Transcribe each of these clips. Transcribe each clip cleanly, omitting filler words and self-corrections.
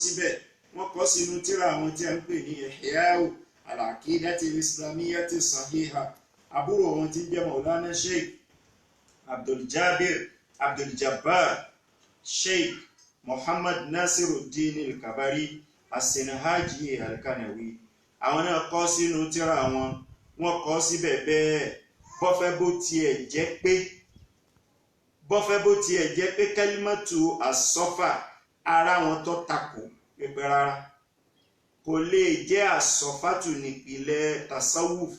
síbẹ̀ wọ́n kọ sínú tírà àwọn tí a ń pè ní Ihya'u al-Aqidati al-Islamiyyati as-Sahiha àbúrò wọn tí ń jẹ́ Maulana Sheikh Abdul Jabbar Sheikh Muhammad Nasiruddin al-Kabari as-Sinhaji al-Kanawi àwọn náà kọ sínú tírà wọ́n kọ síbẹ̀ bẹ́ẹ̀ bọ́fẹ́ bó tiẹ̀ jẹ́ pé kalimatu as-safa ara wọn tó takò pípẹ́ rárá kò lè jẹ́ as-safatu nípìnlẹ̀ tasawuf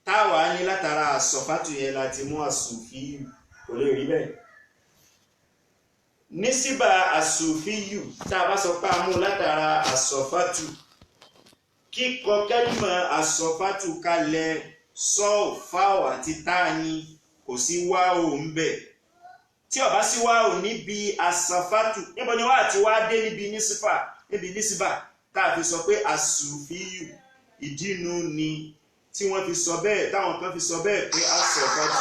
táwa ní látara as-safatu yẹn láti mú as-sufiyu kò lè rí bẹ́ẹ̀ nísìbà as-sufiyu tá a bá sọ pé a mú látara as-safatu kíkọ kẹ́límà as-safatu kalẹ̀ sọ́ọ̀fáwọ̀ àti táàní kò sí wáò ń bẹ̀ tí ó bá sí wáò níbi as-safatu níbo ni wá àti wá dé níbi nísìbà tá a fi sọ pé as-sufiyu ìdínú ni tí wọ́n fi sọ bẹ́ẹ̀ táwọn kan fi sọ bẹ́ẹ̀ pé as-safatu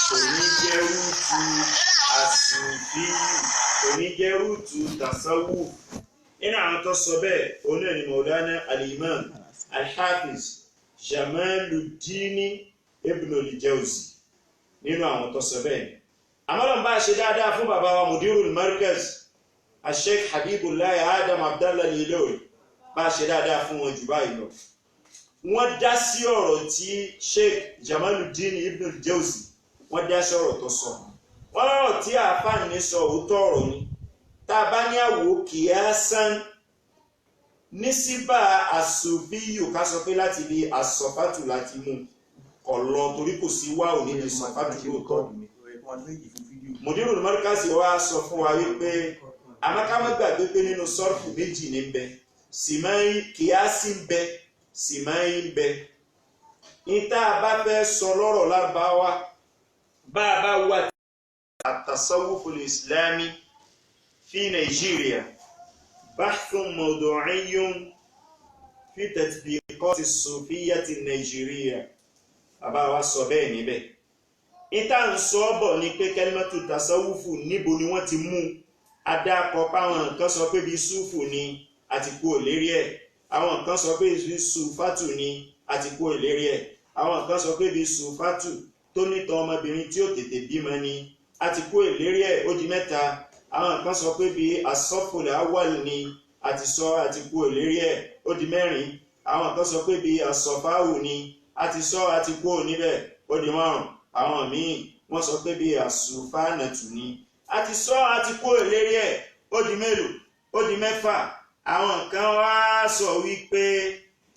kò ní jẹ́ rúùtù as-sufiyu kò ní jẹ́ rúùtù tasawuf nínú àwọn tó sọ bẹ́ẹ̀ òun náà ni Maulana al-Imam al-Hafiz Jamaluddin Ibn al-Jawzi nínú àwọn tó sọ bẹ́ẹ̀ àmọ́lọ́n bá ṣe dáadáa fún bàbá wa Mudirul Markaz Sheikh Habibullah Adam Abdallah Al-Ilory bá ṣe dáadáa fún wọn jù báyìí lọ wọ́n dá sí ọ̀rọ̀ tí Sheikh Jamaluddin Ibn al-Jawzi wọ́n dá sí ọ̀rọ̀ tó sọ wọ́n lọ́rọ̀ tí àfáàní sọ òótọ́ ọ̀rọ̀ ni tá a bá ní àwò kìíyásán nísìbà as-sufiyu ká sọ pé láti bí as-safatu láti mú ọ̀lọ́ torí kò sí wá òní ní as-safatu lóòótọ́ Mudirul Markaz wá sọ fún wa wípé amákámọ́ gbàgbé pé nínú sọ́ọ̀fù méjì ní bẹ sìmáyí kìíyásí ń bẹ sìmáyí ń bẹ níta bá fẹ́ sọ lọ́rọ̀ Lárúbáwá bá a bá wà at-tasawwuful islami في نيجيريا بحث موضوعي في تطبيقات الصوفية النيجيرية bàbá wa sọ bẹ́ẹ̀ níbẹ̀ ìta ń sọ bọ̀ ní pé kalimatu tasawufu níbo ni wọ́n ti mú adákọ̀ páwọn kan sọ pé bí súfù ni àti kú òlérí ẹ̀ àwọn kan sọ pé bí sùfátù ni àti kú òlérí ẹ̀ àwọn kan sọ pé bí sùfátù tó nítàn ọmọbìnrin tí ó tètè bímọ ni àti kú òlérí ẹ̀ ó di mẹ́ta àwọn kan sọ pé bí asọ́fòlẹ̀ awal ni àti sọ àti kú òlérí ẹ̀ ó di mẹ́rin àwọn kan sọ pé bí asọ́fáwù ni àti sọ àti kú níbẹ̀ ó di márùn àwọn míì wọ́n sọ pé bí asùfánàtù ni àti sọ àti kú òlérí ẹ̀ ó di mélòó ó di mẹ́fà àwọn kan wá sọ wípé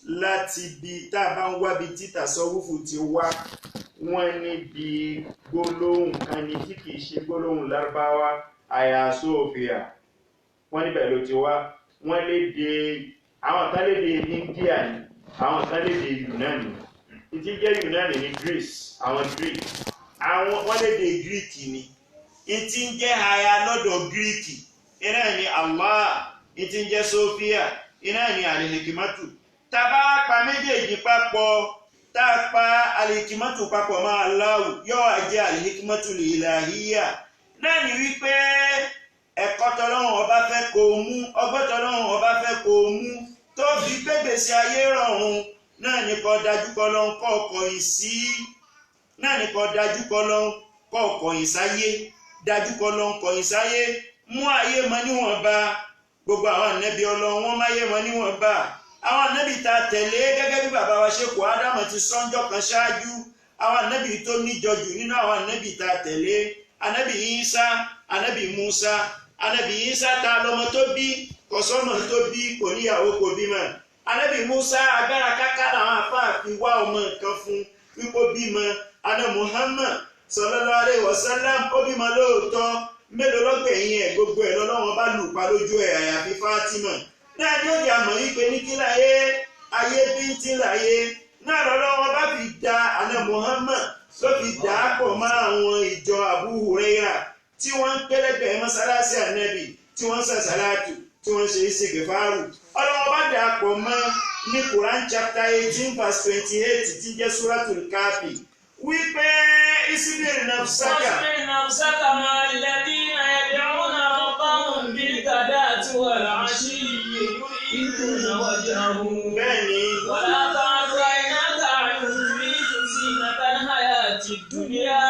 láti bí tá a bá ń wá bí títà sọ́wúfù ti wá wọ́n ní bí gbólóhùn kan ní tí kìí ṣe gbólóhùn Lárúbáwá àyà sófìà wọ́n níbẹ̀ ló ti wá wọ́n lédè àwọn kan lédè India ni àwọn kan lédè Yunani ìtí jẹ́ Yunani ní Greece àwọn Greek àwọn wọ́n lédè Greek ni ìtí jẹ́ àyà lọ́dọ̀ Greek iná ni Allah ìtí jẹ́ sófìà iná ni al-hikmatu tàbá pa méjèèjì papọ̀ tá a pa al-hikmatu papọ̀ mọ́ Allah yóò jẹ́ al-hikmatu al-ilahiyya náà ni wípé ẹ̀kọ́ tọ́lọ́run ọba fẹ́ kó mú ọgbọ́n tọ́lọ́run ọba fẹ́ kó mú tó fi gbégbèsè ayé rọrùn náà ní kó dájú kọ́lọ́n kọ́ ọkọ̀yìn sí náà ní kó dájú kọ́lọ́n kọ́ ọkọ̀yìn sáyé dájú kọ́lọ́n kọ̀yìn sáyé mú ayé mọ níwọ̀nba gbogbo àwọn ànábì Ọlọ́run wọ́n máyé mọ níwọ̀nba àwọn ànábì tá tẹ̀lé gẹ́gẹ́ bí bàbá wa Ṣéèkù Ádámù ti sọ́njọ́ kan ṣáájú àwọn ànábì tó níjọjù nínú àwọn ànábì tá tẹ̀lé anabi Isa anabi Musa anabi Isa ta lọ́mọ tó bí kò sọ́mọ tó bí kò níyàwó kò bímọ anabi Musa agbára káká làwọn afáàfin wá ọmọ nǹkan fún wípé bímọ ana Muhammad sallallahu alaihi wasallam ó bímọ lóòótọ́ mélòó lọ́gbẹ̀yìn ẹ̀ gbogbo ẹ̀ lọ́wọ́ bá lù pa lójú ẹ̀ àyàfi Fátímà náà ni ó di àmọ́ wípé ní kí láyé ayé bíntín láyé náà lọ́wọ́ bá fi da ana Muhammad ló fi dà á pọ̀ mọ́ àwọn ìjọ Abu Huraira tí wọ́n ń pẹ́lẹ́gbẹ̀ẹ́ mọ́sálásí ànẹ́bì tí wọ́n ń sàṣàlátù tí wọ́n ń ṣe ìsìnkèfàárù ọlọ́wọ́ bá dà á pọ̀ mọ́ ní Quran chapter 18 verse 28 tí jẹ́ Suratul Kafi wípé isbir nafsaka مع الذين يدعون ربهم بالغداة والعشي يريدون وجهه bẹ́ẹ̀ni ولا تعد عيناك عنهم تريد زينة الحياة الدنيا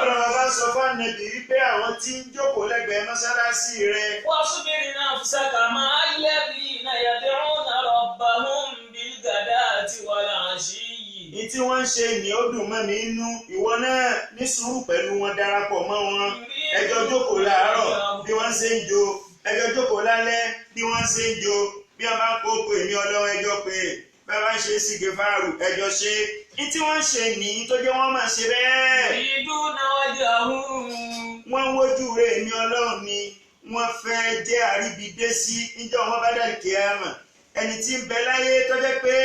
ọlọ́run bá sọ fún ànábì wípé àwọn tí ń jókòó lẹ́gbẹ̀ẹ́ mọ́sálásí rẹ̀ واصبر نفسك مع الذين يدعون ربهم بالغداة والعشي ní tí wọ́n ń ṣe ní ó dùn mọ́ mi nínú ìwọ náà ní sùúrù pẹ̀lú wọn darapọ̀ mọ́ wọn ẹjọ́ jókòó láàárọ̀ bí wọ́n ṣe ń jó ẹjọ́ jókòó lálẹ́ bí wọ́n ṣe ń jó bí wọ́n bá ń kókó èmi ọlọ́run ẹjọ́ pé bá bá ń ṣe síge fáàrù ẹjọ́ ṣe ní tí wọ́n ń ṣe ní tó jẹ́ wọ́n máa ṣe bẹ́ẹ̀. يريدون وجهه wọ́n ń wojú rẹ̀ èmi ọlọ́run ni wọ́n fẹ́ jẹ́ àríbidé sí níjọ́ wọn bá dàrí kíámà ẹni tí ń bẹ láyé tó jẹ́ pé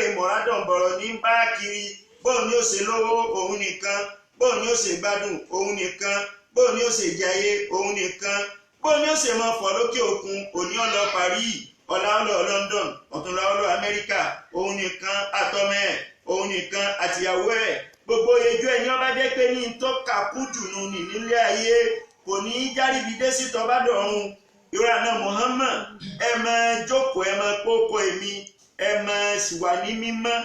ìmọ̀rádọ̀nbọ̀rọ̀ ní bá kiri bóun ni ó ṣe lówó òun nìkan bóun ni ó ṣe gbádùn òun nìkan bóun ni ó ṣe jayé òun nìkan bóun ni ó ṣe máa fọ̀ lókè òkun òní ọlọ Paris ọ̀la ọlọ London ọ̀túnla ọlọ Amẹ́ríkà òun nìkan àtọmọ ẹ̀ òun nìkan àtìyàwó ẹ̀ gbogbo ẹjọ́ ẹni ọba jẹ́ pé ní tọ́ka kújù nù ní nílé ayé kò ní í járíbidé sí tọ́bádọ̀run ìrora náà Muhammad ẹ máa jókòó ẹ máa kókó èmi ẹ máa ṣìwà ní mímọ́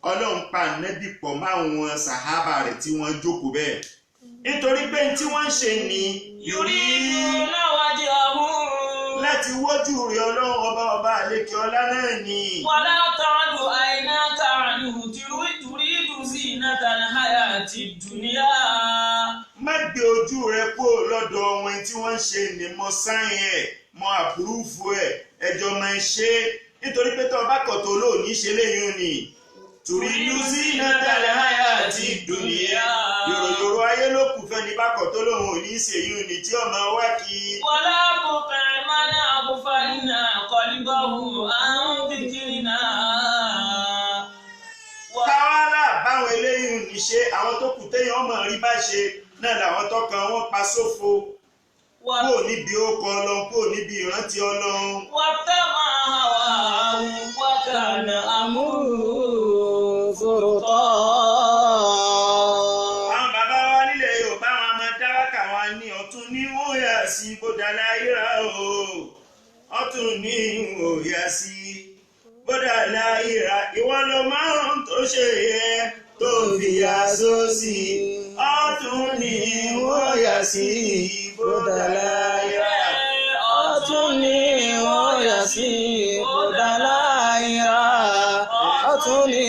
ọlọ́run pa ànábì pọ̀ máwọn sàhábà rẹ̀ tí wọ́n jókòó bẹ́ẹ̀ nítorí pé tí wọ́n ń ṣe ní يريدون وجهه láti wójú rẹ̀ ọlọ́run ọba àlékè ọlá náà ni. ولا تعد عيناك عنه تريد زينة الحياة الدنيا má gbé ojú rẹ kúrò lọ́dọ̀ wọn tí wọ́n ń ṣe ní mọ sáyẹn ẹ̀ mọ àpúrúfù ẹ̀ ẹjọ́ máa ń ṣe nítorí pé tó bá kọ̀ tó lóòní ṣe léyìn ni torí lùsí nàtàlẹ́ àyà àti dùnìyà yòròyòrò ayé ló kù fẹ́ ní bá kọ̀ tó lóhùn òní ṣèyún ni tí ọmọ wá kí. ولا تطع من أغفلنا قلبه عن ذكرنا káwálà báwọn eléyìí ní ṣe àwọn tó kù téèyàn ọmọ rí bá ṣe náà làwọn tọkàn wọn pa sófo kúrò níbi ókọ Ọlọ́run kúrò níbi ìrántí Ọlọ́run. واتبع هواه وكان أمره فرطا àwọn bàbá wa nílẹ̀ Yorùbá wọn a máa dáwàkà wọn ní ọ̀tún ní wọ́n yà sí bódà láyéra o ọ̀tún ní wọ́n yà sí bódà láyéra ìwọ ló máa ń tó ṣe yẹ tó fi yà sósì ọ̀tún ní wọ́n yà sí bódà láyéra ọ̀tún ni wọ́n yà sí bódà láyéra ọ̀tún ni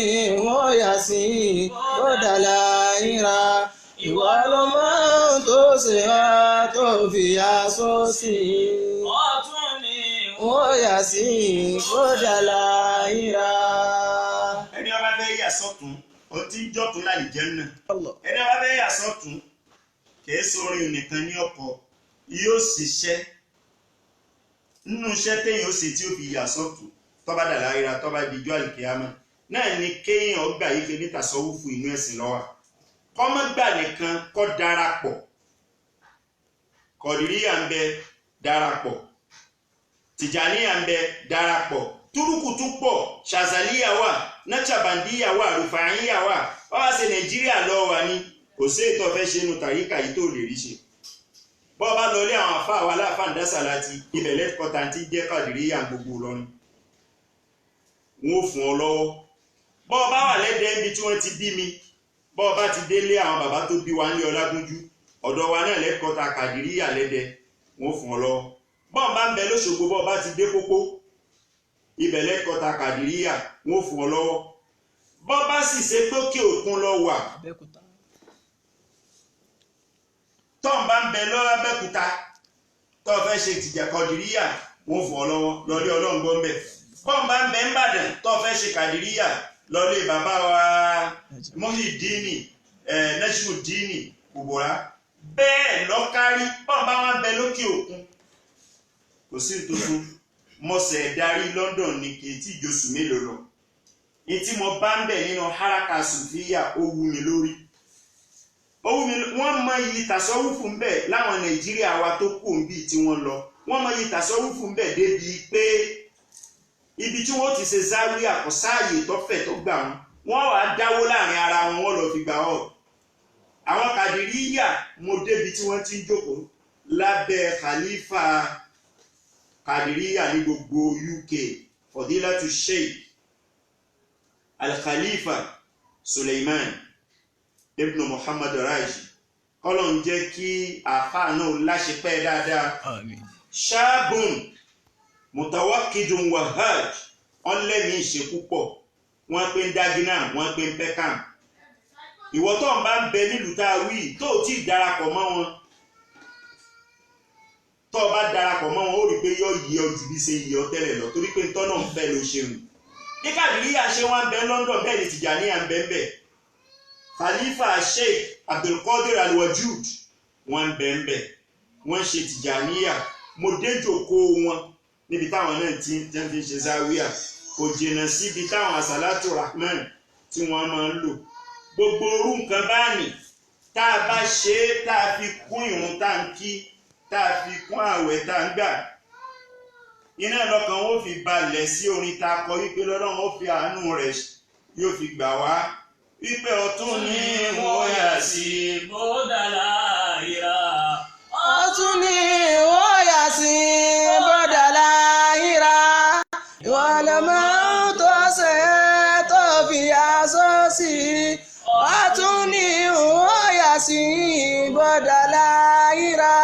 wọ́n yà sí bódà láyéra ìwọ ló máa ń tó ṣe wá tó fi yà sósì ọ̀tún ni wọ́n yà sí bódà láyéra. ẹni ọba fẹ́ yà sọ́tún ó ti ń jọ́tún láì jẹ́ náà ẹni ọba fẹ́ yà sọ́tún kìí sórin nìkan ní ọkọ̀ yóò ṣiṣẹ́ nínú iṣẹ́ téèyàn ó ṣe tí ó fi yà sọ́tún tọ́ba dà láyéra tọ́ba dijọ́ àlìkíyàmá náà ni kéèyàn ọgbà yìí fi níta sọ́wọ́fù inú ẹ̀sìn lọ́wọ́ kọ́mọ́gbà nìkan kọ́ darapọ̀ kọ̀dìríyà ń bẹ darapọ̀ tìjàníyà ń bẹ darapọ̀ túrúkùtù pọ̀ ṣàzàlíyà wà náṣàbàndíyà wà rùfàáyíyà wà wá ṣe Nàìjíríà lọ́wọ́ wa ní kò sí ètò ọ̀fẹ́ ṣe nu tàríkà yìí tó lè rí ṣe bọ́ bá lọ lé àwọn àfáà wa láàfáà ń dásà láti ibẹ̀ lẹ́kọ̀ọ́ta tí jẹ́ kọ̀dìríyà gbogbo lọ́nà wọn ò fún ọ lọ́wọ́ bọ́ bá wà lẹ́dẹ̀ẹ́ ibi tí wọ́n ti bí mi bọ́ bá ti délé àwọn bàbá tó bí wa ní Ọlágúnjú ọ̀dọ̀ wa náà lẹ́kọ̀ọ́ta kàdìríyà lẹ́dẹ̀ wọn ò fún ọ lọ́wọ́ bọ́ bá ń bẹ lóṣogbo bọ́ bá ti dé pópó ibẹ̀ lẹ́kọ̀ọ́ta kàdìríyà wọn ò fún ọ lọ́wọ́ bọ́ bá sì ṣe gbókè òkun lọ wà tọ́n bá ń bẹ lọ́wọ́ Abẹ́òkúta tó fẹ́ ṣe tìjà kàdìríyà wọn ò fún ọ lọ́wọ́ lọ́lé Ọlọ́run gbọ́ ń bẹ̀ bọ́n bá ń bẹ ń bàdàn tó fẹ́ ṣe kàdìríyà lọ́lé bàbá wa Muyideen Nasruddin Kubura bẹ́ẹ̀ lọ́kárí bọ́n bá wọn bẹ lókè òkun kò sí tuntun mọ̀sẹ̀ darí London ní kìí ìjọsùn mélòó lọ ní tí mo bá ń bẹ̀ nínú haraka Sufiya ó wú mi lórí wọ́n mọ iyì tàṣọ́wùfù ń bẹ̀ láwọn Nàìjíríà wa tó kù ń bì tí wọ́n lọ wọ́n mọ iyì tàṣọ́wùfù ń bẹ̀ débi pé ibi tí wọ́n ti ṣe záwíà kò sáàyè tọ́fẹ̀ tó gbà wọ́n wàá dáwó láàrin ara wọn lọ fi gbà ọ́ àwọn kàdìríyà mo débi tí wọ́n ti ń jókòó lábẹ́ khalifa Qadiriyya ní gbogbo UK Fadilatu Sheikh Al-Khalifa Suleiman ibn Muhammad Raji kọ́lọ̀ ń jẹ́ kí àfáà náà láṣepẹ́ dáadáa. Ṣáàbùn mutawakidun wahaj wọ́n lẹ́mìí ìṣe púpọ̀ wọ́n pé ń dágínà wọ́n pé ń pẹ́kàm. Ìwọ tó ń bá ń bẹ nílùú tá a wí tó ò tí ì darapọ̀ mọ́ wọn tó o bá darapọ̀ mọ́ wọn ó rí i pé yọ yí ọ ju bí ṣe yí ọ tẹ́lẹ̀ lọ torí pé ń tọ́nà ń fẹ́ ló ṣe rìn. Ní Qadiriyya ṣe wọ́n ń bẹ London bẹ́ẹ̀ ni Tijaniyya ń bẹ ń bẹ. Khalifa Sheikh Abdulqadir Al-Wajud wọ́n ń bẹ ń bẹ wọ́n ṣe Tijaniyya mo dé jókòó wọn níbi táwọn náà ti ń ṣe záwíà kò jìnnà síbi táwọn Salatu Rahman tí wọ́n máa ń lò. Gbogbo orú nǹkan báyìí tá a bá ṣe é tá a fi kún ìrun tá a ń kí tá a fi kún ààwẹ̀ tá a ń gbà iná lọ́kàn ó fi balẹ̀ sí orin tá a kọ wípé lọ́lọ́run ó fi àánú rẹ̀ yóò fi gbà wá wípé ọ̀tún ni wọ́n yà sí bọ́dàlá ìrà. ọ̀tún ni wọ́n yà sí bọ́dàlá ìrà. ìwọ lọmọ tó ṣe tó fi aṣọ sí. ọ̀tún ni wọ́n yà sí bọ́dàlá ìrà.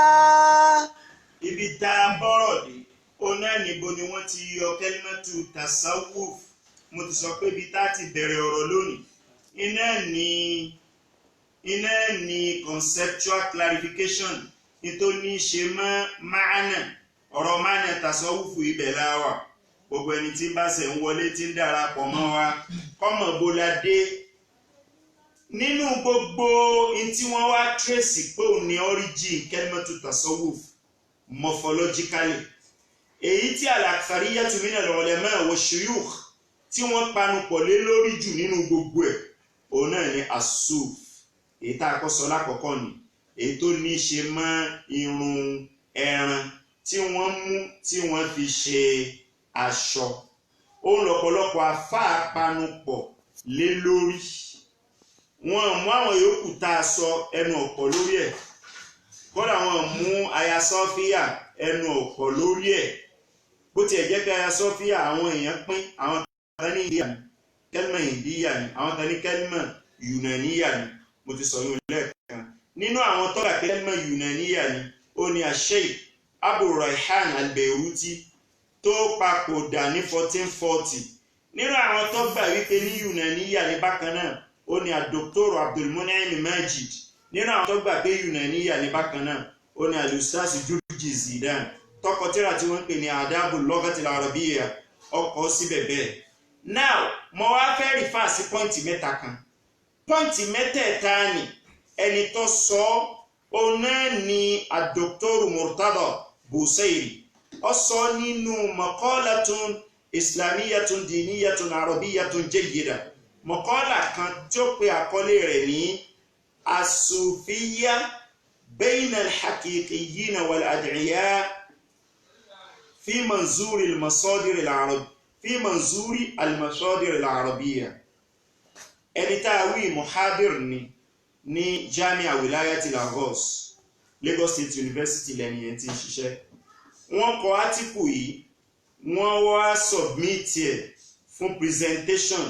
ibi tá a bọ́rọ̀ dé ọ̀nà níbo ni wọ́n ti yọ kẹ́límẹ́tù tasawuf mo ti sọ pé ibi tá a ti bẹ̀rẹ̀ ọ̀rọ̀ lónìí iná ni conceptual clarification nítorí ní ṣe mọ́ máànà ọ̀rọ̀ máànà tasawuf ibẹ̀ láwà gbogbo ẹni tí bá ṣe ń wọlé tí ń darapọ̀ mọ́ wa kọ́mọ̀ bóla dé nínú gbogbo tí wọ́n wá tracy pé òun ni origin kẹ́límẹ́tù tasawuf morphologically èyí tí al-akthariyatu min al-ulama wa shuyukh tí wọ́n panupọ̀ lé lórí jù nínú gbogbo ẹ̀ òun náà ni as-suf èyí tá a kọ́ sọ lákọ̀ọ́kọ́ ni èyí tó ní ṣe mọ́ irun ẹran tí wọ́n mú tí wọ́n fi ṣe aṣọ òun lọ́pọ̀lọpọ̀ àfáà panupọ̀ lé lórí wọ́n mú àwọn yòókù tá a sọ ẹnu ọ̀pọ̀ lórí ẹ̀ kọ́dà wọ́n mú aya Sọ́fíà ẹnu ọ̀pọ̀ lórí ẹ̀ bó tiẹ̀ jẹ́ pé aya Sọ́fíà àwọn èèyàn pín àwọn kan ní India ni kẹ́lìmọ̀ India ni àwọn kan ní kẹ́lìmọ̀ Yunaniya ni mo ti sọ yóò lẹ́ẹ̀kan nínú àwọn tọ́lá kẹ́lìmọ̀ Yunaniya ni ó ní Sheikh Abu Rayhan al-Beiruti tó papòdà ní 1440 nínú àwọn tó gbà wípé ní Yunaniya ní bákan náà ó ní Dr. Abdulmunim Majid nínú àwọn tó gbà pé Yunaniya ní bákan náà ó ní al-Ustaz Jurji Zidan tọkọtìrà tí wọ́n ń pè ní Adabul Lughatil Arabiyya ọkọ̀ síbẹ̀ bẹ́ẹ̀. Now mo wá fẹ́ rí fàásì pọ́ǹtì mẹ́ta kan pọ́ǹtì mẹ́tẹ̀ẹ̀ta ni ẹni tó sọ ọ́ náà ni Dr. Murtada Busairi ó sọ nínú maqalatun islamiyatun diniyatun arabiyyatun jayyida maqala kan tí ó pe àkọlé rẹ̀ ní as-sufiyya bayna al-haqiqiyyin wal-ad'iya fi manzuri al-masadir al-arab fi manzuri al-masadir al-arabiyya ẹni tá a wí muhadir ní Jamia Wilayati Lagos State University lẹ́ni ẹ̀ tí ń ṣiṣẹ́ wọ́n kọ átíkù yìí wọ́n wá submit ẹ̀ fún presentation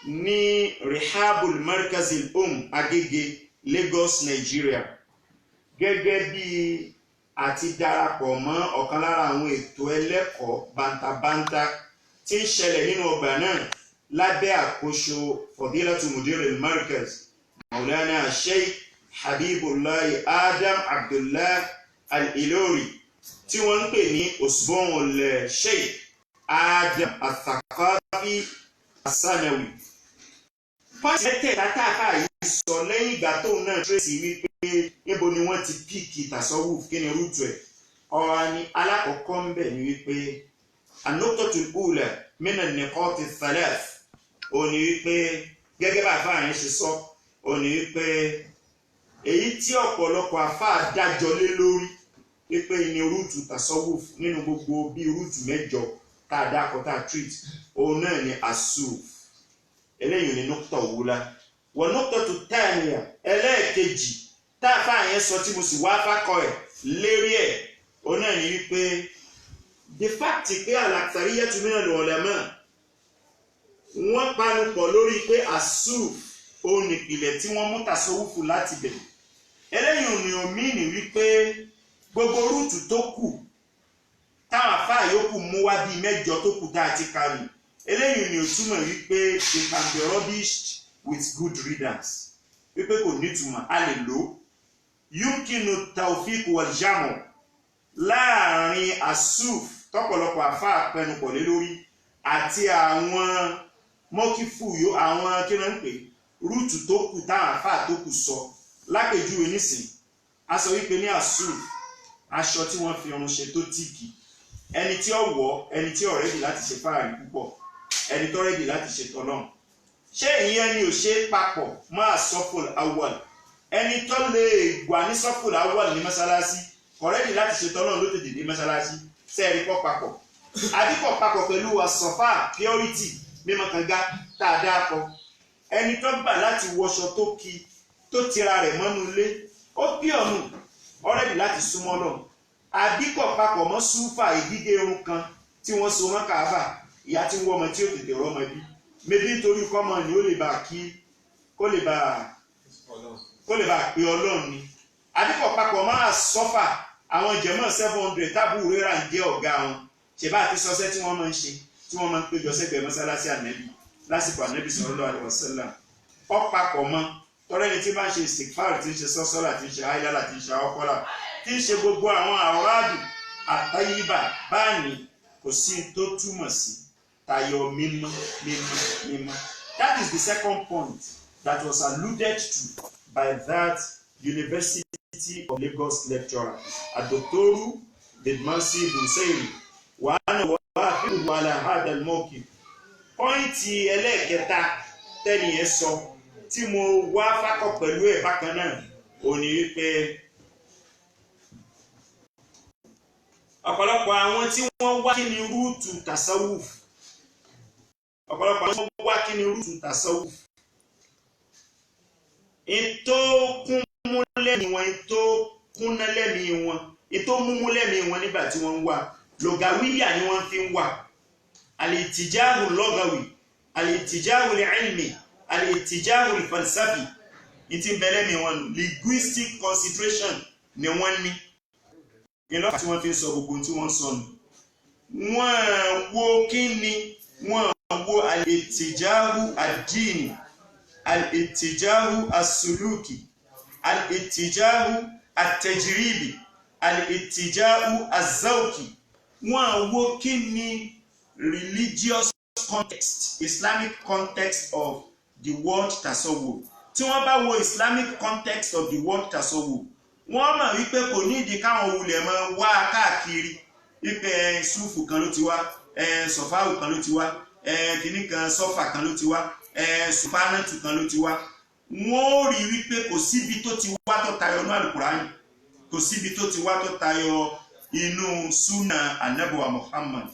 ní Rehabul Markazil Agége Lagos Nigeria gẹ́gẹ́ bí àti darapọ̀ mọ́ ọ̀kan lára àwọn ètò ẹlẹ́kọ̀ọ́ bántabántá tí ń ṣẹlẹ̀ nínú ọgbà náà lábẹ́ àkóso Fadilatu Mudirul Markaz Maulana Sheikh Habibullah Adam Abdullah Al-Ilori tí wọ́n ń pè ní Usbu'ul Sheikh Adam Al-Thaqafi As-Sanawi. Pọ́ǹtì mẹ́tẹ̀ẹ̀ta táàkà yìí sọ lẹ́yìn ìgbà tóun náà tírèsì wípé níbo ni wọ́n ti píìkì tasawuf kí ni rúùtù ẹ̀ ọ̀rọ̀ ni alákọ̀ọ́kọ́ ń bẹ̀ ni wípé an-nuqtatul ula min an-niqati ath-thalath ó ní wípé gẹ́gẹ́ bá àfáà yẹn ṣe sọ ó ní wípé èyí tí ọ̀pọ̀lọpọ̀ àfáà dájọ́ lé lórí wípé ní rúùtù tasawuf nínú gbogbo bí rúùtù mẹ́jọ tá a dákọ̀ tá a treat òun náà ni as-suf eléyìí ni nọ́kítà òwúlá wọ́n nọ́kítà tó tààmìyà ẹlẹ́ẹ̀kejì táàfà yẹn sọ tí mo sì wá fákọ̀ ẹ̀ lérí ẹ̀ òun náà ní wípé the fact pé al-akthariyatu min al-ulama wọ́n panupọ̀ lórí pé asuf òun nìpìlẹ̀ tí wọ́n mú tasawufu láti bẹ̀rẹ̀ eléyìí ò ní omi ní wípé gbogbo rúùtù tó kù táwọn àfáà yòókù mú wá bíi mẹ́jọ tó kù tá a ti kà ní eléyìí ni ó túmọ̀ wípé they can be rubbished with good readers wípé kò nítumọ̀ a lè lò yumkinu tawfiq wal jamu láàrin asuf tọ́pọ̀lọpọ̀ àfáà pẹnupọ̀ lé lórí àti àwọn mọ́kífù yóò àwọn kí wọ́n ń pè rúùtù tó kù táwọn àfáà tó kù sọ lápèjúwe nísìn a sọ wípé ní asuf aṣọ tí wọ́n fi ọrùn ṣe tó tíìkì ẹni tí ó wọ̀ ẹni tí ó rẹ́dì láti ṣe fáàrí púpọ̀ ẹni tó rẹ́dì láti ṣe tọ́lọ́run ṣé ìyẹn ni ò ṣe papọ̀ máa sọ́fùl awwal ẹni tó lè gbà ní sọ́fùl awwal ní mọ́sálásí kò rẹ́dì láti ṣe tọ́lọ́run ló tètè dé mọ́sálásí sẹ́ẹ̀rí pọ̀ papọ̀ àdìpọ̀ papọ̀ pẹ̀lú asọ̀fà purity mímọ́ kànga tá a dá pọ̀ ẹni tó gbà láti wọṣọ tó ki tó tira rẹ̀ mọ́nú ilé ó bí ọ̀nù ọ̀rẹ́dì láti súnmọ́ náà àdìpọ̀ papọ̀ mọ́ súfà ìgígé irun kan tí wọ́n so mọ́ kàáfà ìyá tí ń wọ́ ọmọ tí ó tètè rọ́mọ bí mébí nítorí kọ́mọ ni ó lè bá kí kó lè bá pé ọlọ́run ni àdìpọ̀ papọ̀ mọ́ àsọ́fà àwọn jẹ̀mọ́ 700 tábù rírà ń jẹ́ ọ̀gá wọn ṣèbá àti sọ́sẹ́ tí wọ́n máa ń ṣe tí wọ́n máa ń péjọ sẹ́gbẹ̀ẹ́ mọ́sálásí ànẹ́bí lásìkò ànẹ́bí sallallahu alaihi wasallam ọ̀pàpọ̀ mọ́ tọ́rẹ́ni tí bá ń ṣe istighfar tí ń ṣe sọ́sọ́là tí ń ṣe hailala tí ń ṣe ọkọ́là tí ń ṣe gbogbo àwọn àwọ̀rádù àtayíbà báyìí kò sí tó túmọ̀ sí tayọ mímọ́. That is the second point that was alluded to by that University of Lagos lecturer Dr. Badmasi Busairi wàhánà wàhánà wàhánà hadha al-mawqif. Pọ́ìntì ẹlẹ́ẹ̀kẹta tẹ́niyẹn sọ tí mo wá fákọ̀ pẹ̀lú ẹ̀ bákan náà ò ní wípé ọ̀pọ̀lọpọ̀ àwọn tí wọ́n wá kí ni rúùtù tasawuf ètò kúnmúlẹ́mí wọn ètò kúnnálẹ́mí wọn ètò múmúlẹ́mí wọn nígbà tí wọ́n ń wà lọ́gàwíyà ni wọ́n fi ń wà al-ittijahu lọ́gàwí al-ittijahu al-ilmi al-ittijahu al-falsafi ìtì bẹ̀lẹ́mí wọn linguistic consideration ni wọ́n ní ìlọ́pàá tí wọ́n fi ń sọ gbogbo tí wọ́n sọ nù wọ́n wo kí ni wọ́n wo al-ittijahu ad-dini al-ittijahu as-suluki al-ittijahu at-tajribi al-ittijahu az-zawqi wọ́n wo kí ni religious context Islamic context of the word tasawwuf tí wọ́n bá wo Islamic context of the word tasawwuf wọ́n mọ̀ wípé kò nídìí káwọn wulẹ̀ mọ́ wá káàkiri wípé ṣúfù kan ló ti wá sọ̀fáwù kan ló ti wá kìíní kan sọ́fà kan ló ti wá sùpánàtù kan ló ti wá wọ́n rí wípé kò síbi tó ti wá tó tayọ inú àlùkùránì kò síbi tó ti wá tó tayọ inú súnà ànábì Muhammad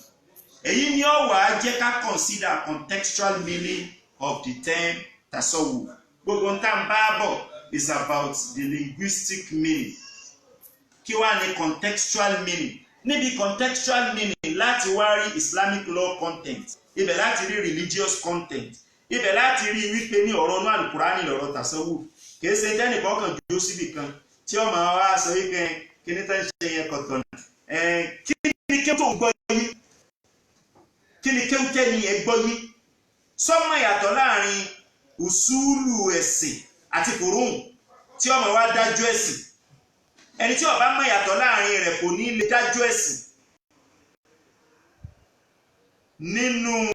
èyí ni ó wá jẹ́ ká consider contextual meaning of the term tasawwuf gbogbo ń tàn bá bọ̀ is about the linguistic meaning kí wá ní contextual meaning níbi contextual meaning láti wá rí Islamic law content ibẹ̀ láti rí religious content ibẹ̀ láti rí wípé ní ọ̀rọ̀ náà Al-Qur'ani lọ̀rọ̀ tasawwuf kìí ṣe tẹ́nìkan kan dúró síbì kan tí ó máa wá sọ wípé kí ní tán ṣe yẹn kọ̀tọ̀nà kí ni kí tó ń gbọ́ yí kí ni kí ó tẹ́ ni ẹ gbọ́ yí sọ́mọ́ ìyàtọ̀ láàrin usulu ẹ̀sìn àti kùrún tí ọmọ wa dájú ẹ̀sìn ẹni tí ó bá mọ̀ ìyàtọ̀ láàrin rẹ̀ kò ní lè dájú ẹ̀sìn nínú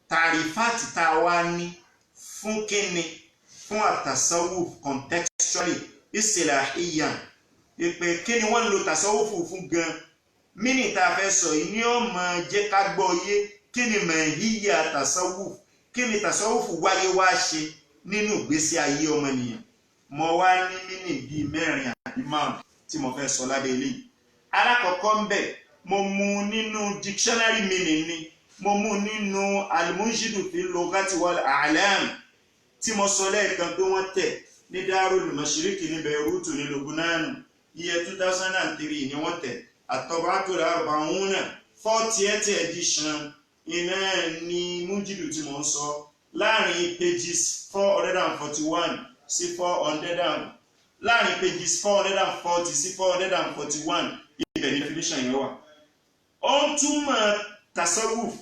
tàrífàtì tá a wá ní fún kíni fún àtàsawuf contextually istilahiyan ìpè kíni wọ́n lo tàsawufu fún gan mínì tá a fẹ́ sọ yìí ni ó máa jẹ́ ká gbọ́ yé kíni màhíyà tàsawuf kíni tàsawufu wáyé wá ṣe nínú ìgbésí ayé ọmọnìyàn mo wá ní mínì bíi 4 àbí 5 tí mo fẹ́ sọ lábẹ́ eléyìí alákọ̀ọ́kọ́ ń bẹ̀ mo mú nínú dictionary meaning ni mo mú nínú al-Munshidu fi lughati wal a'lam tí mo sọ lẹ́ẹ̀kan pé wọ́n tẹ̀ ní Darul Mashriq ní Beirut ní Lebanon iye 2003 ni wọ́n tẹ̀ at-Tabatul Arba'una 40th edition iná ní Mujidu tí mo ń sọ láàrin pages 441 sí 400 láàrin pages 440 sí 441 ibẹ̀ ní definition yẹn wà. Ó ń túmọ̀ tasawuf,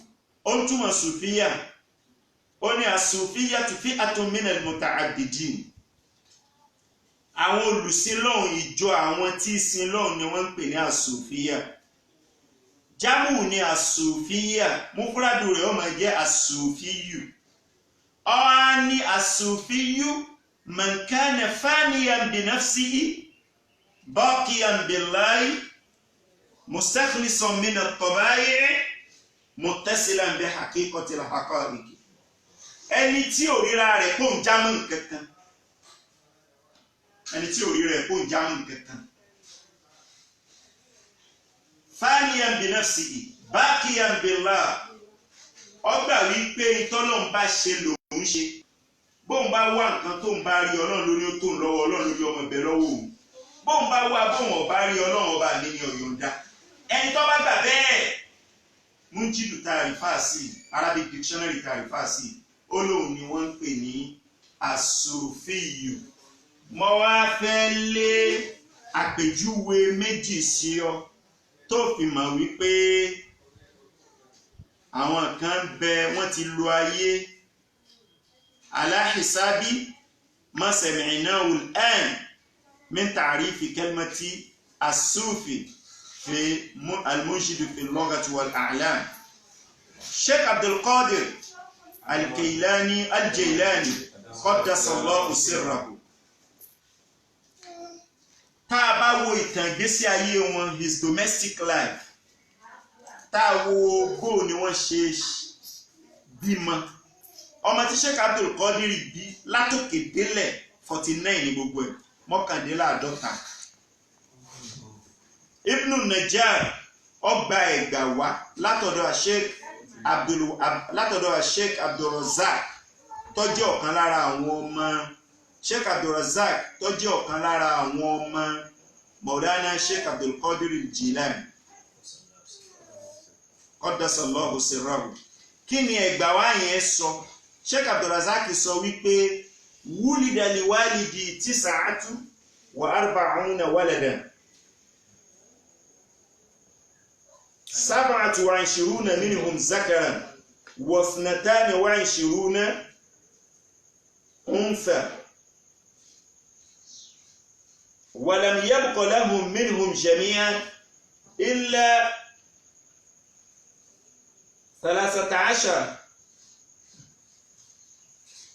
ó ń túmọ̀ sufiya, ó ní as-sufiyya fi'atun min al-muta'abbidin. Àwọn olùsìnlọ́hun ìjọ àwọn tí sìnlọ́hun ni wọ́n ń pè ní as-sufiyya. Jámù ni as-sufiyya, mufradu rẹ̀ ó máa jẹ́ as-sufiyyu. Ó ní as-sufiyyu man kana faniyan bi nafsihi baqiyan billahi mustakhlisan min at-taba'i' muttasilan bi haqiqati al-haqa'iq. Ẹni tí ò ríra rẹ̀ kó ń jámọ́ nǹkankan, ẹni tí ò rí rẹ̀ kó ń jámọ́ nǹkankan. Faniyan bi nafsihi baqiyan billah. Ó gbà wípé ìtọ́lọ́run bá ṣe lòun ṣe. Bóun bá wá nǹkan tó ń bá rí Ọlọ́run lórí ó tó ń lọ́wọ́ Ọlọ́run lórí ọmọ ìbẹ̀ lọ́wọ́ òun. Bóun bá wá bóun ọ̀bá rí Ọlọ́run ọba ní ní ọ̀yọ̀ǹda. Ẹni tó bá gbà bẹ́ẹ̀ Mujidu tàrífà sí Arabic dictionary tàrífà sí ó lóun ni wọ́n ń pè ní as-sufiyyu. Mo wá fẹ́ lé àpèjúwe méjì sí ọ tó fi mọ̀ wípé àwọn kan bẹ wọ́n ti lo ayé ala hisabi ma sami'nahu al-an min ta'rifi kalimati as-sufi في المنشد في اللغة والأعلام. Sheikh Abdul Qadir al-Jailani قدس الله سره. Tá a bá wo ìtàn ìgbésí ayé wọn, his domestic life, tá a wo bó ni wọ́n ṣe bímọ. Ọmọ tí Sheikh Abdul Qadir bí látòkè délẹ̀ 49 ní gbogbo ẹ̀, 49. Ibn Najjar ọgbà ẹ̀gbà wá látọ̀dọ̀ Sheikh Abdul Razak tó jẹ́ ọ̀kan lára àwọn ọmọ Sheikh Abdul Razak tó jẹ́ ọ̀kan lára àwọn ọmọ Maulana Sheikh Abdul Qadir al-Jilani qaddasallahu sirrahu. Kí ni ẹ̀gbà wá yẹn sọ? Sheikh Abdul Razak sọ wípé wulida li walidi 49 waladan 27 منهم ذكرا و22 أنثى ولم يبق لهم منهم جميعا إلا 13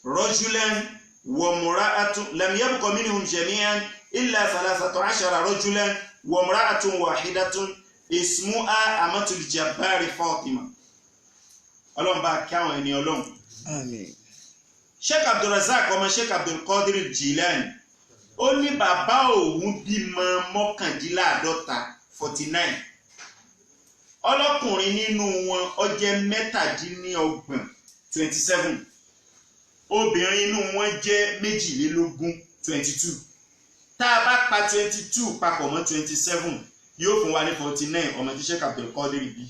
رجلا وامرأة. لم يبق منهم جميعا إلا 13 رجلا وامرأة واحدة ismuha amatul jabbari Fatima. Ọlọ́run bá kí àwọn ẹni Ọlọ́run. Àmín. Sheikh Abdul Razak ọmọ Sheikh Abdul Qadir al-Jilani ó ní bàbá òun bímọ 49 49. Ọlọ́kùnrin nínú wọn ó jẹ́ 27 27. Obìnrin nínú wọn jẹ́ 22. Tá a bá pa 22 papọ̀ mọ́ 27 yóò fún wa ní 49 ọmọ tí Sheikh Abdul Qadir bí.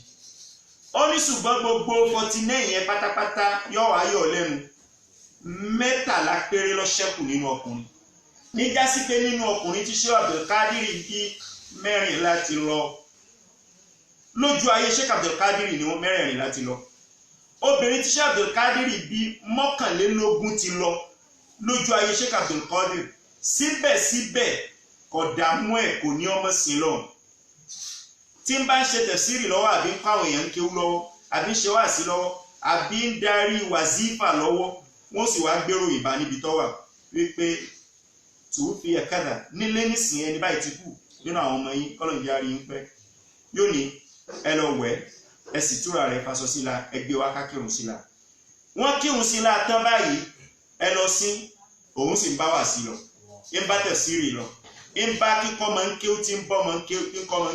Ó ní ṣùgbọ́n gbogbo 49 yẹn pátápátá yóò wá yọ̀ lẹ́nu 13 péré ló ṣẹ́kù nínú ọkùnrin. Níjà sí pé nínú ọkùnrin tí Sheikh Abdul Qadir bí 4 láti lọ. Lójú ayé Sheikh Abdul Qadir ni wọ́n 4 láti lọ. Obìnrin tí Sheikh Abdul Qadir bí 21 ti lọ lójú ayé Sheikh Abdul Qadir. Síbẹ̀síbẹ̀ kò dààmú ẹ̀ kò ní ọmọ sí lọ. Tí ń bá ń ṣe tẹ̀sírì lọ́wọ́ àbí ń pàwọn èèyàn ń kéwú lọ́wọ́ àbí ń ṣe wáàsí lọ́wọ́ àbí ń darí wàzífà lọ́wọ́ wọ́n sì wá gbèrò ìbá níbi tó wà wípé tòun fi ẹ̀kadà nílé nísìn ẹni báyìí ti kú nínú àwọn ọmọ yín kọ́lọ̀ ìdí arí ń pẹ́ yóò ní ẹ lọ wẹ̀ ẹ sì túra rẹ̀ faṣọ síla ẹ gbé wá ká kírun síla. Wọ́n kírun síla tán báyìí ẹ lọ sí òun sì ń bá wàásí lọ ń bá tẹ̀sírì lọ ń bá kíkọ́ máa ń kéwú tí ń bọ́ máa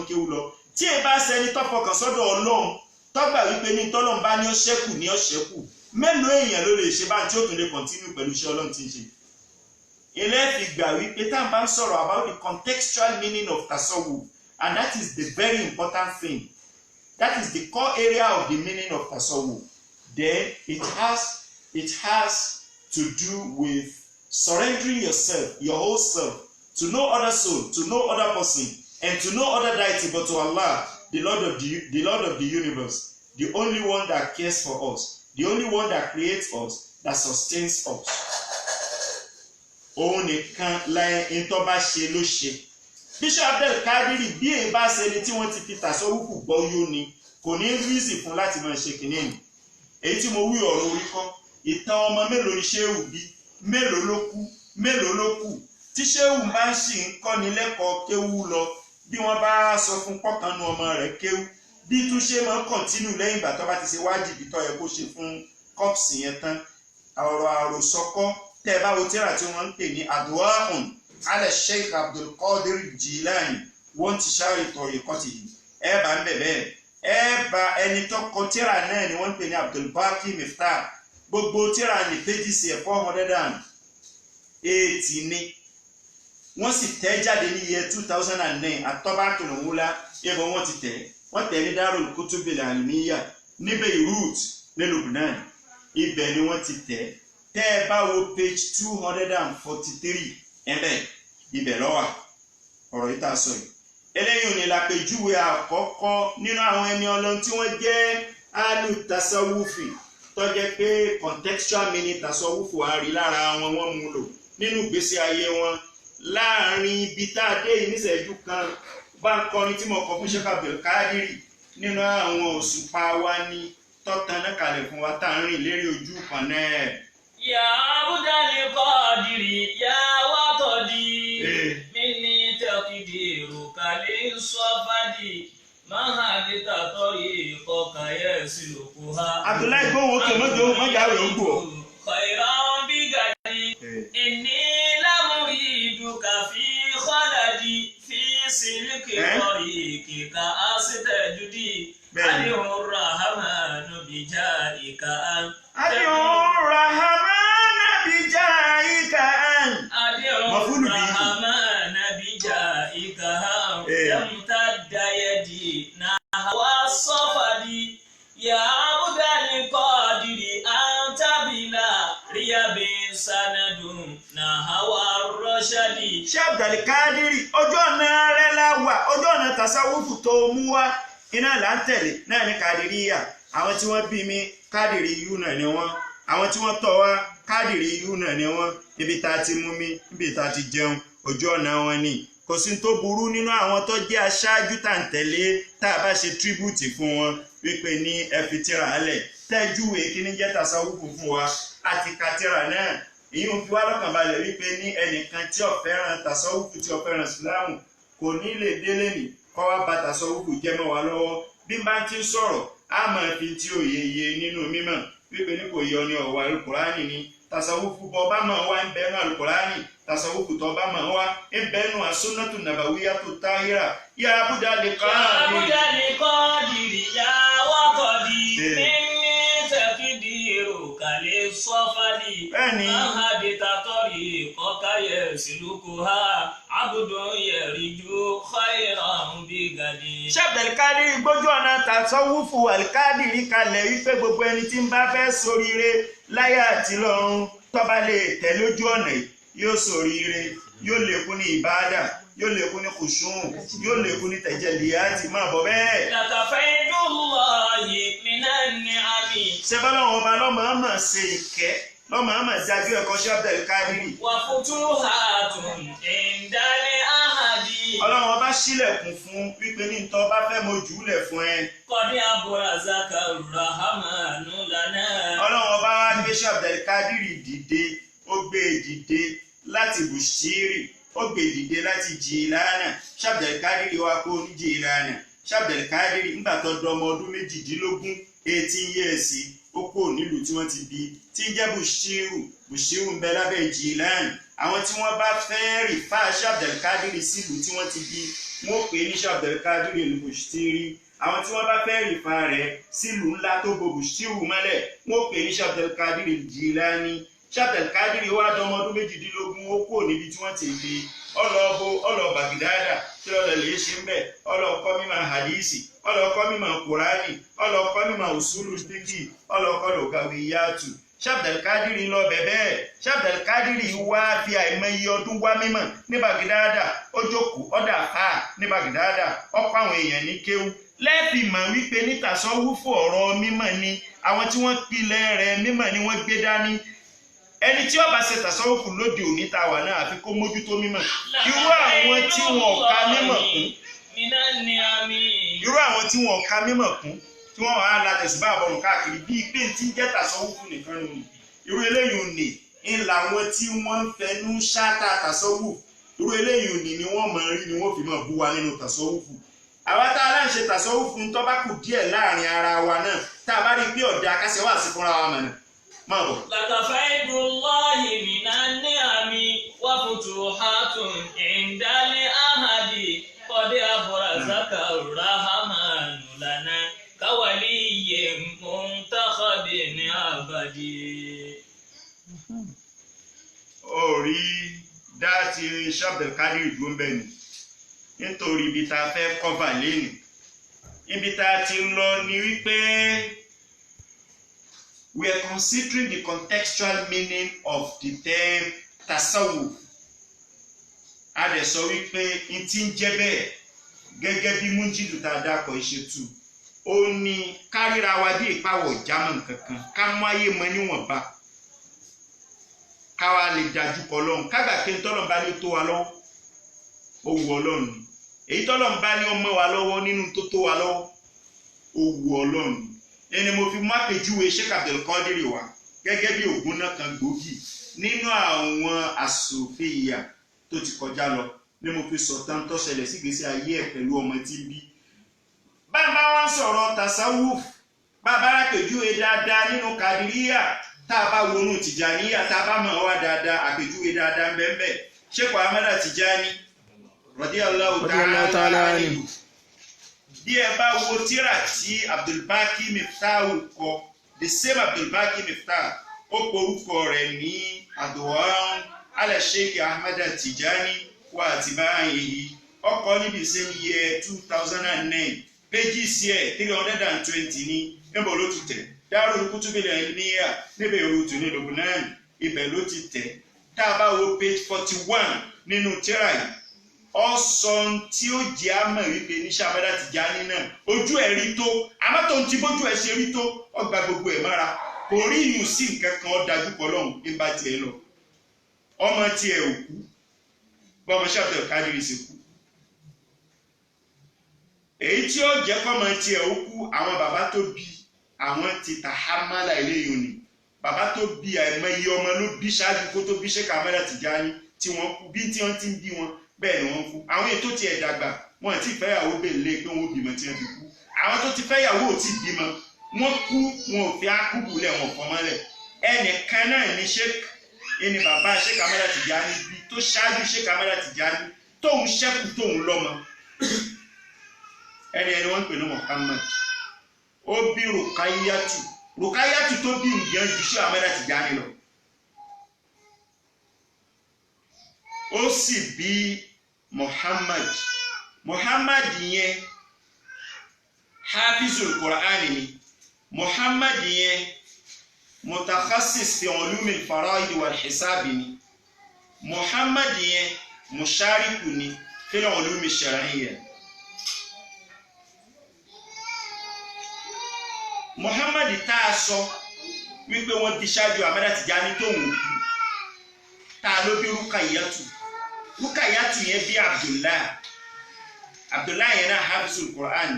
ń kéwú lọ. Tí ẹ bá ṣẹni tó fọkàn sọ́dọ̀ Ọlọ́run tọ́gbà wípé ní tọ́lọ́run bá ní ó ṣẹ́kù ní ó ṣẹ́kù, mélòó èèyàn ló lè ṣe bá tí ó tún lè kọ̀ntínú pẹ̀lú iṣẹ́ Ọlọ́run tí ń ṣe. Ilé fi gbà wípé tá à ń bá ń sọ̀rọ̀ about the contextual meaning of tasawwuf, and that is the very important thing. That is the core area of the meaning of tasawwuf. Then it has to do with surrendering yourself, your whole self, to no other soul, to no other person, and to no other deity but to Allah, the Lord of the universe, the only one that cares for us, the only one that creates us, that sustains us. Òun nìkan láyé tó bá ṣe ló ṣe. Bishop Abdul Qadir bí èyí bá ṣe ni tí wọ́n ti fi tasawufu gbọ́ yó ni kò ní rízì fún láti máa ṣe kìíní. Èyí tí mo wí ọ̀rọ̀ orí kọ́, ìtàn ọmọ mélòó ni ṣéwù bí, mélòó ló kù. Tí ṣéwù bá ń ṣì ń kọ́ni lẹ́kọ̀ọ́ kéwú lọ, bí wọ́n bá sọ fún pọ́kànnú ọmọ rẹ̀ kéwú, bí tún ṣe máa ń kọ̀ntínú lẹ́yìn ìgbà tó bá ti ṣe wájìbí tó yẹ kó ṣe fún kọ́ọ̀sì yẹn tán. Ọ̀rọ̀ àròsọkọ́ tẹ́ ẹ bá wo tírà tí wọ́n ń pè ní Adwa'un ala Sheikh Abdul Qadir Jilani wọ́n ti ṣáàrì tọ̀rọ̀ ìkọ́tì yìí. Ẹ bá ń bẹ̀bẹ̀ ẹ bá ẹni tó kọ tírà náà ni wọ́n ń pè ní Abdul Baqi Miftah. Gbogbo tírà ní pages 480 ni. Wọ́n sì tẹ̀ jáde ní year 2009 At-Tab'atul Ula ẹ̀bọ̀ wọ́n ti tẹ̀. Wọ́n tẹ̀ ní Darul Kutubil Almiya ní Beirut ní Lebanon. Ibẹ̀ ni wọ́n ti tẹ̀. Tẹ́ ẹ bá wo page 243 ẹ̀bẹ̀ ibẹ̀ ló wà ọ̀rọ̀ yìí tá a sọ yìí. Eléyìí ni lápèjúwe àkọ́kọ́ nínú àwọn ẹni Ọlọ́run tí wọ́n jẹ́ alu tasawufi tó jẹ́ pé contextual meaning tasawufu á rí lára wọn wọ́n mú lò nínú ìgbésí ayé wọn. Láàrin ibi tá a dé yìí níṣẹ́jú kan bá ń kọrin tí mo kọ fún Sheikh Abdul Qadir nínú àwọn òṣùpá wa ní tọ́tàn náà kalẹ̀ fún wa tá à ń rìn lérí ojú kan náà. Ya Abdul Qadir ya watodi minni taqdiru kalin safadi mahadita tariqaka yasiluha. Abdullahi gbóhùn òkè mọ́jà rẹ̀ ń gbò. Khairan bigadi inni lamuriduka fi khaladi fi silki tariqika astajudi alihur rahmanu bijaika an. Sheikh Abdul Qadir ojú ọ̀nà rẹ̀ la wà, ojú ọ̀nà tasawufu tó mú wá iná là ń tẹ̀lé náà ní Qadiriyya. Àwọn tí wọ́n bí mi Qadiriyyu náà ni wọ́n, àwọn tí wọ́n tọ́ wá Qadiriyyu náà ni wọ́n. Ibi tá a ti mú mi, ibi tá a ti jẹun, ojú ọ̀nà wọn ni. Kò sí tó burú nínú àwọn tó jẹ́ aṣáájú tá ń tẹ̀lé tá a bá ṣe tribute fún wọn wípé ní ẹ fi tírà alẹ̀ tẹ́júwe kí ní jẹ́ tasawufu fún wa àti ka tírà náà. Èyí ń fi wá lọ́kàn balẹ̀ wípé ní ẹnìkan tí ó fẹ́ràn tasawufu tí ó fẹ́ràn Ìsìláàmù kò ní lè délé nì kọ́ wá bà tasawufu jẹ́ mọ́ wa lọ́wọ́. Bí n bá ti ń sọ̀rọ̀ á máa fi tí òye yé nínú mímọ̀ wípé ní kò yọ ní ọ̀wọ́ Al-Qur'ani ni. Tasawufu bọ́ bá máa wá ń bẹ́nu Al-Qur'ani, tasawufu tó bá máa wá ń bẹ́nu as-sunnatu nabawiyyatu tahira. Ya Abdul Qadir ya watodi kàlẹ́ sọ́fàdì mahadita tariqaka yasiluha abudun yariju khairan bigadi. Sheikh Abdul Qadir gbójú ọ̀nà tasawufu Al-Qadir kalẹ̀ wípé gbogbo ẹni tí ń bá fẹ́ ṣoríire láyé àti lọ́run tó bá lè tẹ̀lé ojú ọ̀nà yóò ṣoríire, yóò lékún ní ìbádà, yóò lékún ní kùsùn, yóò lékún ní tẹ̀jẹ̀lìyàtì máa bọ̀ bẹ́ẹ̀. Lakafaitullahi minan ni'ami. Ṣé bọ́lá wọn ọba lọ́mọ ọmọ ṣe ìkẹ́ lọ́mọ ọmọ dájú ẹ̀kọ́ Sheikh Abdul Qadir. Wa futuhatun indali ahadi. Ọlọ́run ọba ṣílẹ̀kùn fún wípé ní ntọ́ bá fẹ́ mojú lẹ̀ fún ẹ. Qad abrazaka rahmanu lana. Ọlọ́run ọba wá gbé Sheikh Abdul Qadir dìde, ó gbé dìde láti Bushiri, ó gbé dìde láti Jilana. Sheikh Abdul Qadir wá kó ní Jilana. Sheikh Abdul Qadir nígbà tó dọmọ ọdún 18 18 years ó kó nílùú tí wọ́n ti bí tí ń jẹ́ Bushiru ń bẹ lábẹ́ Jilani. Àwọn tí wọ́n bá fẹ́ rí fà Sheikh Abdul Qadir sílùú tí wọ́n ti bí wọ́n pè ní Sheikh Abdul Qadir al-Bushtiri. Àwọn tí wọ́n bá fẹ́ rí fà rẹ̀ sílùú ńlá tó bo Bushiru mọ́lẹ̀ wọ́n pè ní Sheikh Abdul Qadir al-Jilani. Abdul Qadir wá dọmọ ọdún 18 ó kúrò níbi tí wọ́n ti gbé ọlọ Baghdad tí lọ́lọ́ lè ṣe ń bẹ̀ ọlọ́kọ́ mímọ̀ hadisi ọlọ́kọ́ mímọ̀ Kùránì ọlọ́kọ́ mímọ̀ usulu fiqi ọlọ́kọ́ lugawiyatu. Abdul Qadir lọ bẹ̀bẹ̀. Abdul Qadir wá fi àìmọye ọdún wá mímọ̀ ní Baghdad ó jókòó ọ̀dà fà ní Baghdad ọ̀pọ̀ àwọn èèyàn ní kéwú lẹ́ẹ̀fì mọ̀ wípé ní tasawufu ọ̀rọ̀ mímọ̀ ni àwọn tí wọ́n pilẹ̀ rẹ̀ mímọ̀ ni wọ́n gbé dání. Ẹni tí ó bá ṣe tasawufu lóde òní ta wà náà àfi kó mójútó mímọ̀. Irú àwọn tí wọn ò ka mímọ̀ kún tí wọ́n wá la tẹ̀sùbá àbọ̀rùn káàkiri bíi pé tí ń jẹ́ tasawufu nìkan nù. Irú eléyìí òní ń làwọn tí wọ́n ń fẹnu ṣáàtà tasawufu. Irú eléyìí òní ni wọ́n mọ̀ rí ni wọ́n fi mọ̀ bú wa nínú tasawufu. Àwa tá a láǹṣe tasawufu ń tọ́ bá kù díẹ̀ láàrin ara wa náà tá a bá rí pé ọ̀dà akásẹ̀ wà sí fúnra wa mọ̀nà. Máa bọ̀. Lakafaidullahi minan ni'ami wa futuhatun indali ahadi qad abrazaka rahmanu lana kawaliyyin muntakhabin abadi. Orí dáàtì Abdul Qadir dúró ń bẹ̀ ni nítorí ibi tá a fẹ́ kọ́fà lẹ́nu ibi tá a ti ń lọ ni wípé we are considering the contextual meaning of the term tasawuf. A dẹ̀ sọ wípé n ti ń jẹ́ bẹ́ẹ̀ gẹ́gẹ́ bí mújídù tá a dákọ̀ ìṣètù ó ní kárìíra wa bí ìpawọ̀ jámọ̀ kankan ká mú ayé mọ níwọ̀nba ká wa lè dájú kọ lọ́hùn kágbà pé tọ́lọ̀ bá ní tó wa lọ́wọ́ ó wù Ọlọ́run ni èyí tọ́lọ̀ bá ní ọmọ wa lọ́wọ́ nínú tó tó wa lọ́wọ́ ó wù Ọlọ́run ni. Ẹni mo fi mú àpèjúwe Sheikh Abdul Qadir wá gẹ́gẹ́ bí ògùn náà kan gbòógì nínú àwọn àsòfìyà tó ti kọjá lọ ni mo fi sọ̀tàn tó ṣẹlẹ̀ sí ìgbésí ayé ẹ̀ pẹ̀lú ọmọ tí ń bí. Bàbá wa ń sọ̀rọ̀ tasawuf bàbá àpèjúwe dáadáa nínú Kàdíríyà tá a bá wọnú Tìjàníyà tá a bá mọ̀ wá dáadáa àpèjúwe dáadáa ń bẹ́ẹ̀ bẹ́ẹ̀ Sheikh Ahmad Tijani radiyallahu ta'ala anhu. Bí ẹ bá wo tírà tí Abdulbaki Miftahu kọ the same Abdulbaki Miftahu ó porúkọ rẹ̀ ní Adwan ala Sheikh Ahmad Tijani wa atibaihi ọkọ níbi same year 2009 pages ẹ̀ 320 ní níbo ló ti tẹ̀ Darul Kutubil Ilmiya níbẹ̀ yorùtù ní Lebanon ibẹ̀ ló ti tẹ̀ tá a bá wo page 41 nínú tírà yìí ọsàn tí ó jẹ́ àmọ̀ wípé ní Ahmad Tijani náà ojú ẹ̀ rí tó àmọ́ tó ń ti bójú ẹ̀ ṣe rí tó ọgbà gbogbo ẹ̀ mára kò rí ìyún sí nǹkan kan dájú pọ̀ lọ́hùn bí bá tiẹ̀ lọ ọmọ tiẹ̀ ò kú bọ́mọ Abdul Qadir sì kú èyí tí ó jẹ́ kọ́mọ tiẹ̀ ó kú àwọn bàbá tó bí àwọn ti tahamala eléyìí ni bàbá tó bí àìmọye ọmọ ló bí ṣáájú kó tó bí Sheikh Ahmad Tijani tí wọ́n kú bí tí wọ́n ti ń bí wọn bẹ́ẹ̀ ni wọ́n kú àwọn ètò tí ẹ̀ dàgbà wọn ti fẹ́yàwó bèèlè pé wọ́n bímọ tí wọ́n fi kú àwọn tó ti fẹ́yàwó ò tí bímọ wọ́n kú wọn ò fi ákúbù lẹ̀ wọn fọmọ lẹ̀ ẹnìkan náà ní ẹni bàbá Sheikh Ahmad Tijani bí tó ṣáájú Sheikh Ahmad Tijani tóun ṣẹ́kù tóun lọ́mọ ẹni wọ́n ń pè ní Muhammad ó bí Rukayatu tó bí ǹjẹ́ ju Sheikh Ahmad Tijani lọ ó sì bí Muhammad yẹn hafizul Qur'an ni Muhammad yẹn mutakhasis fi ulumil faraid wal hisab ni Muhammad yẹn mushariku ni fi ulumi shar'iyya Muhammad tá a sọ wípé wọ́n bí ṣáájú Ahmad Tijani tó wù tá ló bí Rukayatu yẹn bí Abdullah yẹn náà hafizul Qur'an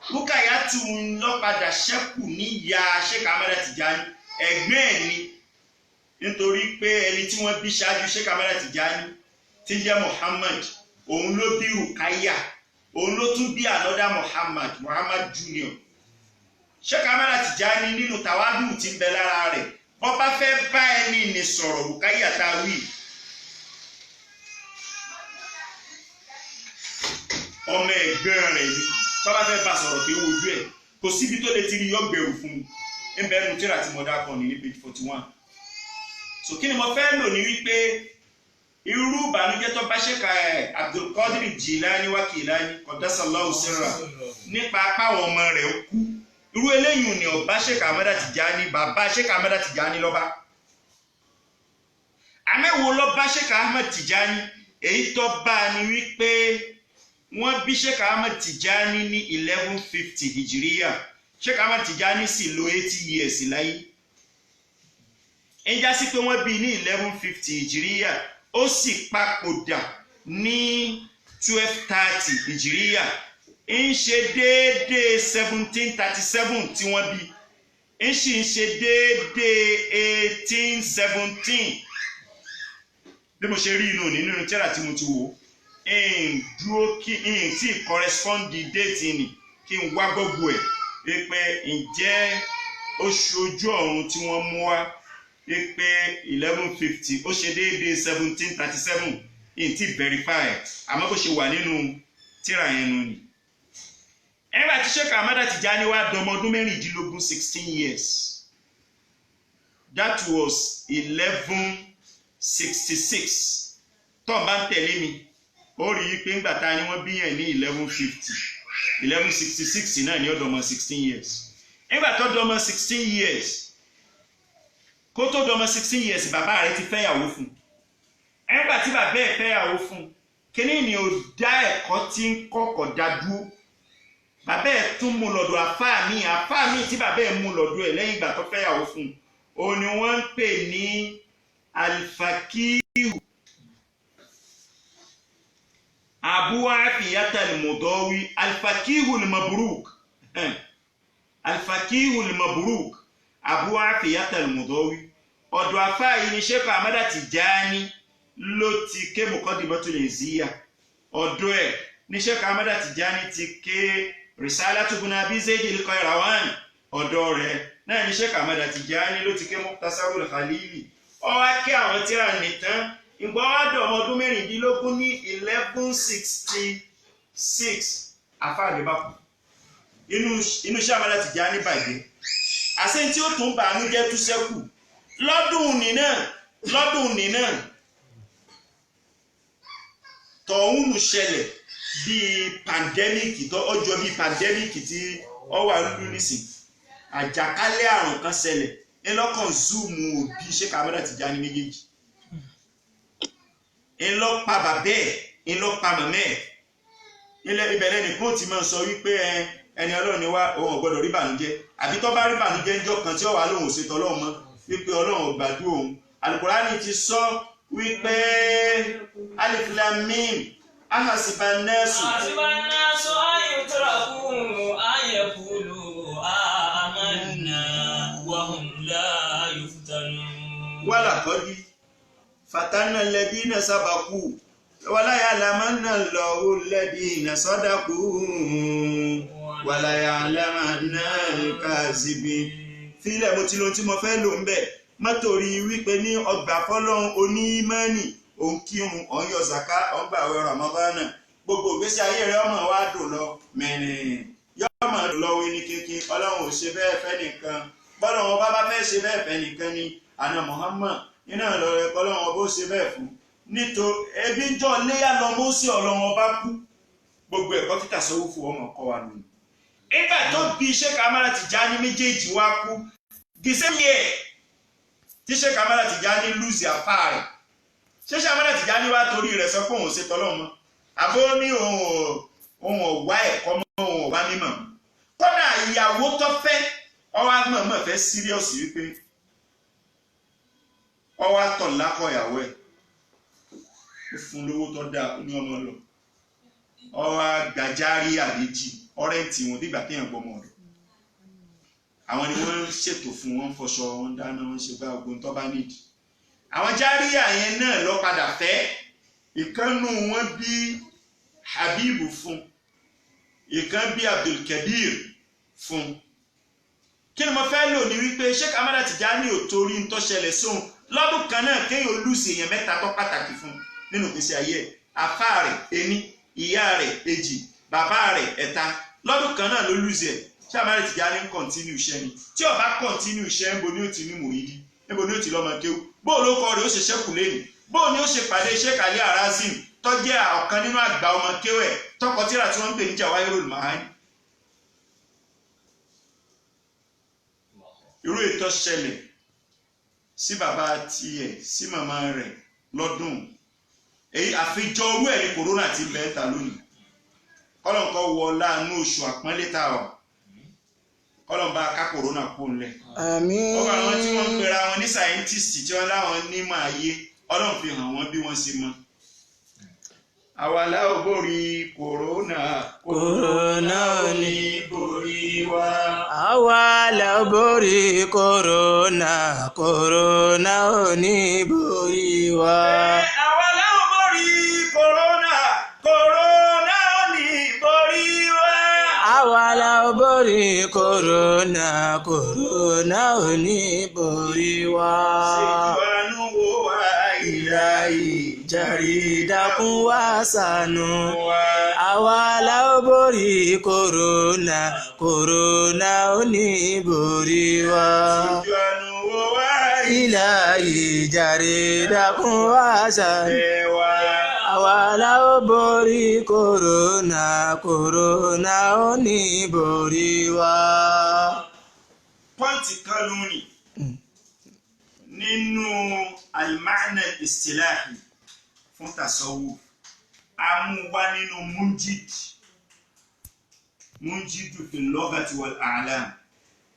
Rukayatu ló padà ṣẹ́kù ní ìyá Sheikh Ahmad Tijani ẹ̀gbẹ́ ẹ̀ ni nítorí pé ẹni tí wọ́n bí ṣáájú Sheikh Ahmad Tijani tí jẹ́ Muhammad òun ló bí Rukaya òun ló tún bí another Muhammad Junior Sheikh Ahmad Tijani nínú tàwádù tí ń bẹ lára rẹ̀ wọ́n bá fẹ́ bá ẹni ní sọ̀rọ̀ Rukaya táwí ọmọ ẹ̀gbọ́n rẹ̀ ni tó bá fẹ́ bá sọ̀rọ̀ pé wojú ẹ̀ kò síbi tó lè ti rí yọgbẹ̀rù fún un ń bẹ́ẹ̀ nu tíra tí mo dákọ̀ ní page 41 so kí ni mo fẹ́ lò ní wípé irú ìbànújẹ́ tó bá Sheikh Abdulkadir Jilani Wakilani Qaddasallahu sirra nípa apáwọn ọmọ rẹ̀ kú irú eléyìí ni ọba Sheikh Ahmada Tijani bàbá Sheikh Ahmada Tijani lọ́ba àmẹ́wò lọ́ba Sheikh Ahmad Tijani èyí tó bá ní wípé wọ́n bí Sheikh Ahmad Tijani ní 1150 hijiriya Sheikh Ahmad Tijani sì lò 80 years láyé ń já sí pé wọ́n bí ní 1150 hijiriya ó sì papòdà ní 1230 hijiriya ń ṣe déédéé 1737 tí wọ́n bí ń sì ń ṣe déédéé 1817 bí mo ṣe rí inú nínú tírà tí mo ti wò dúró kí n tí correspond date ni kí n wá gbogbo ẹ̀ pé ǹjẹ́ oṣù ojú ọ̀run tí wọ́n mú wá pé 1150 ó ṣe déédéé 1737 in ti verify àmọ́ bó ṣe wà nínú tírà yẹn nù ni. ẹgbẹ́ tí Sheikh Ahmada Tijani wá dọmọ ọdún mẹ́rìndínlógún 16 years that was 1166 tó bá ń tẹ̀lé mi ó rí i pé ńgbà tá ni wọ́n bí yẹn ní 1150 1166 náà ni ó dọmọ 16 years nígbà tó dọmọ 16 years kó tó dọmọ 16 years bàbá rẹ̀ ti fẹ́yàwó fún nígbà tí bàbá ẹ̀ fẹ́yàwó fún kíní ni ó dá ẹ̀kọ́ tí ń kọ́kọ́ dá dúró bàbá ẹ̀ tún mú lọ́dọ̀ àfáà mi tí bàbá ẹ̀ mú lọ́dọ̀ ẹ̀ lẹ́yìn ìgbà tó fẹ́yàwó fún òun ni wọ́n ń pè ní Al-Faqihu Abu Afiyat al-Mudawi Al-Faqihu al-Mabruk Al-Faqihu al-Mabruk Abu Afiyat al-Mudawi ọ̀dọ̀ àfáà yìí ni Sheikh Ahmada Tijani ló ti ké Muqaddimatul Izziya ọ̀dọ̀ ẹ̀ ni Sheikh Ahmada Tijani ti ké Risalatu ibn Abi Zayd al-Qayrawani ọ̀dọ̀ rẹ̀ náà ni Sheikh Ahmada Tijani ló ti ké Mukhtasarul Khalili ó wá ké àwọn tírà nìtàn ìgbà wá dọ̀ ọmọ ọdún mẹ́rìndínlógún ní 1166 àfáàdé bá kú inú Sheikh Ahmada Tijani bàjẹ́ àṣẹ tí ó tún bà ní jẹ́ tú sẹ́kù lọ́dún nínà tọ̀húnù ṣẹlẹ̀ bíi pandemic tó ọjọ́ bíi pandemic tí ó wà lórí nísìn àjàkálẹ̀ àrùn kan ṣẹlẹ̀ ńlọ́kàn zoom òbí Sheikh Ahmada Tijani méjèèjì ńlọ́pa bàbẹ́ ẹ̀ ńlọ́pa mọ̀mẹ́ ẹ̀ ìbẹ̀rẹ̀ nìkan ti máa sọ wípé ẹni Ọlọ́run ni wá òun ò gbọ́dọ̀ rí bànújẹ́ àbí tó bá rí bànújẹ́ ńjọ́ kan tí ó wà lóhùn ṣètò Ọlọ́run mọ́ wípé Ọlọ́run ò gbàdúrà òun Al-Qur'ani ti sọ wípé Alif Lam Mim ahasiban nasu ayutraku an yaqulu amanna wa hum la yuftanun walaqad fatanna alladhina sabaqu wala ya'lamanna Allahu alladhina sadaqu wala ya'lamanna al-kadhibin fílẹ̀ mo ti lo tí mo fẹ́ lò ń bẹ̀ mọ́tòrí wípé ní ọgbà fọ́lọ́run onímọ́nì òun kírun òun yọ zaka òun gbààwẹ̀ Ramadana gbogbo ìgbésí ayé rẹ̀ ọmọ wa dùn lọ mẹ́rin yọmọ dùn lọ wí ní kínkín Ọlọ́run ò ṣe bẹ́ẹ̀ fẹ́ nìkan bọ́lọ́run bá fẹ́ ṣe bẹ́ẹ̀ fẹ́ nìkan ni àná Muhammad iná lọ́rẹ́ Ọlọ́run ọba ó ṣe bẹ́ẹ̀ fún nítorí ebi jọ léyà lọ mọ́ sí Ọlọ́run ọba kú gbogbo ẹ̀kọ́ títà sọ́wọ́ fún ọmọ ọkọ wa nù. Nígbà tó bí Sheikh Ahmada Tijani méjèèjì wá kú the same year tí Sheikh Ahmada Tijani lùsì àfá rẹ̀ Sheikh Ahmada Tijani wá torí rẹ̀ sọ pé òun ṣe tọ́lọ́ mọ́ àbó ní òun ọ̀wá ẹ̀kọ́ mọ́ òun ọ̀wá mímọ̀ kódà ìyàwó tó fẹ́ ọwọ́ agbọ̀nmọ̀ fẹ́ síríọ̀sì wípé ọwọ́ àtọ̀ lákọ̀ ìyàwó ẹ̀ ó fún lówó tó dáa ní ọmọ lọ ọwọ́ gbàjárí àdéjì ọ̀rẹ́ǹtì wọn nígbà téèyàn gbọmọ rẹ̀ àwọn ni wọ́n ṣètò fún wọn fọṣọ wọn dáná wọn ṣe bá ogun tó bá nídìí àwọn járíà yẹn náà lọ padà fẹ́ ìkànnù wọn bí Habibu fún ìkan bí Abdulkabir fún kí ni mo fẹ́ lò ní wípé Sheikh Ahmada Tijani ò torí ń tó ṣẹlẹ̀ sóhun lọ́dún kan náà kéèyàn lùsì èèyàn mẹ́ta tó pàtàkì fún nínú ìgbésí ayé ẹ̀ àfá rẹ̀ ení ìyá rẹ̀ èjì bàbá rẹ̀ ẹ̀ta lọ́dún kan náà ló lùsì ẹ̀ Sheikh Ahmada Tijani ń kọ̀ntínú iṣẹ́ ni tí ó bá kọ̀ntínú iṣẹ́ níbo ni ó ti ní mòrídì níbo ni ó ti lọ́mọ kéwú bó ló kọ rẹ̀ ó ṣe ṣẹ́kù lẹ́yìn bó ni ó ṣe pàdé Sheikh Ali Harazim tó jẹ́ ọ̀kan nínú àgbà ọmọ kéwẹ̀ tọkọ tíra tí wọ́n ń pè ní Jawahirul Ma'ani. irú ètò ṣẹlẹ̀ sí bàbá tiẹ̀ sí màmá rẹ̀ lọ́dún èyí àfijọ́ orú ẹ̀ ní kòrónà ti bẹ́ẹ̀ ta lónìí kọ́lọ̀ǹkọ́ wọ láàánú oṣù àpọ́nlé tá a wà kọ́lọ̀ǹbá ká kòrónà kó ńlẹ̀. àmín. ọba àwọn tí wọ́n ń pera wọn ní sáyẹ́ntìsì tí wọ́n láwọn nímọ̀ ayé Ọlọ́run fi hàn wọ́n bí wọ́n ṣe mọ̀. àwa la ó borí kòrónà kòrónà ò ní borí wa. àwa la ó borí kòrónà kòrónà ò ní borí wa. àwa la ó borí kòrónà kòrónà ò ní borí wa. àwa la ó borí kòrónà kòrónà ò ní borí wa. ṣèjúwánú wo wá ìlàyé jàre dákun wá ṣàánú wa. àwa la ó borí kòrónà kòrónà ò ní borí wa. ṣèjúwánú wo wá ìlàyé jàre dákun wá ṣàánú wa. àwa la ó borí kòrónà kòrónà ò ní borí wa. pọ́ǹtì kan lónìí nínú al-ma'na al-istilahi fún tasawuf amúwá nínú munjidu fil lughati wal a'lam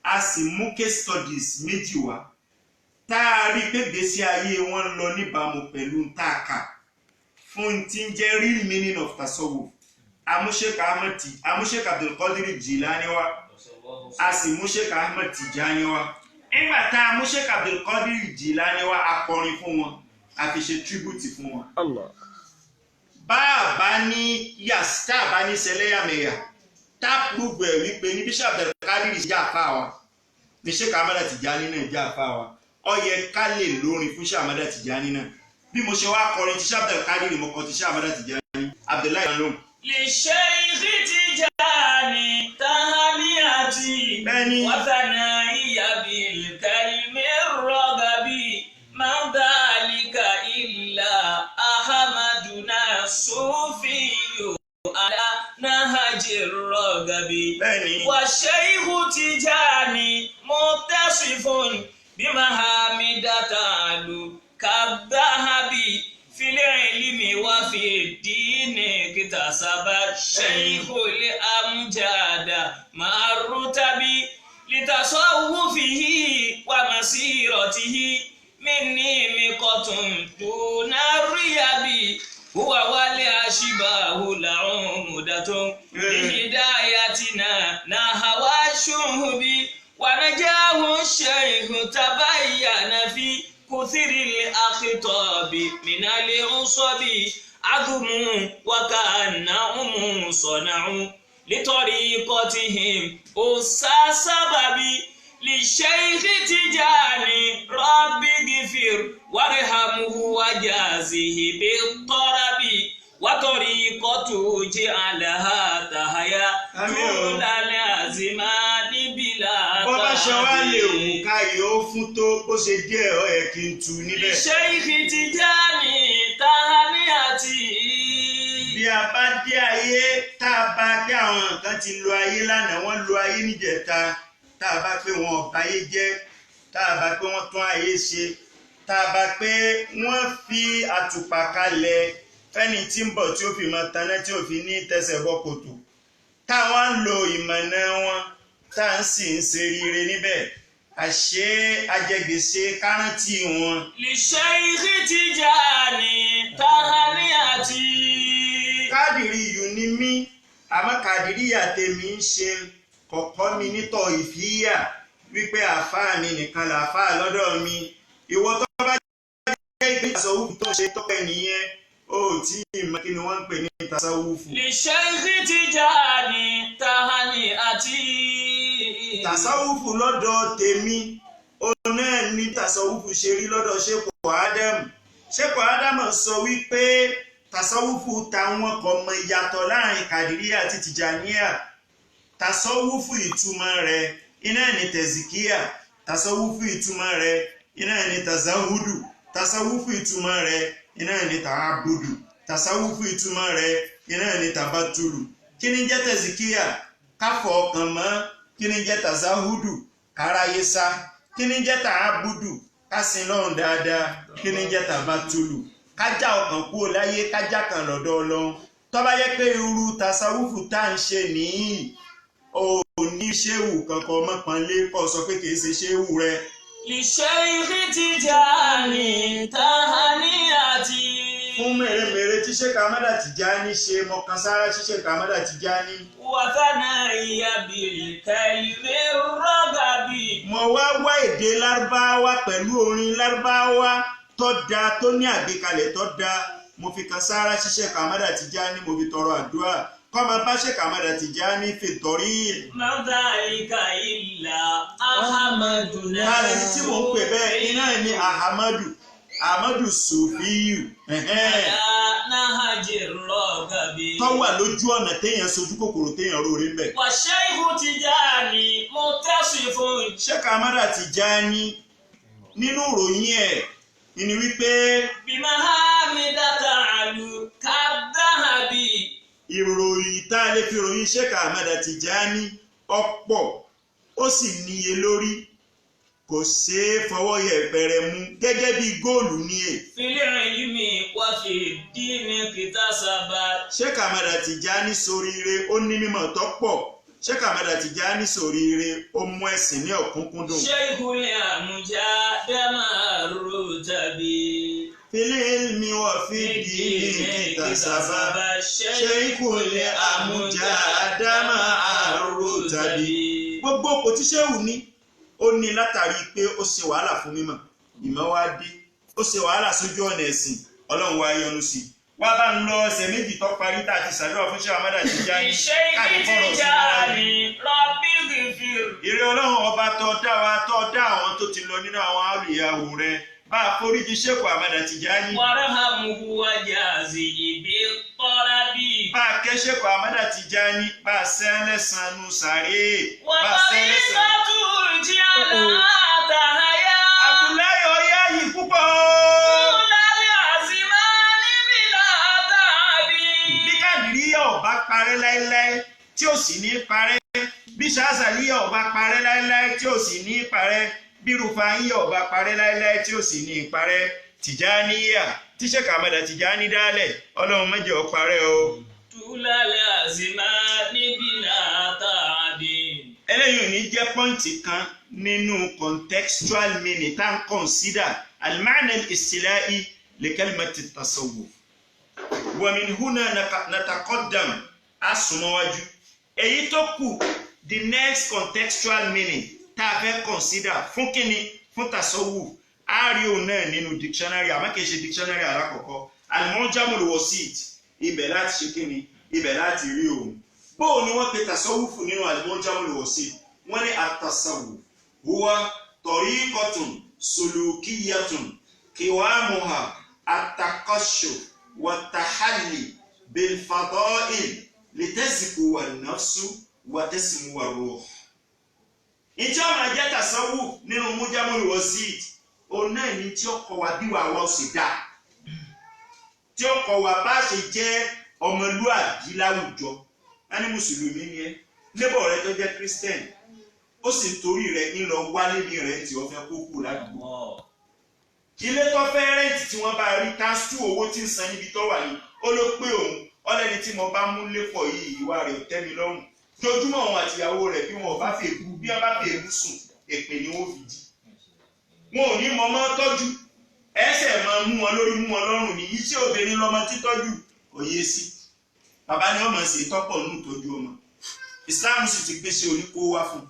a sì mú case studies méjì wá tá a rí pé gbèsè ayé wọn lọ níbàámu pẹ̀lú ntàkà fún tí ń jẹ́ real meaning of tasawuf amúṣẹ́ka Abdulkadir Jilani wá a sì mú Sheikh Ahmed Tijani wá. nígbà tá a mú Sheikh Abdulkadir Jilani wá akọrin fún wọn a fi ṣe tribute fún wọn. bá a bá ní yàtá a bá ní sẹlẹ́yàmẹ̀yà tá a púrúbù ẹ̀ wípé ní Sheikh Abdulkadir jẹ́ àfáà wa ní Sheikh Ahmed Tijani náà jẹ́ àfáà wa ó yẹ ká lè lórin fún Sheikh Ahmed Tijani náà bí mo ṣe wá kọrin ti Sheikh Abdulkadir mo kọ ti Sheikh Ahmed Tijani Abdullahi Malum. للشيخ تجاني تهنئتي وثنائي بالكلم الرغب ما ذلك إلا أحمدنا الصوفي على نهج الرغب والشيخ تجاني متصف بمحامد تعالو كالذهب في العلم وفي الدين اكتسب الشيخ الأمجاد مع الرتب لتصوفه ومسيرته مني مقة دون الريب هو والأشباه لعمدة بهدايتنا نحو الشهب ونجاه الشيخ تبين في كثر الأخطاب من العصب عظم وكأنهم صنعوا لطريقتهم أس سبب للشيخ تجاني رب اغفر وارحمه وجازه بالطرب وطريقته جعلها تحيا طول الأزمان بلا bọ́bá ṣe wá lè wù ká yóò fún tó bó ṣe díẹ̀ ó yẹ kí n tu níbẹ̀. Sheikh Tijani Tahaniyati. bí a bá dé ayé tá a bá pé àwọn nǹkan ti lo ayé lánàá wọ́n lo ayé níjẹta tá a bá pé wọn ò báyé jẹ́ tá a bá pé wọ́n tún ayé ṣe tá a bá pé wọ́n fi àtùpà kalẹ̀ fẹ́ni tí ń bọ̀ tí ó fi máa taná tí ó fi ní tẹsẹ̀ bọ́ kòtò táwọn ń lo ìmọ̀nà wọn tá à ń sì ń ṣe rire níbẹ̀ àṣé ajẹgbèsè kárántì wọn. Sheikh Tijani Tahaniyati. kádìrí yìí ni mí àmọ́ kádìrí yàtẹ̀mí ń ṣe kọ̀kọ́ mi nítọ̀ ìfìyà wípé àáfàá mi nìkan làáfàá lọ́dọ̀ mi ìwọ tó bá jẹ́ ìpín tasawufu tó ṣe tọ́pẹ́ nìyẹn ó tí ìmọ̀ kí ni wọ́n ń pè ní tasawufu. Sheikh Tijani Tahaniyati. tasawufu lọ́dọ̀ tèmi òun náà ní tasawufu ṣe rí lọ́dọ̀ Sheikh Ádámù sọ wípé tasawufu táwọn kò mọ ìyàtọ̀ láàrin kàdíríyà àti tìjàníyà tasawufu ìtumọ̀ rẹ̀ iná ní tẹ̀síkíyà tasawufu ìtumọ̀ rẹ̀ iná ní tazahudu tasawufu ìtumọ̀ rẹ̀ iná ní ta'abudu tasawufu ìtumọ̀ rẹ̀ iná ní tabatulu kí ni jẹ́ tẹ̀síkíyà káfọ̀ ọkàn mọ́ kí ni jẹ́ tazahudu káráyé sá kí ni jẹ́ ta'abudu kásìn lọ́run dáadáa kí ni jẹ́ tabatulu kájá ọkàn kúrò láyé kájá kan lọ́dọ̀ Ọlọ́run tó bá yẹ pé irú tasawufu tá à ń ṣe nìyí ò ní ṣéwù kankan mọ́pọ́nlé kọ́ sọ pé kì í ṣe ṣéwù rẹ̀. للشيخ تجاني تهنئتي fún mèremère tí Sheikh Ahmada Tijani ṣe mọ̀kan sára tí Sheikh Ahmada Tijani. وثنائي بالكلم الرغب. mo wá èdè lárúbáwá pẹ̀lú orin lárúbáwá tó dáa tó ní àgbékalẹ̀ tó dáa mo fi kan sára tí Sheikh Ahmada Tijani mo fi tọrọ àdúrà kọ́mọ bá Sheikh Ahmada Tijani fi tọrí. mọ́tàlíkà ìlà ahamadu náà. lára ẹni tí mò ń pè bẹ́ẹ̀ iná ní Ahmadu Sufiyu. Nahaji Rọ́gàbí. tó wà lójú ọ̀nà téèyàn sojú kòkòrò téèyàn róore ń bẹ̀. Wa Sheikhu Tijani muttasifun. Sheikh Ahmada Tijani nínú ìròyìn ẹ̀ ni wípé. Bimahamida ta'alu kadhahabi. ìròyìn tá a lè fi ròyìn Sheikh Ahmada Tijani ọ̀pọ̀ ó sì níye lórí kò ṣeé fọwọ́ yẹpẹrẹ mú gẹ́gẹ́ bí góòlù ní è. Fil ilmi wa fi dini kitasaba. Sheikh Ahmada Tijani ṣoríire ó ní mímọ̀ tó pọ̀ Sheikh Ahmada Tijani ṣoríire ó mú ẹ̀sìn ní ọ̀kúnkúndùn. Sheikhul mujadama rutabi. Fil ilmi wa fi dini kitasaba. Sheikhul mujadama rutabi. gbogbo kò tí ṣéwù ní ó ní látàrí pé ó ṣe wàhálà fún mímọ̀ ìmọ̀ wá dé ó ṣe wàhálà sójú ọ̀nà ẹ̀sìn Ọlọ́run wá yọ́nú sí i wá bá ń lọ ọ̀sẹ̀ méjì tó parí tá a ti ṣàdúrà fún Sheikh Ahmada Tijani káàdì fọ́rọ̀ sí i. ìrẹ́ Ọlọ́run ọba tó dá wa tó dá àwọn tó ti lọ nínú àwọn àlùyàwó rẹ bá a foríjì Sheikh Ahmada Tijani. warhamhu wajazihi bittarabi. bá a kẹ́ Sheikh Ahmada Tijani bá a sẹ́ lẹ́sàn-án sàárè bá a sẹ́ lẹ́sàn-án. Abdullahi ọ̀yá yìí púpọ̀. Bí Kàdìríyà ọba parẹ́ láéláé tí ó sì ní parẹ́. Bí Ṣàzàlíyà ọba parẹ́ láéláé tí ó sì ní parẹ́. Bí Rufáìyà ọba parẹ́ láéláé tí ó sì ní parẹ́. Tìjáníyà tí Sheikh Ahmada Tijani dálẹ̀ Ọlọ́run má jẹ́ ó parẹ́ o. Túlálẹ̀ àzìmá níbi látàdé. Eléyìí ò ní jẹ́ pọ́ǹtì kan nínú contextual meaning tá n consider al-ma'na al-istila'i li kalimati at-tasawwuf wa min huna nataqaddam asumawaju èyí tó kù the next contextual meaning tá a fẹ́ consider fún kíni fún tasawwuf a rí òun náà nínú dictionary àmọ́ kìí ṣe dictionary alákọ̀ọ́kọ́ al-mu'jamul wasit ibẹ̀ láti ṣe kíni ibẹ̀ láti rí òun bóò ni wọ́n pe tasawwuf nínú al-mu'jamul wasit wọ́n ní at-tasawwuf huwa tariqatun sulukiyatun qiwamuha at-taqashshuf wat-tahalli bil-fada'il litazku an-nafsu wa tasmu ar-ruh. ìjọ máa jẹ́ tasawwuf nínú mu'jamul wasit òun náà ní tí ó kọ́ wa bí wàá wá ó sì dá tí ó kọ́ wa bá ṣe jẹ́ ọmọlúàbí láwùjọ a ní mùsùlùmí ni ẹ lébọ̀ rẹ tó jẹ́ christian ó sì torí rẹ̀ ń lọ wálé ní rẹ̀ tí wọ́n fẹ́ kó kù ládùúgbò. ilé tó fẹ́ rẹ́ǹtì tí wọ́n bá rí táṣù owó tí ń san níbi tó wà yìí ó ló pé òun ọlẹ́ni tí mo bá mú lépọ̀ yìí ìwà rẹ̀ ò tẹ́ mi lọ́rùn. jojúmọ́ òun àtìyàwó rẹ̀ bí wọ́n bá fi èébú bí wọ́n bá fi èébú sùn èpè ni wọ́n fi jí. wọn ò ní mọ ọmọ tọ́jú ẹsẹ̀ máa mú wọn lórí mú wọn lọ́rùn ní iṣẹ́ obìnrin lọ́mọ títọ́jú òye sí. bàbá ni ọmọ sì tọ́pọ̀ nù tọ́jú ọmọ Islam sì ti gbèsè oníkó wá fún un.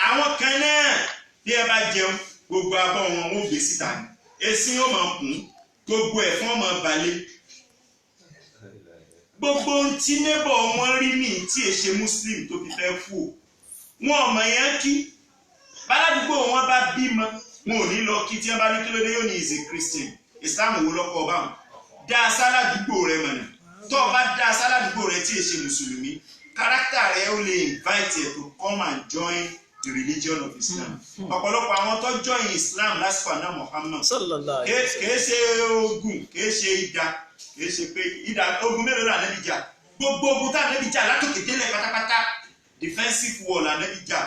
àwọn kan náà bí ẹ bá jẹun gbogbo abọ́ wọn ò gbé síta ni èsì yóò máa kún gbogbo ẹ̀fọn máa balẹ̀ gbogbo tí nébọ̀ wọn rí ní tí è ṣe muslim tó fi fẹ́ fò wọn ọmọ yẹn kí báládùúgbò wọn bá bímọ wọn ò ní lọ kí tí wọn bá ní kí ló dé yóò ní is a Christian Islam wo lọ́kọ̀ ọba wọn dá sáládùúgbò rẹ mọ̀nà tó o bá dá sáládùúgbò rẹ tí è ṣe mùsùlùmí character rẹ ó lè invite ẹ to come and join the religion of Islam. Ọ̀pọ̀lọpọ̀ àwọn tó join Islam lásìkò àná Muhammad kìí ṣe ogun kìí ṣe idà kìí ṣe pé idà ogun mélòó là nẹ́bí jà gbogbo ogun tá nẹ́bí jà látòkè délẹ̀ pátápátá defensive war là nẹ́bí jà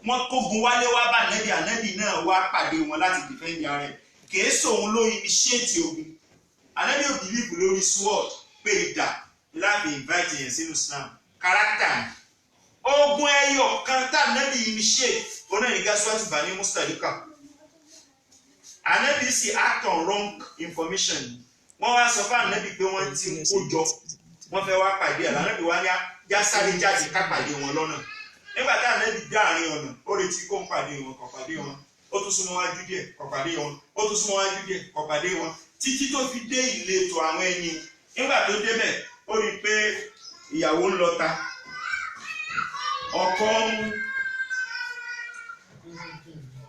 wọ́n kógun wálé wá bá nẹ́bí ànẹ́bí náà wá pàdé wọn láti defend ara rẹ̀ kìí ṣòun ló initiate ogun ànẹ́bí ò believe lórí sword pé idà láti invite yẹn sínú Islam character ogun ẹyọ kan tá ànẹ́bí initiate ọ̀nà ìgbàsíwájú bá ní Mustaliqa ànẹ́bí sì act on wrong information wọ́n wá sọ fún ànẹ́bí pé wọ́n ti kó jọ wọ́n fẹ́ wá pàdé ẹ̀ ànẹ́bí wá ní yásáré jáde ká pàdé wọn lọ́nà nígbà tá ànẹ́bí dé àárín ọ̀nà ó retí kó ń pàdé wọn kò pàdé wọn ó tún súnmọ́ wájú díẹ̀ kò pàdé wọn ó tún súnmọ́ wájú díẹ̀ kò pàdé wọn títí tó fi dé ìletò àwọn ẹni nígbà tó débẹ̀ ó rí i pé ìyàwó ń lọta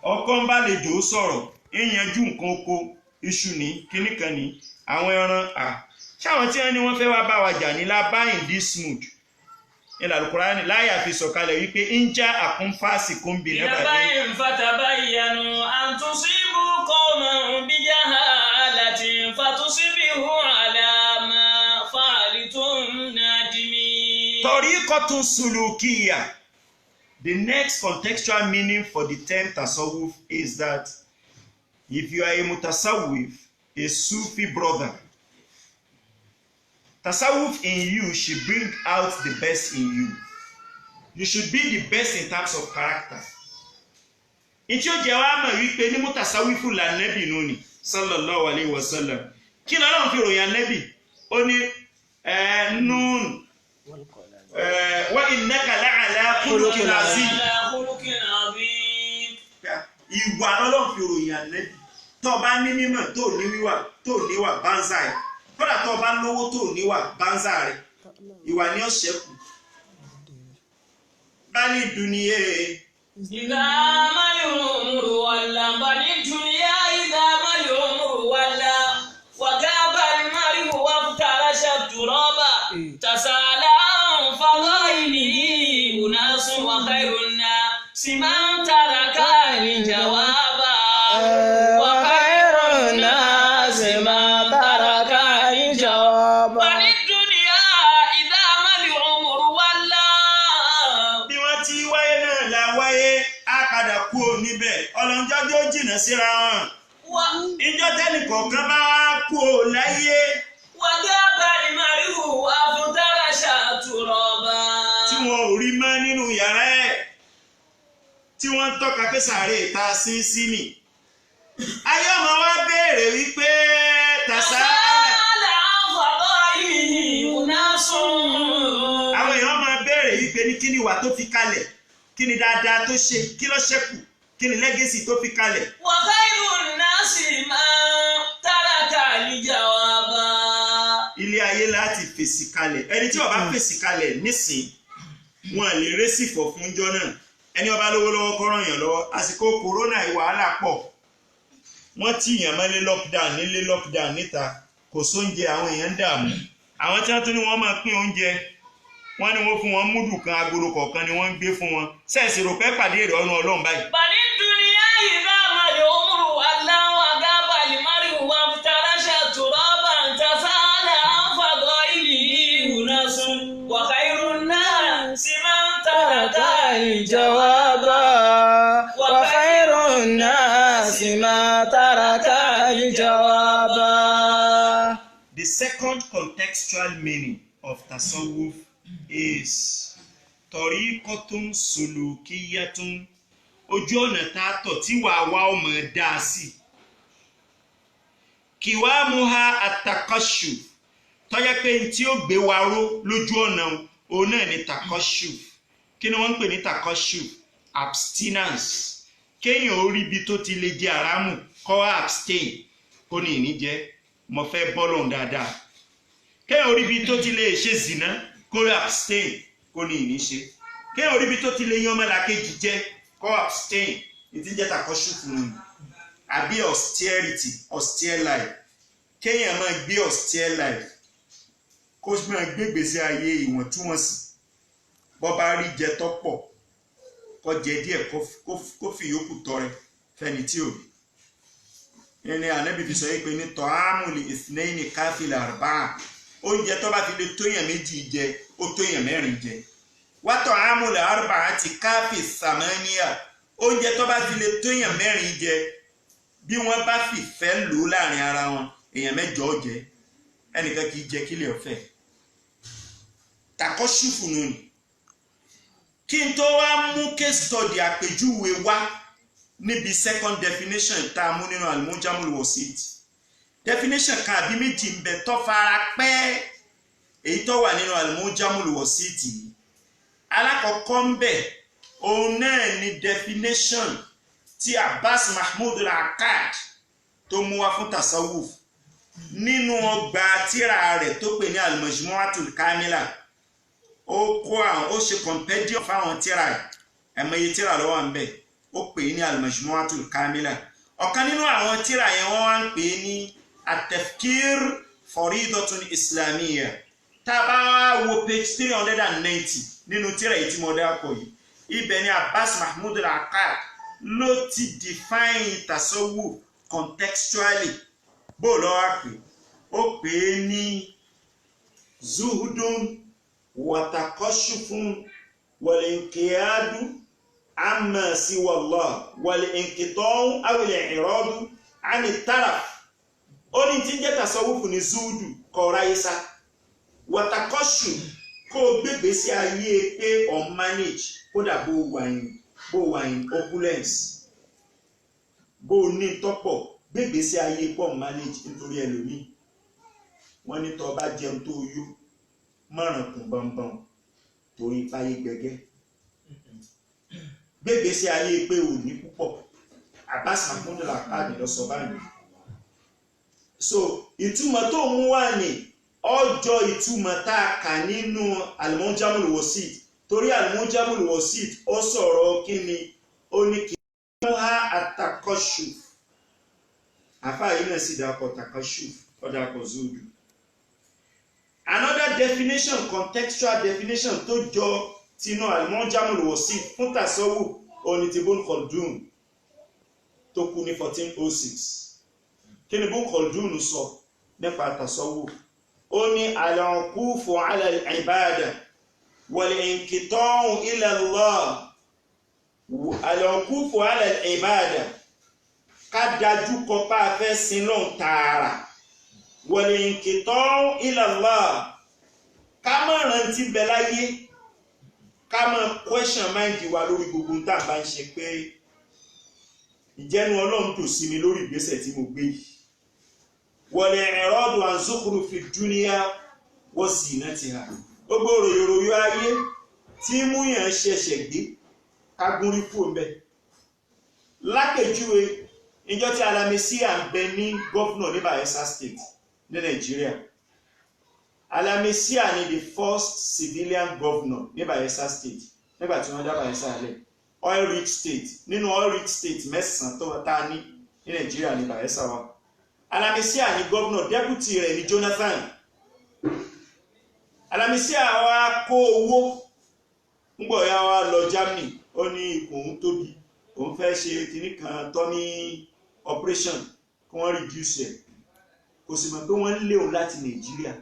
ọkọ ń bá lejò sọ̀rọ̀ ìyanjú nǹkan oko iṣu ní kíníkan ní àwọn ẹran ṣáwọn tí wọ́n ní wọ́n fẹ́ wá bá wa jà ní lábáyìn this mood ilẹ̀ Al-Qur'ani láyà fi sọ̀kalẹ̀ wípé ń já àkúnfàsì kún bí nígbà tí. ìyàbáyìn fatabayyanu an tusibu qawman bijahalatin fatusibihu ala ma fa'altum nadimin. Tariqatun sulukiyya. The next contextual meaning for the term tasawwuf is that if you are a mutasawwif, a Sufi brother, tasawwuf in you should bring out the best in you. You should be the best in terms of character. Ìtí ó jẹ́ wá mọ̀ wípé ní mutasawwifu la Nabi nuni sallallahu alayhi wa sallam. Kí lọ́lọ́run fi ròyìn Nabi? Ó ní nun wa innaka la'ala khuluqin azim. Ìwà lọ́lọ́run fi ròyìn Ànábì. Tó bá ní mímọ̀ tó ní wíwà tó níwà bánzà rẹ̀. Kódà tó bá lówó tó níwà bánzà rẹ̀. Ìwà ni ó ṣẹ́kù. Bali duniye. Ìdá mali umru walla bali duniya ìdá mali umru walla wagaba al-mari'u waftarasha turaba tasala fadailihi unasun wa khairun nasi man taraka al-jawaba wa khairun nasi man taraka al-jawaba. Bali duniya ìdá mali umru walla. Bí wọ́n ti wáyé náà la wáyé á padà kú níbẹ̀ ọlọ́njọ́jọ́ jìnnà síra wọn. Ìjọ tẹ́nìkọ̀ọ̀kan bá wá kú láyé. Wagaba al-mari'u waftarasha turaba. Tí wọn ò rí mọ́ nínú yàrá ẹ̀ tí wọ́n ń tọ́ka pé sàárè ta sí ni. Ayé ọmọ wa béèrè wípé Tasala fadailihi unasun. àwọn èèyàn máa béèrè wípé ní kí ni ìwà tó fi kalẹ̀ kí ni dáadáa tó ṣe kí ló ṣẹ́kù kí ni lẹ́gẹ̀sì tó fi kalẹ̀. Wa khairun nasi man taraka al-jawaba. Ilé ayé láti fèsì kalẹ̀ ẹni tí ó bá fèsì kalẹ̀ nísìn wọn lè rẹ́sì fọ̀ fún jọ náà ẹni ó bá lówó lọ́wọ́ kó ràn yàn lọ́wọ́ àsìkò kòrónà wàhálà pọ̀ wọ́n tí èèyàn mọ́lé lockdown nílé lockdown níta kò sóúnjẹ àwọn èèyàn ń dààmú àwọn tí wọ́n tún ní wọ́n máa pín oúnjẹ wọ́n ní wọ́n fún wọn múdù kan agolo kọ̀ọ̀kan ni wọ́n ń gbé fún wọn sẹ́ẹ̀sì rò pé pàdé èrè ọ̀nà Ọlọ́run báyìí. Bali duniya idha mali umru walla wagaba al-mari'u waftarasha turaba tasala fadailihi unasun wa khairun nasi man taraka الجواب وخير الناس ما ترك الجواب. The second contextual meaning of tasawwuf is tariqatun sulukiyatun ojú ọ̀nà tá a tọ̀ tí wàá wá ọmọ dá sí. Qiwamuha at-taqashshuf tó yẹ pé tí ó gbé wa ró lójú ọ̀nà òun náà ni taqashshuf. Kí ni wọ́n ń pè ní taqashshuf? Abstinence. Kéèyàn ó rí ibi tó ti lè jẹ àrámù kó abstain kó ní ìní jẹ mo fẹ́ bọ́lọ̀ dáadáa. Kéèyàn ó rí ibi tó ti lè ṣe zìnà kó abstain kó ní ìní ṣe. Kéèyàn ó rí ibi tó ti lè yan ọmọlàkejì jẹ kó abstain ìtí jẹ́ taqashshuf fún un. Àbí austerity austere life. Kéèyàn máa gbé austere life kó máa gbé gbèsè ayé ìwọ̀ntúnwọ̀nsì bọ́ bá rí jẹ tọ́pọ̀ kó jẹ díẹ̀ kó fi yòókù tọrẹ fẹ́ni tí ò rí ẹni Ànábì fi sọ pé ní ta'amul ithnaini kafil arba'a oúnjẹ tó bá fi lè tóyàn méjì jẹ ó tóyàn mẹ́rin jẹ wa ta'amul arba'ati kafi thamaniya oúnjẹ tó bá fi lè tóyàn mẹ́rin jẹ bí wọ́n bá fìfẹ́ lò láàrin ara wọn èèyàn mẹ́jọ jẹ ẹnìkan kì í jẹ kílẹ̀ ọ̀fẹ́ takọ́ ṣùfù nù ní kí n tó wá mú case study àpèjúwe wá níbi second definition tá a mú nínú al-Mujamul Wasit definition kan àbí méjì ń bẹ tó fara pẹ́ èyí tó wà nínú al-Mujamul Wasit yìí alákọ̀ọ́kọ́ ń bẹ òun náà ni definition tí Abbas Mahmoud al-Akkad tó mú wá fún tasawuf nínú ọgbà tírà rẹ̀ tó pè ní al-Majmu'atul Kamila ó ṣe compendium fáwọn tírà ẹ̀mọye tírà ló wà ń bẹ ó pè ní al-Majmu'atul Kamila ọ̀kan nínú àwọn tírà yẹn wọ́n wá ń pè ní at-Tafkir Faridatun Islamiyya tá a bá wo page 390 nínú tírà yìí tí mo dákọ̀ yìí ibẹ̀ ni Abbas Mahmoud al-Akkad ló ti define tasawuf contextually bó lọ́wọ́ pé ó pè é ní zuhudun watakọ́ṣùfún wal-inqiyadu amma siwa Allah wal-inqita'u awil i'radu ani taraf ó ní tí ń jẹ́ tasawuf ní zuhudu kọ̀ọ̀rá isa watakọ́ṣù kó gbégbé sí ayé pé on manage kódà bó wà in opulence bó ní tọ́pọ̀ gbégbé sí ayé pọ̀ manage nítorí ẹlòmí wọ́n ní tó bá jẹun tó yó márùn kùn bọ̀m̀bọ̀m torí páyé gbẹgẹ́ gbégbé sí ayé pé ò ní púpọ̀ Abbas Mahmoud al-Akkad lọ sọ báyìí so ìtumọ̀ tó mú wà ní ọjọ́ ìtumọ̀ tá a kà nínú al-Mujamul Wasit torí al-Mujamul Wasit ó sọ̀rọ̀ kí ni ó ní kí wọ́n há at-takashuf àfáà yìí náà sì dákọ̀ takashuf ọ̀dàkọ̀ zuhudu. Another definition, contextual definition tó jọ tinú al-Mujamul Wasit fún tasawuf oní ti Ibn Khaldun tó kú ní 1406 kí ni Ibn Khaldun sọ nípa tasawuf ó ní al-uqufu ala al-ibada wal-inqita'u ila Allah al-uqufu ala al-ibada ká dájú kọ pa fẹ́ sin lọ́n tààrà wal-inqita'u ila Allah ká má rántí bẹ láyé ká má question mind wa lórí gbogbo tá bá ń ṣe pé ìjẹ́nu Ọlọ́run tó sí mi lórí ìgbésẹ̀ tí mo gbé yìí wal-i'radu an zukhrufi dunya wa zinatiha gbogbo ròyòròyò ayé tí mú yàn ṣẹ̀ṣẹ̀ gbé kagúnrí fún bẹ́ lápèjúwe ìjọ tí Alamisi à ń bẹ ní gọ́fúnà ní Bayelsa State ní Nàìjíríà Alamisi à ní the first civilian governor ní Bayelsa State nígbà tí wọ́n dá Bayelsa lẹ̀ oil rich state nínú oil rich state mẹ́sàn-án tó tá ní Nàìjíríà ní Bayelsa wa Alamisi à ní governor deputy rẹ̀ ní Jonathan Alamisi à wá kó owó ń gbọ̀ ya wá lọ Germany ó ní ikùn tóbi òun fẹ́ ṣe kìíní kan tọ́ ní operation kí wọ́n reduce ẹ̀ kò sì mọ̀ pé wọ́n lé òun láti Nàìjíríà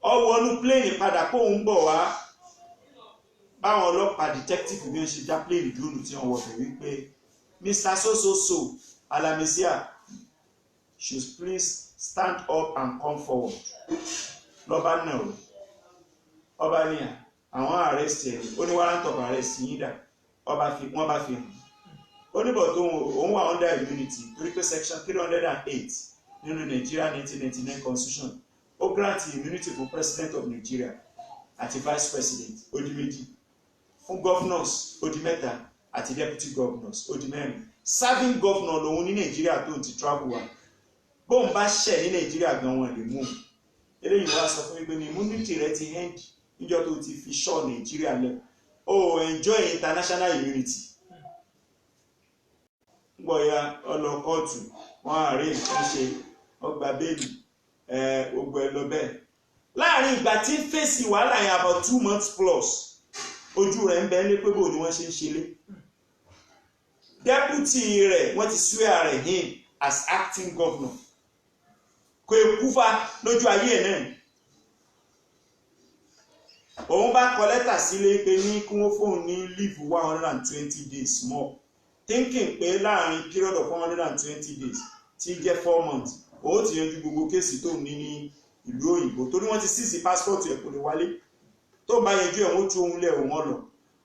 ọwọ́ ọdún plane padà kó òun bọ̀ wá báwọn ọlọ́pàá detective ní ṣe já plane dúró tí wọ́n wọ̀fẹ̀ wípé Mr. So Alamisi should please stand up and come forward lọ́ba náà ọba ní àwọn arrest ẹ̀ ó ní warrant of arrest yín dà wọ́n bá fi hàn oníbọ̀ tó òun wà under immunity torí pé section 308 nínú Nigeria 1999 constitution ó grant immunity fún president of Nigeria àti vice president ó di méjì fún governors ó di mẹ́ta àti deputy governors ó di mẹ́rin serving governor lòun ní Nigeria tó ti travel wa bóun bá ṣẹ̀ ní Nigeria gan wọn lè mú eléyìí wá sọ fún mi pé ní immunity rẹ ti end níjọ́ tó ti fi ṣọ́ Nigeria lẹ o enjoy international immunity gbọ́ya ọlọ́kọ́ọ̀tù wọ́n àárẹ̀ nǹkan ṣe ọgbà bẹ́ẹ̀lì gbogbo ẹ lọ bẹ́ẹ̀ láàrin ìgbà tí ń fèsì wàhálà yẹn about 2 months plus ojú rẹ̀ ń bẹ ní pé bò ni wọ́n ṣe ń ṣe lé deputy rẹ̀ wọ́n ti swear rẹ̀ in as acting governor kò kúfà lójú ayé ẹ̀ náà òun bá kọ lẹ́tà sílé pé ní kí wọ́n fóun ní leave 120 days more thinking pé láàrin period of 120 days tí jẹ́ 4 months òun ti yanjú gbogbo kéèsì tó ní ìlú òyìnbó torí wọ́n ti sísì passport ẹ̀ kò lè wálé tó bá yanjú ẹ̀ wọ́n tú ohun lẹ̀ òun ọ̀lọ́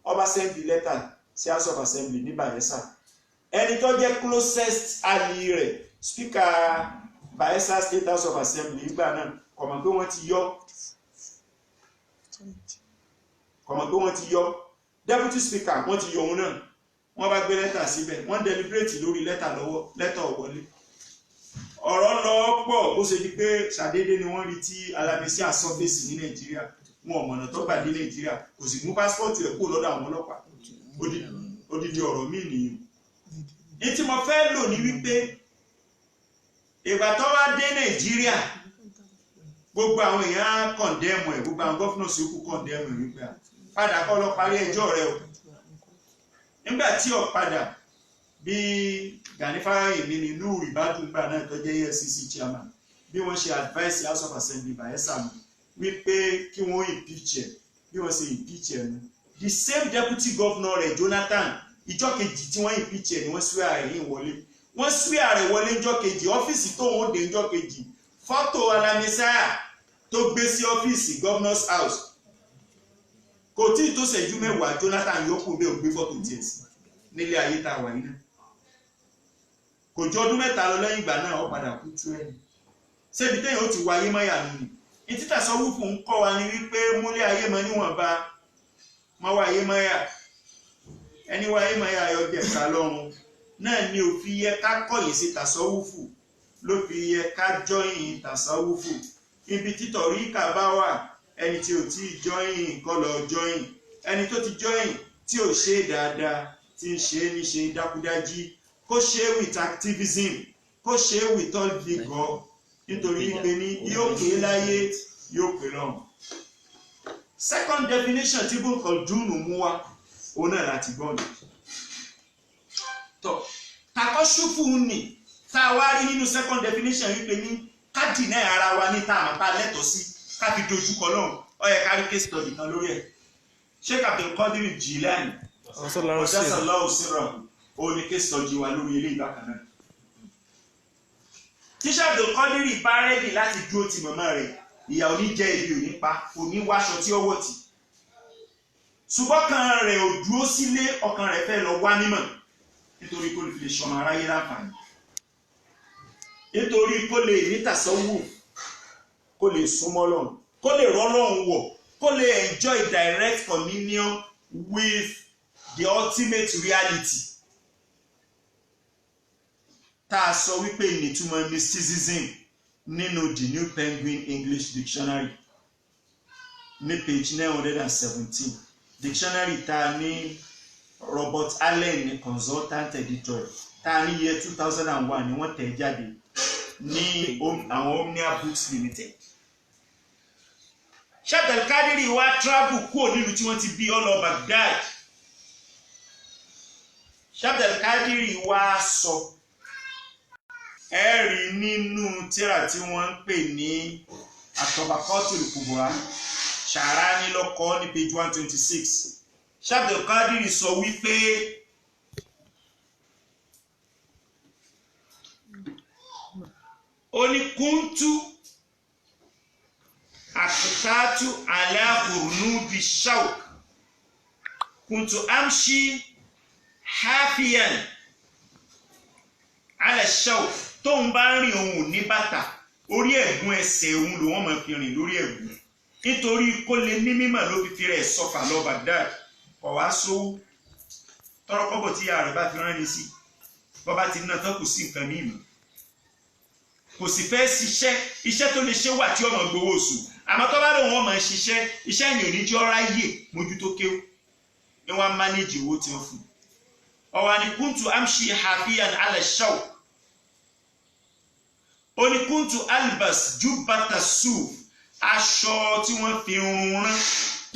ọba send the letter sí House of Assembly ní Bayelsa ẹni tó jẹ́ closest ally rẹ̀ speaker Bayelsa State House of Assembly nígbà náà kò mọ̀ pé wọ́n ti yọ deputy speaker wọ́n ti yọ òun náà wọ́n bá gbé lẹ́tà síbẹ̀ wọ́n deliberate lórí lẹ́tà ọ̀wọ́lé ọ̀rọ̀ lọ pọ̀ bó ṣe di pé ṣàdédé ni wọ́n rí tí Alábísí àsọ́fèsì ní Nàìjíríà wọn ọ̀mọ̀nà tó gbà dé Nàìjíríà kò sì mú pásítọ̀tì ẹ̀ kúrò lọ́dọ̀ àwọn ọlọ́pàá odidi ọ̀rọ̀ míì nìyí ní tí mo fẹ́ lò ní wípé ìgbà tó wá dé Nàìjíríà gbogbo àwọn èèyàn kọ̀ndẹ́mù ẹ̀ gbogbo àwọn gọ́fúnà sí òkú kọ̀ndẹ́mù ẹ̀ wípé padà kọ́ lọ parí ẹjọ́ rẹ o nígbà tí ó padà bí Gani Fáyẹ̀mí ní inú ìbádùn gbà náà tó jẹ́ EFCC chairman bí wọ́n ṣe advice House of Assembly Bayelsa wípé kí wọ́n impeach ẹ̀ bí wọ́n ṣe impeach ẹ̀ nu the same deputy governor rẹ̀ Jonathan ìjọ́ kejì tí wọ́n impeach ẹ̀ ni wọ́n swear rẹ̀ yìí wọlé wọ́n swear rẹ̀ wọlé ìjọ́ kejì ọ́fíìsì tó wọ́n dé ìjọ́ kejì fọ́tò Alámísáyà tó gbé sí ọ́fíìsì governor's house kò tí ì tó ṣẹ́jú mẹ́wàá Jonathan yòókù bẹ́ẹ̀ ò gbé fọ́tò tiẹ̀ sí nílé ayé tá a wà yìí náà kò ju ọdún mẹ́ta lọ lẹ́yìn ìgbà náà ó padà kú tú ẹni ṣébi téèyàn ó ti wá ayé mọ́yà nù ní ìtítà sọ́wọ́fù ń kọ́ wa ní wípé múlé ayé mọ́ níwọ̀nba mọ́ wá ayé mọ́yà ẹni wá ayé mọ́yà ayọ̀ jẹ̀ka lọ́run náà ni ò fi yẹ ká kọ̀yìn sí tàsọ́wọ́fù ló fi yẹ ká jọyìn tàsọ́wọ́fù ibi títọ̀rí kà bá wà ẹni tí ò tí ì jọyìn kọ́ lọ jọyìn ẹni tó ti jọyìn tí ò ṣe dáadáa tí ń ṣe ní ṣe dákúdájí kó ṣe with activism kó ṣe with all vigor nítorí pé ní yóò pé láyé yóò pé lọ́run. Second definition tí Ibn Khaldun mú wá òun náà láti gbọ́ ni. tọ́ takọ́ṣúfù ní tá a wá rí nínú second definition wípé ní ká deny ara wa ní tá a máa lẹ́tọ̀ọ́ sí ká fi dojúkọ lọ́run ó yẹ ká rí case study kan lórí ẹ̀. Sheikh Abdul Qadir Jilani ọ̀dásàlọ́ọ̀ síra ó ní case study wa lórí ilé ìbákan náà. Sheikh Abdul Qadir bá rẹ́dì láti dúró ti màmá rẹ̀ ìyà ò ní jẹ́ ibi ò ní pa kò ní wáṣọ tí ó wọ̀ tì ṣùgbọ́n ọkàn rẹ̀ ò dúró sílé ọkàn rẹ̀ fẹ́ lọ wá mímọ̀ nítorí kó lè fi lè ṣọmọ aráyé láǹfààní nítorí kó lè ní tàṣọ́wù kó lè súnmọ́ Ọlọ́run kó lè rọ́lọ́run wọ̀ kó lè enjoy direct communion with the ultimate reality tá a sọ wípé ìtumọ̀ mysticism nínú the New Penguin English Dictionary ní page 917 dictionary tá a ní Robert Allen ní consultant editor tá a ní year 2001 ni wọ́n tẹ̀ jáde ní àwọn Omnia Books Limited. Sheikh Abdul Qadir wá travel kúrò nílùú tí wọ́n ti bí all over Baghdad. Sheikh Abdul Qadir wá sọ ẹ̀rí nínú tírà tí wọ́n ń pè ní At-Tabaqatul Kubra Sha'rani ló kọ ní page 126. Sheikh Abdul Qadir sọ wípé ó ní kuntu akhtatu ala qurnubi shawk kuntu amshi hafiyan ala shawk tóun bá rìn òun ní bàtà orí ẹ̀gún ẹsẹ̀ òun ló wọ́n máa fi rìn lórí ẹ̀gún nítorí kó lè ní mímọ̀ ló fi rẹ̀ sọ́fà lọ Baghdad kọ̀ wá sówó tọ́rọ́kọ́bọ̀ tí ìyá rẹ̀ bá fi rán ní sí bọ́bá ti ná tán kò sí nǹkan mímọ̀ kò sì fẹ́ ṣiṣẹ́ iṣẹ́ tó lè ṣe wà tí ọmọ gbowó oṣù àmọ́ tó bá lóun ọmọ ṣiṣẹ́ iṣẹ́ yìí ò ní jẹ́ ráyè mójútó kéwú ni wọ́n á mánéjì owó tí wọ́n fún ọ̀wà ní kúntù amshi hafiyan ala shawk ó ní kúntù albas jubata suf aṣọ tí wọ́n fi rún rán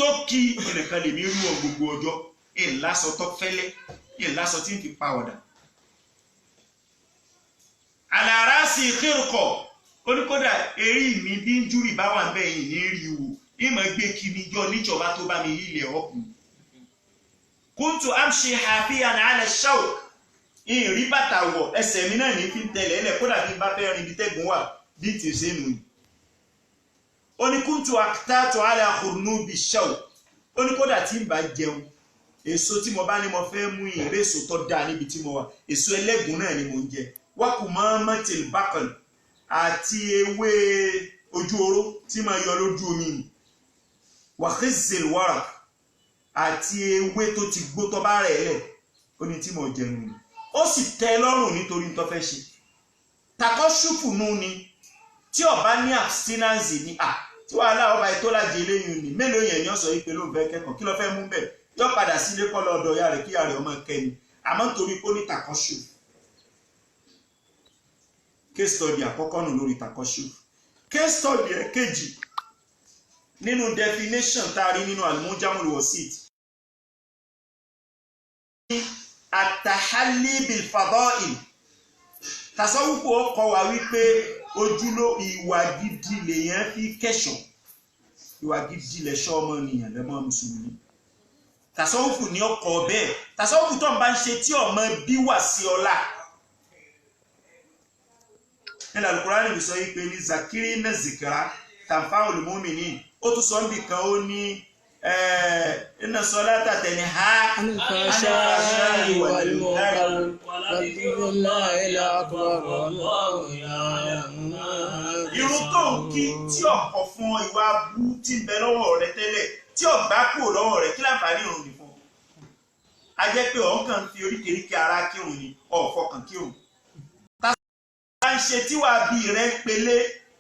tó kí ẹnìkan lè mí rí wọn gbogbo ọjọ́ ìlàsọ tó fẹ́lẹ́ ìlàsọ tí ń fi pàwọ̀dà àlàrá sí kírkọ̀ oníkódà eré mi bí ń júrì bá wà bẹ́ẹ̀ ní rí wò ìmọ̀ gbé kiri jọ níjọba tó bá mi ilẹ̀ ọkùn kúntù amṣe hafiyan ala shaw ìrí bàtà wọ̀ ẹsẹ̀ mi náà ní fi ń tẹ̀lé ẹlẹ̀ kódà bí n bá fẹ́ rin ibi tẹ́gùn wà bí ti ṣe nù ní oníkúntù akitátù ala khurunubi shaw oníkódà tí ń bá jẹun èso tí mo bá ní mo fẹ́ mú ìrè èso tó dáa níbi tí mo wà èso ẹlẹ́gùn náà ni mo ń jẹ wákù mọ́mọ́tìl bákan àti ewé ojú oró tí máa yọ lójú omi nì wàhíṣìl wàrà àti ewé tó ti gbó tó bá rẹ̀ lẹ̀ ó ní tí mo jẹun ni ó sì tẹ́ lọ́rùn nítorí tó fẹ́ ṣe takọ́ ṣùfù nù ni tí ọba ní abstinence ni tí wàhálà ọba ètò lájẹ eléyìí ni mélòó yẹn ni ó sọ yìí pé ló ń fẹ́ kẹ́kọ̀ọ́ kí ló fẹ́ mú bẹ́ẹ̀ yọ padà sílé kọ́ lọ́dọ̀ ya rẹ̀ kí ya rẹ̀ ọmọ kẹ́ni àmọ́ nítorí pé ó ní takọ́ ṣùfù case study àkọ́kọ́ nù lórí takọ́ ṣùfù case study ẹ̀kejì nínú definition tá a rí nínú al-Mujamul Wasit at-tahalli bil fada'il tasawufu ọkọ̀ wà wípé ojúló ìwà gidi lèyàn fi kẹ́ṣọ̀ ìwà gidi lẹ́ṣọ́ ọmọ ènìyàn lẹ́mọ́ mùsùlùmí tasawufu ní ọkọ̀ bẹ́ẹ̀ tasawufu tó ń bá ń ṣe tí ọmọ bí wà sí ọlá nílẹ̀ Al-Qur'ani sọ wípé ní zakiri na zikra tanfa'ul mu'minin ó tún sọ níbi kan ó ní inna salata tanha anil fahsha'i wal munkar wa dhikrullahi akbar wallahu ya'lamu. irun tó ń kí tí ọkọ̀ fún ìwà bú tí ń bẹ lọ́wọ́ rẹ tẹ́lẹ̀ tí ọ̀gbá kúrò lọ́wọ́ rẹ kí láǹfààní òun ní fún a jẹ́ pé ọ̀hún kan fi oríkèéríkèé ara kírun ni ọ̀fọ̀kàn kírun bá ń ṣe tí wàá bí rẹ pélé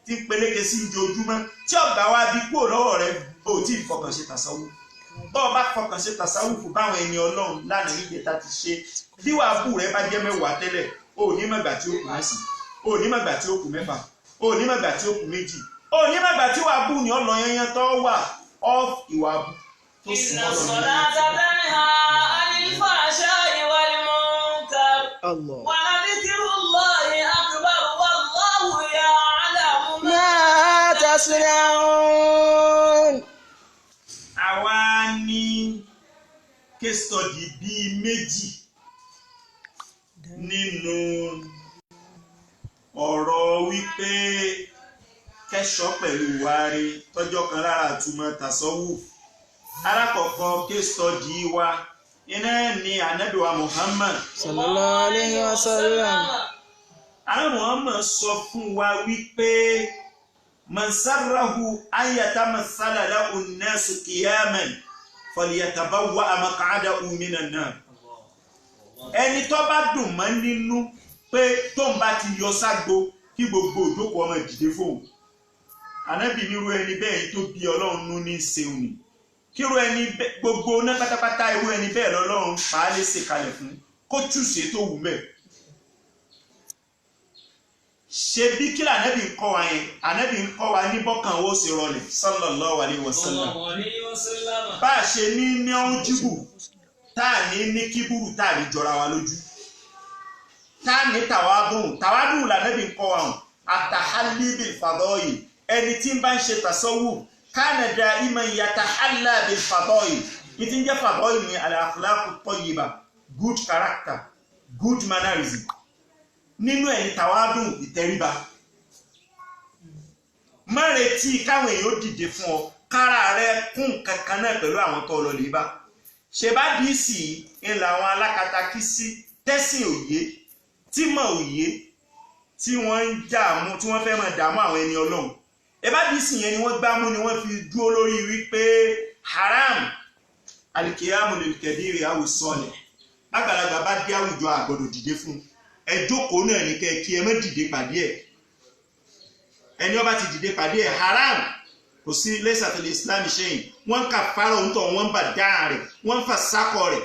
tí peléke sí ojoojúmọ́ tí ọ̀gá wa bí kúrò lọ́wọ́ rẹ ò tí ì fọkàn ṣe tàṣàwù bọ́ọ̀ bá fọkàn ṣe tàṣàwù fún báwọn ẹni ọlọ́run lánàá nígbèta ti ṣe bí wàá bù rẹ bá jẹ́ mẹ́wàá tẹ́lẹ̀ ò ní mọ̀gbà tí ó kù mẹ́sàn ò ní mọ̀gbà tí ó kù mẹ́fà ò ní mọ̀gbà tí ó kù méjì ò ní mọ̀gbà tí wàá bù ní ọlọ yẹnyẹn tó wà ọ́f ìwà bù tó sì mọ́ àwa ní case study bíi méjì nínú ọ̀rọ̀ wípé kẹ́ṣọ́ pẹ̀lú wárí tọ́jọ́ kan lára àtúmọ̀ tasawuf alákọ̀ọ́kọ́ case study wa iná ní Ànábì wa Muhammad sallallahu alayhi wa sallam. àwọn Muhammad sọ fún wa wípé man sarrahu an yatamassala lahu an-nasu qiyaman falyatabawwa maq'adahu minan nar. ẹni tó bá dùn mọ́ nínú pé tó ń bá ti yọ ságbo kí gbogbo ìjókòó ọmọ ìdìde fóun Ànábì nírú ẹni bẹ́ẹ̀ tó bí Ọlọ́run nú ní ṣeun ni kírú ẹni gbogbo náà pátápátá irú ẹni bẹ́ẹ̀ lọ́lọ́run pàá lè ṣe kalẹ̀ fún kó túṣe tó wù mẹ́ ṣe bí kí lànẹ́bì ń kọ́ wa yẹn ànẹ́bì ń kọ́ wa ní bọ́kàn ó sì rọlẹ̀ sallallahu alaihi wasallam bá a ṣe ní ọ́njúbù táà ní kíbùrù táà ní jọra wa lójú táà ní tàwádùn lànẹ́bì ń kọ́ wa hàn àtàhálí bil fadā'il ẹni tí ń bá ń ṣe tasawwuf kana da'iman yatahalla bil fadā'il ní tí ń jẹ́ fadā'il ní al-akhlāqu at-tayyiba good character good mannerism nínú ẹni tàwádùn ìtẹríba má retí káwọn èèyàn dìde fún ọ kára rẹ kún kankan náà pẹ̀lú àwọn tó lọ lè bá ṣe bá dìísì ń la àwọn alákatakísí tẹ́sìn òye tí mọ̀ òye tí wọ́n ń dààmú tí wọ́n fẹ́ máa dààmú àwọn ẹni ọlọ́run ẹ bá dìísì yẹn ni wọ́n gbámú ni wọ́n fi dúró lórí wípé haram alikiyamu lil kabiri awùsọ̀lẹ̀ àgbàlagbà bá dé àwùjọ àgbọ̀dọ̀ dìde fún ẹ jókòó náà ní kí ẹ má dìde pàdé ẹ ẹni ó bá ti dìde pàdé ẹ haram kò sí lẹ́sàtẹ̀lẹ̀ islam ṣẹ́yìn wọ́n kà fara òun tọ̀ wọ́n bà dáa rẹ̀ wọ́n fà sákọ̀ rẹ̀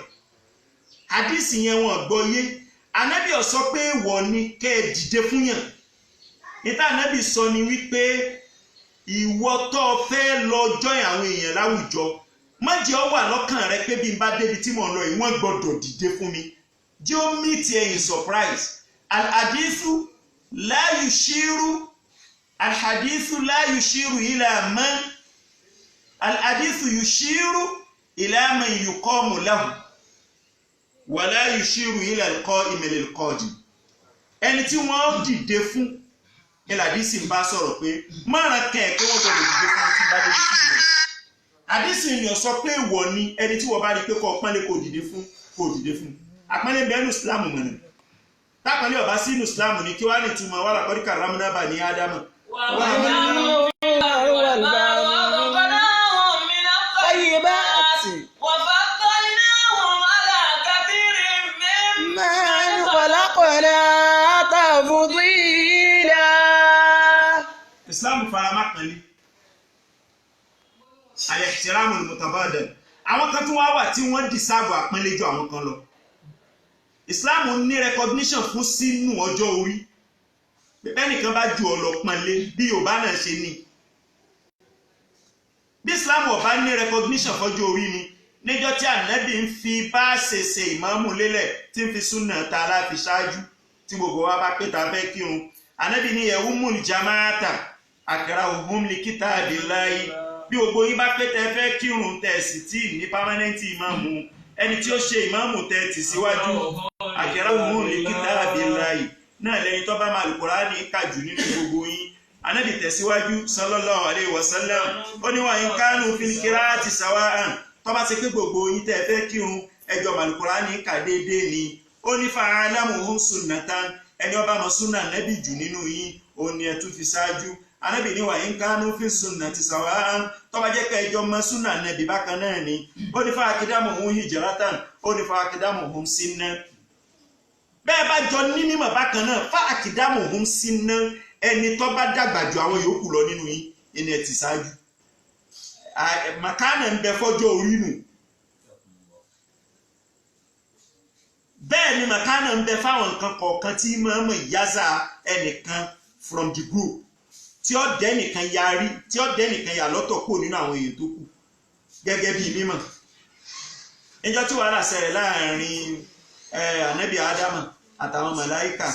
hadisi yẹn wọ́n gbọ́ yé anábì ó sọ pé wọ́n ní kẹ́ ẹ dìde fún yàn níta anábì sọ ni wípé ìwọ tó fẹ́ lọ join àwọn èèyàn láwùjọ má jẹ́ ó wà lọ́kàn rẹ pé bí n bá débi tí mò ń lọ yìí wọ́n gbọ́dọ̀ dìde fún mi jẹ́ ó meet ẹ in surprise. Al-hadithu la yushiru ila man al-hadithu yushiru ila man yuqamu lahu wa la yushiru ila al-qa'im lil-qadim. Ẹni tí wọ́n dìde fún ìlàdísì ń bá sọ̀rọ̀ pé márùn kẹ́ pé wọ́n gbọ́dọ̀ dìde fún tí bá débi sí rẹ̀. Àdísì ni ó sọ pé ìwọ ni ẹni tí wọ́n bá rí pé kọ́ pọ́nlé kò dìde fún àpọ́nlé bẹ́ẹ̀nù ìsìlámù mọ̀nà tápọ́nlé ọ̀bá sínú ìsìlámù ní kí wá ní túmọ̀ wà lápọ́dí kàrámúná bà ní ádámù. Islam fara má pẹ̀lú al-ihtiramu al-mutabadil. Àwọn kan tún wá wà tí wọ́n dìsáàbù àpọ́nlé jù àwọn kan lọ. Islam ní recognition fún sínú ọjọ́ orí. Bẹ́ẹ̀ nìkan bá ju ọ̀lọ́ pọ́nlé bí Yorùbá náà ṣe ní. Bí Islam ò bá ní recognition fọ́jọ́ orí ni níjọ́ tí Ànábì ń fi bá ṣe ìmáàmù lélẹ̀ tí ń fi súnà ta aláfi ṣáájú tí gbogbo wa bá pé ta fẹ́ kírun. Ànábì ní yawmul jamaata akrahum li kitabillahi. Bí gbogbo yín bá pé tẹ fẹ́ kírun tẹ̀ sí tí ní permanent ìmáàmù ẹni tí ó ṣe ìmáàmù tẹ̀ tì síwájú akrahum li kitabillahi náà lẹ́yìn tó bá máa Al-Qur'ani kàjù nínú gbogbo yín. Ànábì tẹ̀síwájú sallallahu alaihi wasallam ó ní wa in kanu fil qira'ati sawa'an tó bá ṣe pé gbogbo yín tẹ́ fẹ́ kírun ẹjọ́ Al-Qur'ani kà déédéé ni. Ó ní fa'alamuhum sunnatan ẹni ó bá mọ̀ súnà Ànábì jù nínú yín ó ní ẹ tún fi ṣáájú. Ànábì ní wa in kanu fi sunnati sawa'an tó bá jẹ́ pé ẹjọ́ mọ̀ súnà Ànábì bákan náà ni. Ó ní fa'aqidamuhum hijratan ó ní fa'aqidamuhum sinna. Bẹ́ẹ̀ bá jọ ní mímọ̀ bákan náà fa'aqidamuhum sinna ẹni tó bá dàgbà ju àwọn yòókù lọ nínú yín ẹni ẹ ti ṣáájú. Màkánà ń bẹ fọ́jọ́ orí nù. Bẹ́ẹ̀ ni màkánà ń bẹ fáwọn nǹkan kọ̀ọ̀kan tí máa mọ̀ ìyáza ẹnìkan from the group tí ó dẹ́ nìkan yarí tí ó dẹ́ nìkan yà lọ́tọ̀ kúrò nínú àwọn èèyàn tó kù gẹ́gẹ́ bí mímọ̀. Ẹjọ́ tí wàhálà ṣẹlẹ̀ láàrin Ànábì Ádámù àtàwọn màláíkà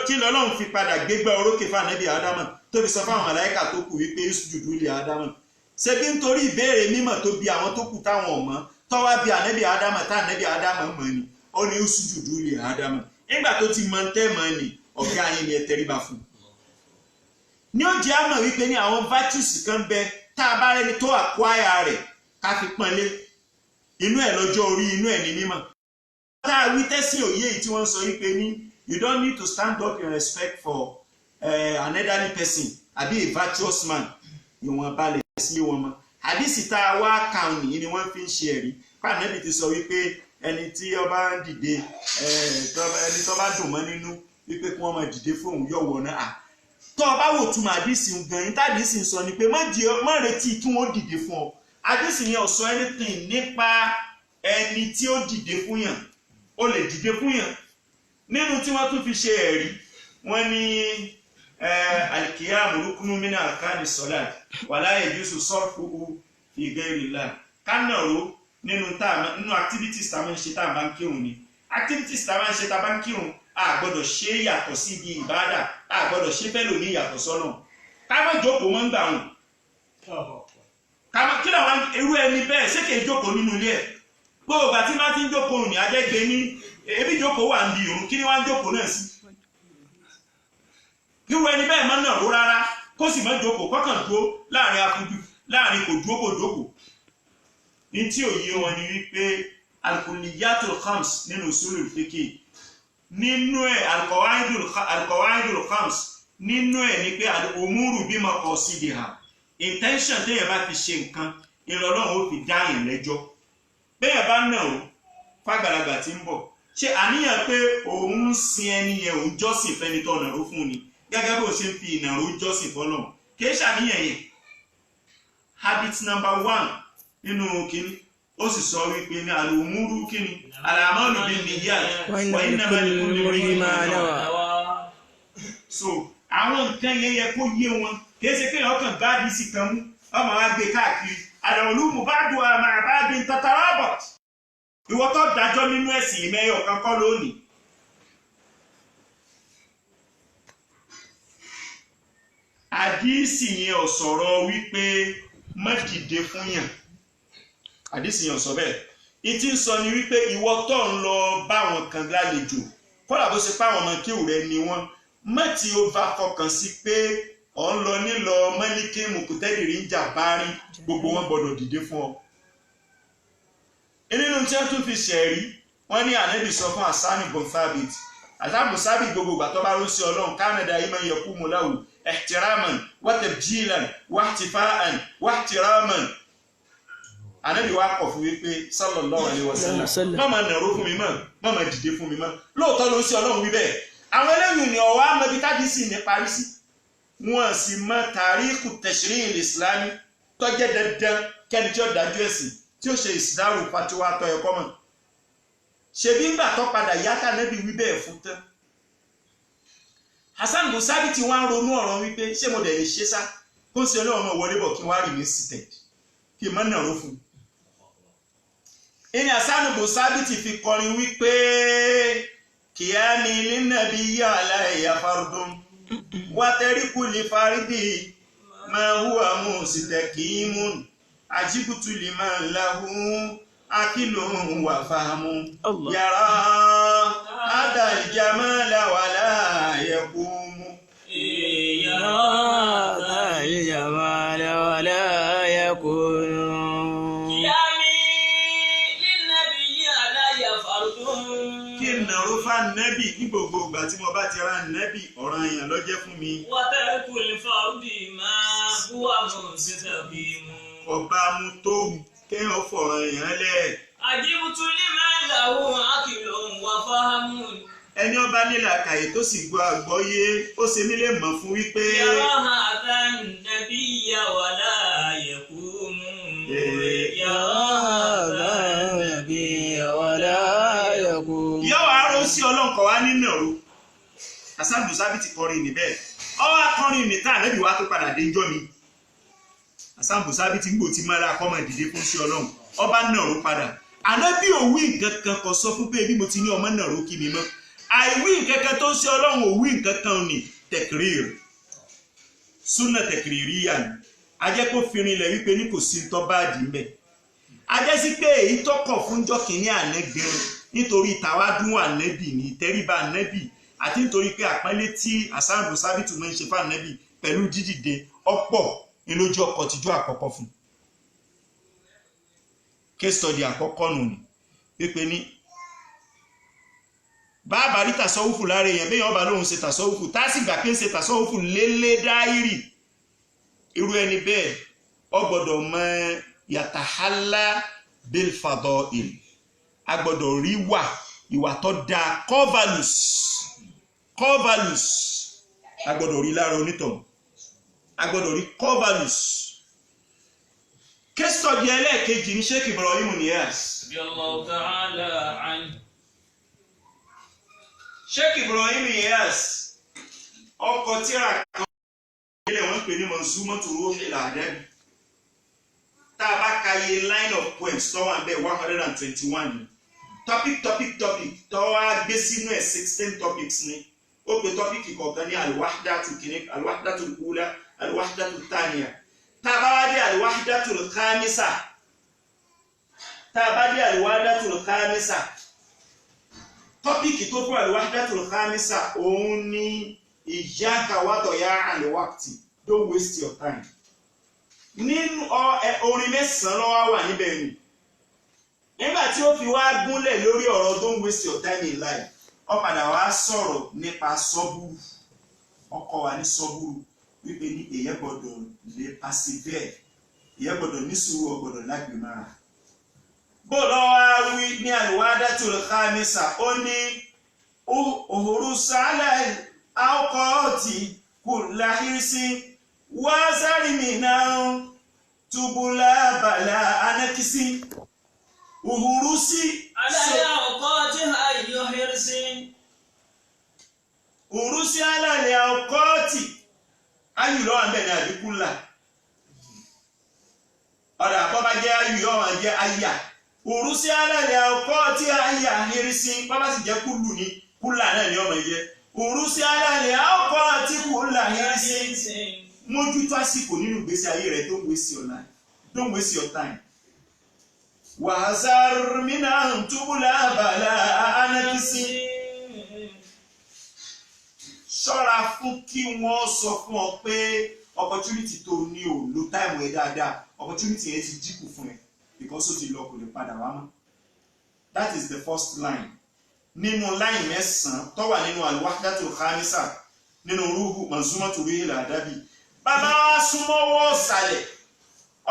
kí lọ́lọ́run fi padà gbégbá orókè fún Ànábì Ádámù tó fi sọ fáwọn màláíkà tó kù wípé usjudu li Ádámù. Ṣé bí nítorí ìbéèrè mímọ̀ tó bi àwọn tó kù táwọn ọ̀mọ́ tọ́wá bí Ànábì Ádámù tá Ànábì Ádámù mọ̀ ni ó ní usjudu li Ádámù. Nígbà tó ti mọ̀ tẹ́ mọ̀ ni ọ̀gá yín ni ẹ tẹríba fún. Ní ó jẹ́ àmọ̀ wípé ní àwọn virtues kan bẹ tá a bá rẹni tó acquire rẹ̀ ká fi pọ́nlé inú ẹ̀ lọ́jọ́ orí inú ẹ̀ ní mímọ̀. Tá a wí tẹ́sí òye yìí tí wọ́n sọ wípé ní you don't need to stand up in respect for an elderly person àbí a virtuous man ìwọ̀n balẹ̀ sí wọn mọ́. Àdìsí tá a wá kàn ní ni wọ́n fi ń ṣe ẹ̀rí. Ànábì ti sọ wípé ẹni tí ó bá ń dìde ẹni tó bá dùn mọ́ nínú wípé kí wọ́n máa dìde fóun yọ̀ wọ̀ náà. Tó o bá wò túmọ̀ àdìsí gan-an tàdísì ń sọ ni pé má retí kí wọ́n dìde fún ọ. Àdìsí yẹn ò sọ anything nípa ẹni tí ó dìde fún yàn ó lè dìde fún yàn. Nínú tí wọ́n tún fi ṣe ẹ̀rí wọ́n ní al-qiyamu ruknun min arkani s-salat wa la yajuzu sarfuhu fi ghayrillah. Kánàró nínú activities tá a máa ń ṣe tá a bá ń kírun ni. Activities tá a máa ń ṣe tá a bá ń kírun a gbọ́dọ̀ ṣe yàtọ̀ sí ibi ìbádà a gbọ́dọ̀ ṣe fẹ́ lòní yàtọ̀ sọ́nà. Ká má jókòó mọ́ ń gbà wọn. Kí làwọn irú ẹni bẹ́ẹ̀ ṣé kì í jókòó nínú ilé ẹ̀. Gbogbo ìgbà tí máa ti ń jókòó ní adẹ́gbẹ́ ní ebi jókòó wà ń di òun kí ni wá ń jókòó náà sí. Irú ẹni bẹ́ẹ̀ máa ń nà ró rárá kó sì má jókòó kọ́kàn dúró láàrin akudu láàrin kò dúró kò jókòó. Ní tí òye wọn ni wípé al-kulliyatul khams nínú usulul fiqh nínú ẹ̀ al-qawaidul khams nínú ẹ̀ ni pé al-umuru bi maqasidiha intention téèyàn bá fi ṣe nǹkan ìrọ̀lọ́run ó fi dá yẹn lẹ́jọ́. Béèyàn bá nà ó fàgbàlagbà tí ń bọ̀ ṣe àníyàn pé òun ń sin ẹni yẹn òun jọ́sìn fẹ́ni tó nàró fún ni gẹ́gẹ́ bó ṣe ń fi ìnàró jọ́sìn fọ́lọ́run kìí ṣàníyàn yẹn. Habit number 1 nínú kínní ó sì sọ wípé ní al-umuru kínní al-a'malu bin-niyyat wa innamal likulli imri'in ma nawa. So àwọn nǹkan yẹn yẹ kó yé wọn kìí ṣe kéèyàn kàn bá àdìsí kan mú ọmọ wa gbé káàkiri al-ulumu ba'duha ma'a ba'din tatarabat ìwọ tó dájọ́ nínú ẹ̀sìn ìmẹ́yọ̀ kankan lónìí àdísì yẹn ò sọ̀rọ̀ wípé má dìde fún yàn àdísì yẹn ò sọ bẹ́ẹ̀ ìtí ń sọ ni wípé ìwọ tó ń lọ bá wọn kan lálejò kọ́lá bó ṣe páwọn ọmọ kéwù rẹ ni wọ́n má tí ó bá fọkàn sí pé ọ̀ ń lọ nílọ mọ́líkì mùkútẹ́dìrí ń jà bá rí gbogbo wọn gbọdọ̀ dìde fún ọ. nínú tí wọ́n tún fi ṣẹ̀rí wọ́n ní ànábì sọ fún Hassan ibn Thabit àtàbù sábì gbogbo ìgbà tó bá rú sí ọlọ́run Canada yìí máa ń yẹkú mu láwù ihtiraman wa tabjilan wa ihtifa'an wa ihtiraman ànábì wa kọ̀ fún wípé sallallahu alaihi wasallam má máa nàró fún mi mọ́ má máa dìde fún mi mọ́ lóòótọ́ ló ń sí ọlọ́run wí bẹ́ẹ̀ àwọn eléyìí ni ọ̀wá mẹ́bíkádì sì ní parí sí wọn sì mọ tàríkù tashri'il islami tó jẹ́ dandan kẹ́ni tí ó dájú ẹ̀sìn tí ó ṣe ìsìdáàrù fatiwa tọ́ ẹ̀kọ́ mọ̀ ṣebí ńgbà tó padà yáta nẹ́bí wí bẹ́ẹ̀ fún tán Hassan bin Thabit tí wọ́n ń ronú ọ̀rọ̀ wípé ṣé mo dẹ̀ lè ṣe sá kó ń ṣe ọlọ́run náà wọlé bọ̀ kí wọ́n á rì mí seated kí n má nàró fún un. ìní Hassan bin Thabit fi kọrin wípé kìíyàní lin-nabiyyi alayya fardun wa tariku li fardi ma huwa mustaqimun ajibutu liman lahu akilun wa fahamu yara adal jamala wala yaqumu yara adal jamala wala yakunu kiyami lin-nabiyyi alayya fardun kí n nàró fà nẹ́bì ní gbogbo ìgbà tí mo bá ti ra nẹ́bì ọ̀ràn èèyàn ló jẹ́ fún mi. wa tariku li fardi ma huwa mustaqimu ọba mu tó kéèyàn fọ̀ràn èèyàn lẹ̀. àjíbùtú ní máa ń làwọ̀ àkìlọ̀ wà fáhámù. ẹni ọba nílà kàyé tó sì gbọ́ àgbọ́yé ó ṣe mí lè mọ̀ fún wípé. yàrá àtàn nàbí ìyàwó aláyẹ̀kú mú. yàrá àtàn nàbí ìyàwó aláyẹ̀kú mú. yóò wá ró sí ọlọ́nkọ̀ wá nínú ọ̀rọ̀ Hassan bin Thabit kọrin níbẹ̀ ọwọ́ akọrin nìkan ànábì wa tó padà dé jọ́ mi. Hassan bin Thabit ń gbò tí mọ́ra akọ́mọ ìdílé fún sí ọlọ́run ọba nàró padà ànábì òwì nǹkan kan kò sọ fún pé bí mo ti ní ọmọ nàró kí mi mọ́ àìwí nǹkan kan tó ń sí ọlọ́run òwì nǹkan kan ní tẹ̀kìrìr súnà tẹ̀kìrìrì yà ní ajẹ́ kó fi rinlẹ̀ wípé ní kò sí ń tọ́ báàdì mbẹ̀ ajẹ́ sí pé èyí tọkọ̀ fún jọ́kìnní àná gan nítorí tàwádùn ànábì ní ìtẹríba ànábì àti nítorí pé àpọ́nlé tí Hassan bin Thabit máa ń ṣe fún ànábì pẹ̀lú dídìde ọ̀pọ̀ ìlójú ọkọ̀ tíjú àkọ́kọ́ fún case study àkọ́kọ́ nù ní pípé ní bàbá rí tàṣọ́wùfù lára èèyàn bẹ́yàn ọba lóhun ṣe tàṣọ́wùfù tásìgbà pé ń ṣe tàṣọ́wùfù lélé dáírì irú ẹni bẹ́ẹ̀ ó gbọ́dọ̀ mọ yàtàhálà bilfadọ́ìl a gbọ́dọ̀ rí ìwà tó dáa core values a gbọ́dọ̀ rí lára onítọ̀hún agbọ́dọ̀ rí core values. Case study ẹlẹ́ẹ̀kejì ní Sheikh Ibrahim Niyas. Radiyallahu ta'ala anhu. Sheikh Ibrahim Niyas ọkọ̀ tíra kan ilé wọn pè ní Manzumatu Ruhil Adab. Tá a bá ka iye line of poems tó wà bẹ́ẹ̀ 121 topic tó wá gbé sínú ẹ̀ 16 topics ni ó pe tọ́pìkì kọ̀ọ̀kan ní al-wahdatu kìíní al-wahdatu al-ula al-wahdatu al-thaniya tá a bá wá dé al-wahdatu al-khamisa tọ́pìkì tó fún al-wahdatu al-khamisa òun ní iyyaka wa diya'a al-waqti don't waste your time nínú orin mẹ́sàn-án lọ́wọ́ wà níbẹ̀ ni nígbà tí ó fi wá gúnlẹ̀ lórí ọ̀rọ̀ don't waste your time in life ó padà wá sọ̀rọ̀ nípa sọ́búrú ọkọ̀ wa ní sọ́búrú wípé ní èyẹ gbọ́dọ̀ lè persevere èyẹ gbọ́dọ̀ ní sùúrù ó gbọ́dọ̀ lágbèmára bó lọ́wọ́ wí ní al-wahdatul khamisa ó ní òhòrú sálẹ̀ àkọ́ọ̀tì kulla hirsi wá sáré mìíràn túbúlá bàlá anákísí òhòrú sí alẹ́ ọkọ̀ tí a yọ hẹ́rẹ́sì. òhòrú sí alẹ́ àkọ́ọ̀tì ayùlọ́ àbẹ̀ ní àdínkùlà ọ̀dà bọ́bá jẹ́ ayù yóò máa jẹ́ ayà òru sí alẹ́ ọkọ̀ tí ayà nírí sí bọ́bá sì jẹ́ kúlù ní kúlà náà ni ọmọ jẹ́ òru sí alẹ́ ọkọ̀ tí kúlà nírí sí mójútó àsìkò nínú ìgbésí ayé rẹ̀ don't waste your time wàhásár mìíràn túbúlà bàlá anákísí ṣọ́ra fún kí wọ́n sọ fún ọ pé opportunity tó ní o lo time ẹ dáadáa opportunity yẹn ti dínkù fún ẹ because ó ti lọ kò lè padà wá mọ́. That is the first line nínú line mẹ́sàn-án tó wà nínú al-wahdatul khamisa nínú ruhu manzumatu ruhil adabi. Bàbá wa súnmọ́wọ́ sàlẹ̀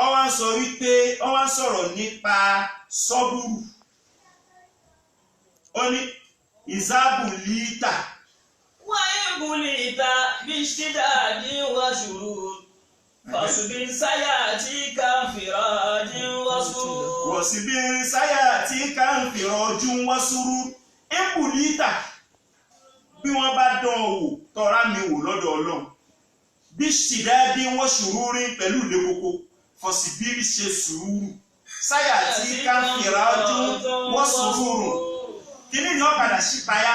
ọ wá ń sọ wípé ọ wá ń sọ̀rọ̀ nípa sọ́bùrù ó ní ìzábùlítà. وإن باشتداد وشرود فاصبر سيأتيك انفراج وسرور واصبر سيأتيك انفراج وسرور ìbùlítà bí wọ́n bá dán ọ wò tọ́ra mi wò lọ́dọ̀ Ọlọ́run bíṣtìdáàdì wọ́n ṣùrúrí pẹ̀lú ilé koko fọ̀sibírí ṣe sùúrù saya'tika anfiraju wọ́n sùúrù kíní ni wọ́n padà ṣípayá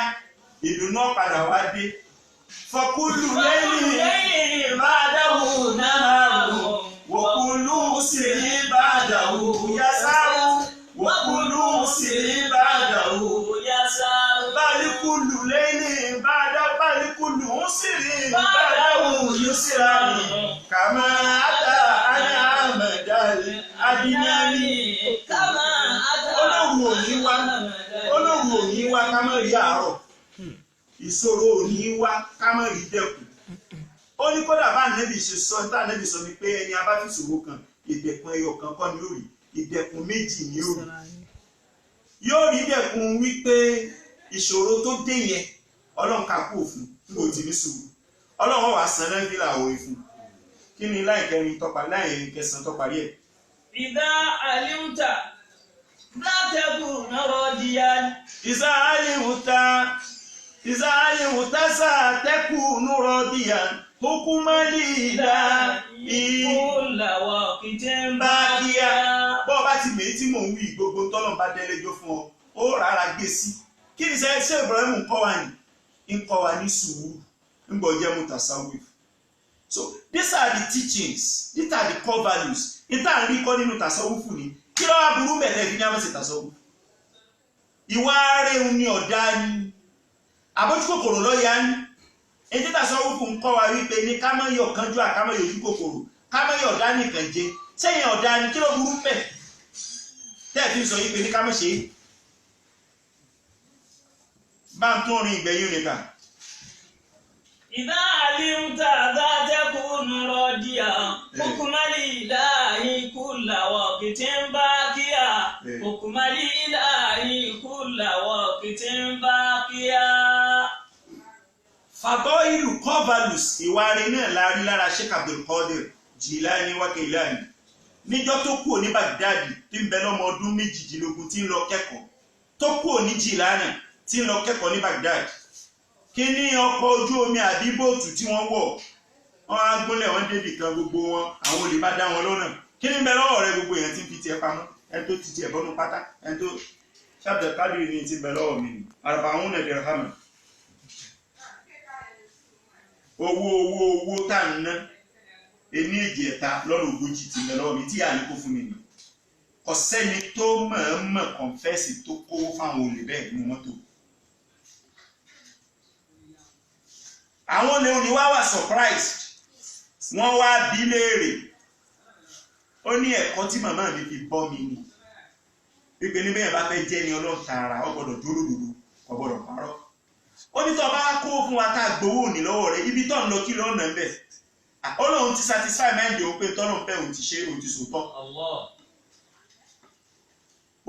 ìdùnnú ọ̀padà wá dé fọkúlù lẹ́yìn ba'dahu naharu wọ̀kúlù sí ba'dahu yasaru wọ̀kúlù sí ba'dahu yasaru bálikúlù lẹ́yìn bálikúlù sí ba'dahu yusrani kàmá àtà àná àmàdàlì adínàmì olóhùn òní wá ká má rí àárọ̀ ìṣòro òní wá ká má rí dẹ̀kùn ó ní kódà bá nẹ́bì ṣe sọ ní tànẹ́bì sọ ni pé ẹni abáfi ìṣòro kan ìdẹ̀kùn ẹyọ kan kọ́ ni ó rí ìdẹ̀kùn méjì ni ó rí yóò rí dẹ̀kùn wípé ìṣòro tó dé yẹn Ọlọ́run kà kú òfin nígbà tí ní sùúrù Ọlọ́run wà sàn náà fi làwọ̀ ìfún kí ni láìkẹrin tọpa láìrin kẹsàn tọparí ẹ̀. إذا علمت لا تكن راضيا إذا علمت ستكون راضيا حكم الإله كل وقت باقيا bọ́ bá ti mèé tí mò ń wí gbogbo tọ́lọ̀ bá délẹ́jọ́ fún ọ ó rárá gbé sí kí ni ṣe Ibrahim ń kọ́ wa ní sùúrù ń gbọ́ jẹ́ mutasawwif. So these are the teachings, these are the core values. Ìta ń rí kọ́ nínú tasawufu ni kí ló wá burú mẹ́lẹ̀ fi ní àmọ́ sí tasawufu. Ìwà rẹ̀ ni ọ̀dá ni àbójú kòkòrò lọ́ọ̀yà ni ètí tasawufu ń kọ́ wa wípé ní ká má yọ̀ kánjú à ká má yọ̀ ojú kòkòrò ká má yọ̀ ọ̀dá nìkan jẹ sẹ́yìn ọ̀dá ni kí ló burú pẹ̀ tẹ́ẹ̀fì sọ wípé ní ká má ṣe é. Bá ń tún rin ìgbẹ̀yìn nìkan. إذا علمت ذا تكون راضيا حكم الإله كل وقت باقيا حكم الإله كل وقت باقيا. Fadailu Qavalus ìwà rẹ̀ náà láàrí lára Sheikh Abdul Qadir Jilani Wakilani níjọ́ tó kúrò ní Baghdadi tí ń bẹ lọ́mọ ọdún 18 tí ń lọ kẹ́kọ̀ọ́ tó kúrò ní Jilani tí ń lọ kẹ́kọ̀ọ́ ní Baghdadi. Kí ní ọkọ̀ ojú omi àbí bóòtù tí wọ́n wọ̀ wọ́n á gúnlẹ̀ wọ́n débì kan gbogbo wọn àwọn olè bá dá wọn lọ́nà kí ní bẹ lọ́wọ́ rẹ gbogbo èèyàn tí ń fi tiẹ̀ pamọ́ ẹni tó ti tiẹ̀ bọ́nú pátá ẹni tó ṣàbẹ̀ kádìrì ní ti bẹ lọ́wọ́ mi àrùbá àwọn nàìjíríà hàmà owó tá à ń ná ení èjì ẹ̀ta lọ́nà ogójì ti bẹ lọ́wọ́ mi tí àní kó fún mi nì ọ̀sẹ́ni tó mọ̀ọ́mọ̀ kọ̀ǹfẹ́sì tó kówó fáwọn olè bẹ́ẹ̀ nínú mọ́tò. Àwọn olè òní wá wà surprised wọ́n wá bí léèrè ó ní ẹ̀kọ́ tí màmá mi fi bọ́ mi ni pípẹ́ ní bẹ́ẹ̀ bá fẹ́ jẹ́ ni Ọlọ́run tààrà ó gbọ́dọ̀ dúró lòdòdó kò gbọ́dọ̀ parọ́ ó ní tó bá kó fún wa tá a gbowó òní lọ́wọ́ rẹ̀ ibi tó ń lọ kí lọ́nà ń bẹ̀ Ọlọ́run ti satisfy mind òun pé tọ́lọ́run pẹ́ òun ti ṣe òun ti sòótọ́.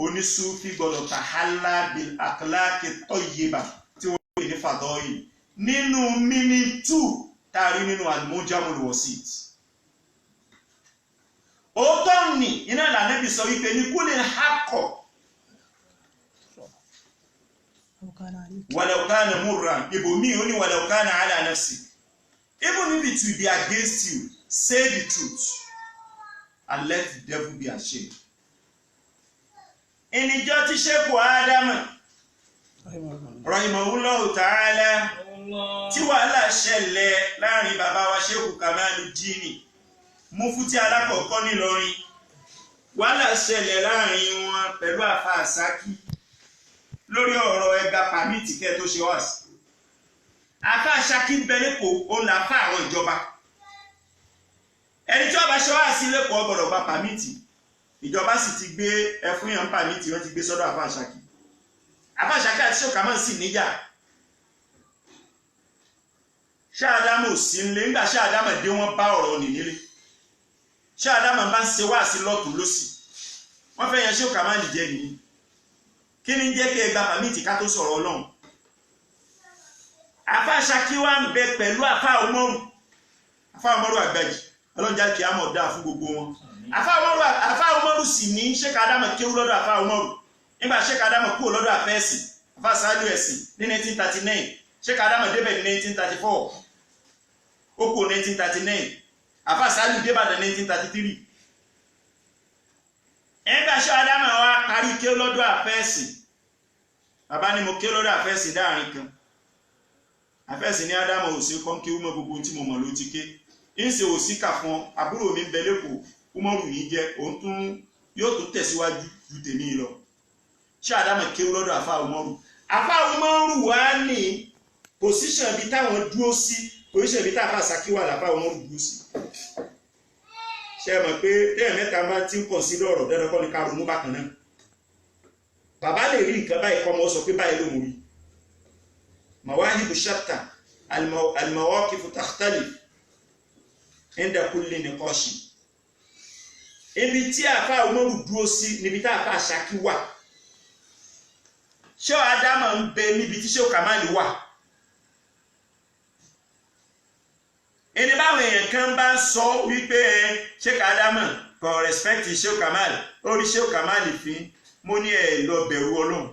Onísúfí gbọ́dọ̀ tàhálà bil akhlaqi tayyiba tí wọ́n pè ní fàdọ́yì nínú mini 2 tàrí nínú al-Mujamul Wasit. Ó tọ́ ní iná ìlànẹ́bì sọ wípé ní kúlẹ̀ hákọ̀ walau kana murran ibòmí ó ní walau kana ala nafsi even if it will be against you say the truth and let the devil be ashamed. Ìníjọ́ tí Sheikh Ádámù rahimahullahu ta'ala tí wàhálà ṣẹlẹ̀ láàrin bàbá wa Sheikh Kamaluddin Mufti alákọ̀ọ́kọ́ nílọrin, wàhálà ṣẹlẹ̀ láàrin wọn pẹ̀lú àfa àsákì lórí ọ̀rọ̀ ẹgbà pàmìtì kẹ́ tó ṣe wá sí. Àfa àsákì bẹ lẹ́kọ̀ọ́ òun là fà àwọn ìjọba. Ẹni tí wọ́n bá ṣe wá sí lẹ́kọ̀ọ́ gbọ́dọ̀ gba pàmìtì. Ìjọba sì ti gbé ẹfún yàn pàmìtì, wọ́n ti gbé sọ́dọ̀ àfa àsákì. Àfa àsákì àti Sheikh Kamal sì níjà. Sheikh Ádámù sí ń lé, ńgbà Sheikh Ádámù dé wọ́n bá ọ̀rọ̀ nì nílé. Sheikh Ádámù bá ń ṣe wá sí lọ́tún lọ́sì. Wọ́n fẹ́ yan Sheikh Kamal jẹ́ nìyí. Kí ni jẹ́ kí ẹ gba pàmìtì ká tó sọ̀rọ̀ Ọlọ́run? Àfa àsákì wá ń bẹ pẹ̀lú àfa Umaru Àgbàjì. Ọlọ́run jẹ́ kí á mọ̀ dáa fún gbogbo wọn. Àfa Umaru sì ní Sheikh Ádámù kéwú lọ́dọ̀ àfa Umaru. Nígbà Sheikh Ádámù kúrò lọ́dọ̀ àfa ẹ̀sìn, àfa Sàálù ẹ̀sìn ní 1939. Sheikh Ádámù débẹ̀ ní 1934. Ó kúrò 1939. Àfa Sàálù dé Ìbàdàn 1933. Nígbà Sheikh Ádámù wá parí kéwú lọ́dọ̀ àfa ẹ̀sìn. Bàbá ni mo kéwú lọ́dọ̀ àfa ẹ̀sìn dáàrin kan. Àfa ẹ̀sìn ní Ádámù ò sí kọ́ kéwú mọ́ gbogbo tí mo mọ̀ ló ti ké. Ìṣe òsì kà fún àbúrò mi ń bẹ lẹ́kọ̀ọ́ Umaru yìí jẹ́ òun yóò tún tẹ̀síwájú ju tèmi lọ. Sheikh Ádámù kéwú lọ́dọ̀ àfa Umaru. Àfa Umaru wá ní pòsíṣàn ibi táwọn dúró sí, pòsíṣàn ibi táwọn àṣàkí wà láfa Umaru dúró sí. Ṣé ẹ mọ̀ pé tẹ́ẹ̀ mẹ́ta máa ti ń kàn sí lọ́rọ̀ dandan kọ́ ni ká ronú bákan náà. Bàbá lè rí nǹkan báyìí kọ́ mọ́ sọ pé báyìí ló mú rí. Mawahibu shatta al-mawaqifu takhtalif inda kulli niqashi. Ibi tí àfa Umaru dúró sí níbi tá àfa àṣàkí wà. Sheikh Ádámù ń bẹ níbi tí Sheikh Kamal wà. Ẹni báwọn èèyàn kan bá ń sọ wípé Sheikh Ádámù kò respect Sheikh Kamal, ó rí Sheikh Kamal fín, mo ní ẹ lọ bẹ̀rù Ọlọ́run.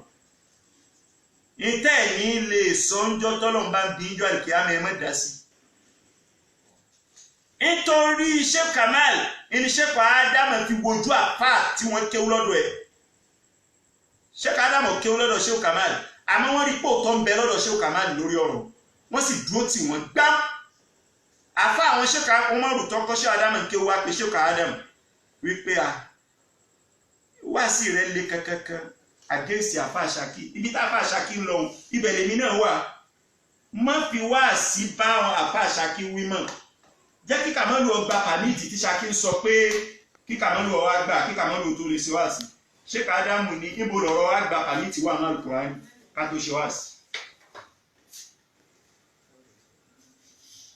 Ìtẹ́ ní lè sọ ń jọ́ tọ́lọ́run bá ń bí ìjọ àlùkìyámà ẹ má dá sí. Nítorí Sheikh Kamal ní Sheikh Ádámù fi wojú àpá tí wọ́n kéwú lọ́dọ̀ ẹ̀. Sheikh Ádámù kéwú lọ́dọ̀ Sheikh Kamal, àmọ́ wọ́n rí pòótọ́ ń bẹ lọ́dọ̀ Sheikh Kamal lórí ọ̀rọ̀, wọ́n sì dúró tì wọ́n gbám. Àfa àwọn Sheikh Umaru tó kọ́ Sheikh Ádámù kéwú wá pé Sheikh Ádámù wípé wá sí rẹ̀ lé kankan against àfa àṣàkí. Ibi tá àfa àṣàkí ń lọ ibẹ̀ lèmi náà wà. Má fi wá sí bá àfa àṣàkí wí mọ́. Jẹ́ kí Kamalu ọgbà pàmìtì tí Ṣakí ń sọ pé kí Kamalu ọwá gbà kí Kamalu tó lè ṣe wá sí. Sheikh Ádámù ní ibo lọ̀rọ̀ wá gbà pàmìtì wà ní Al-Qur'an ká tó ṣe wá sí.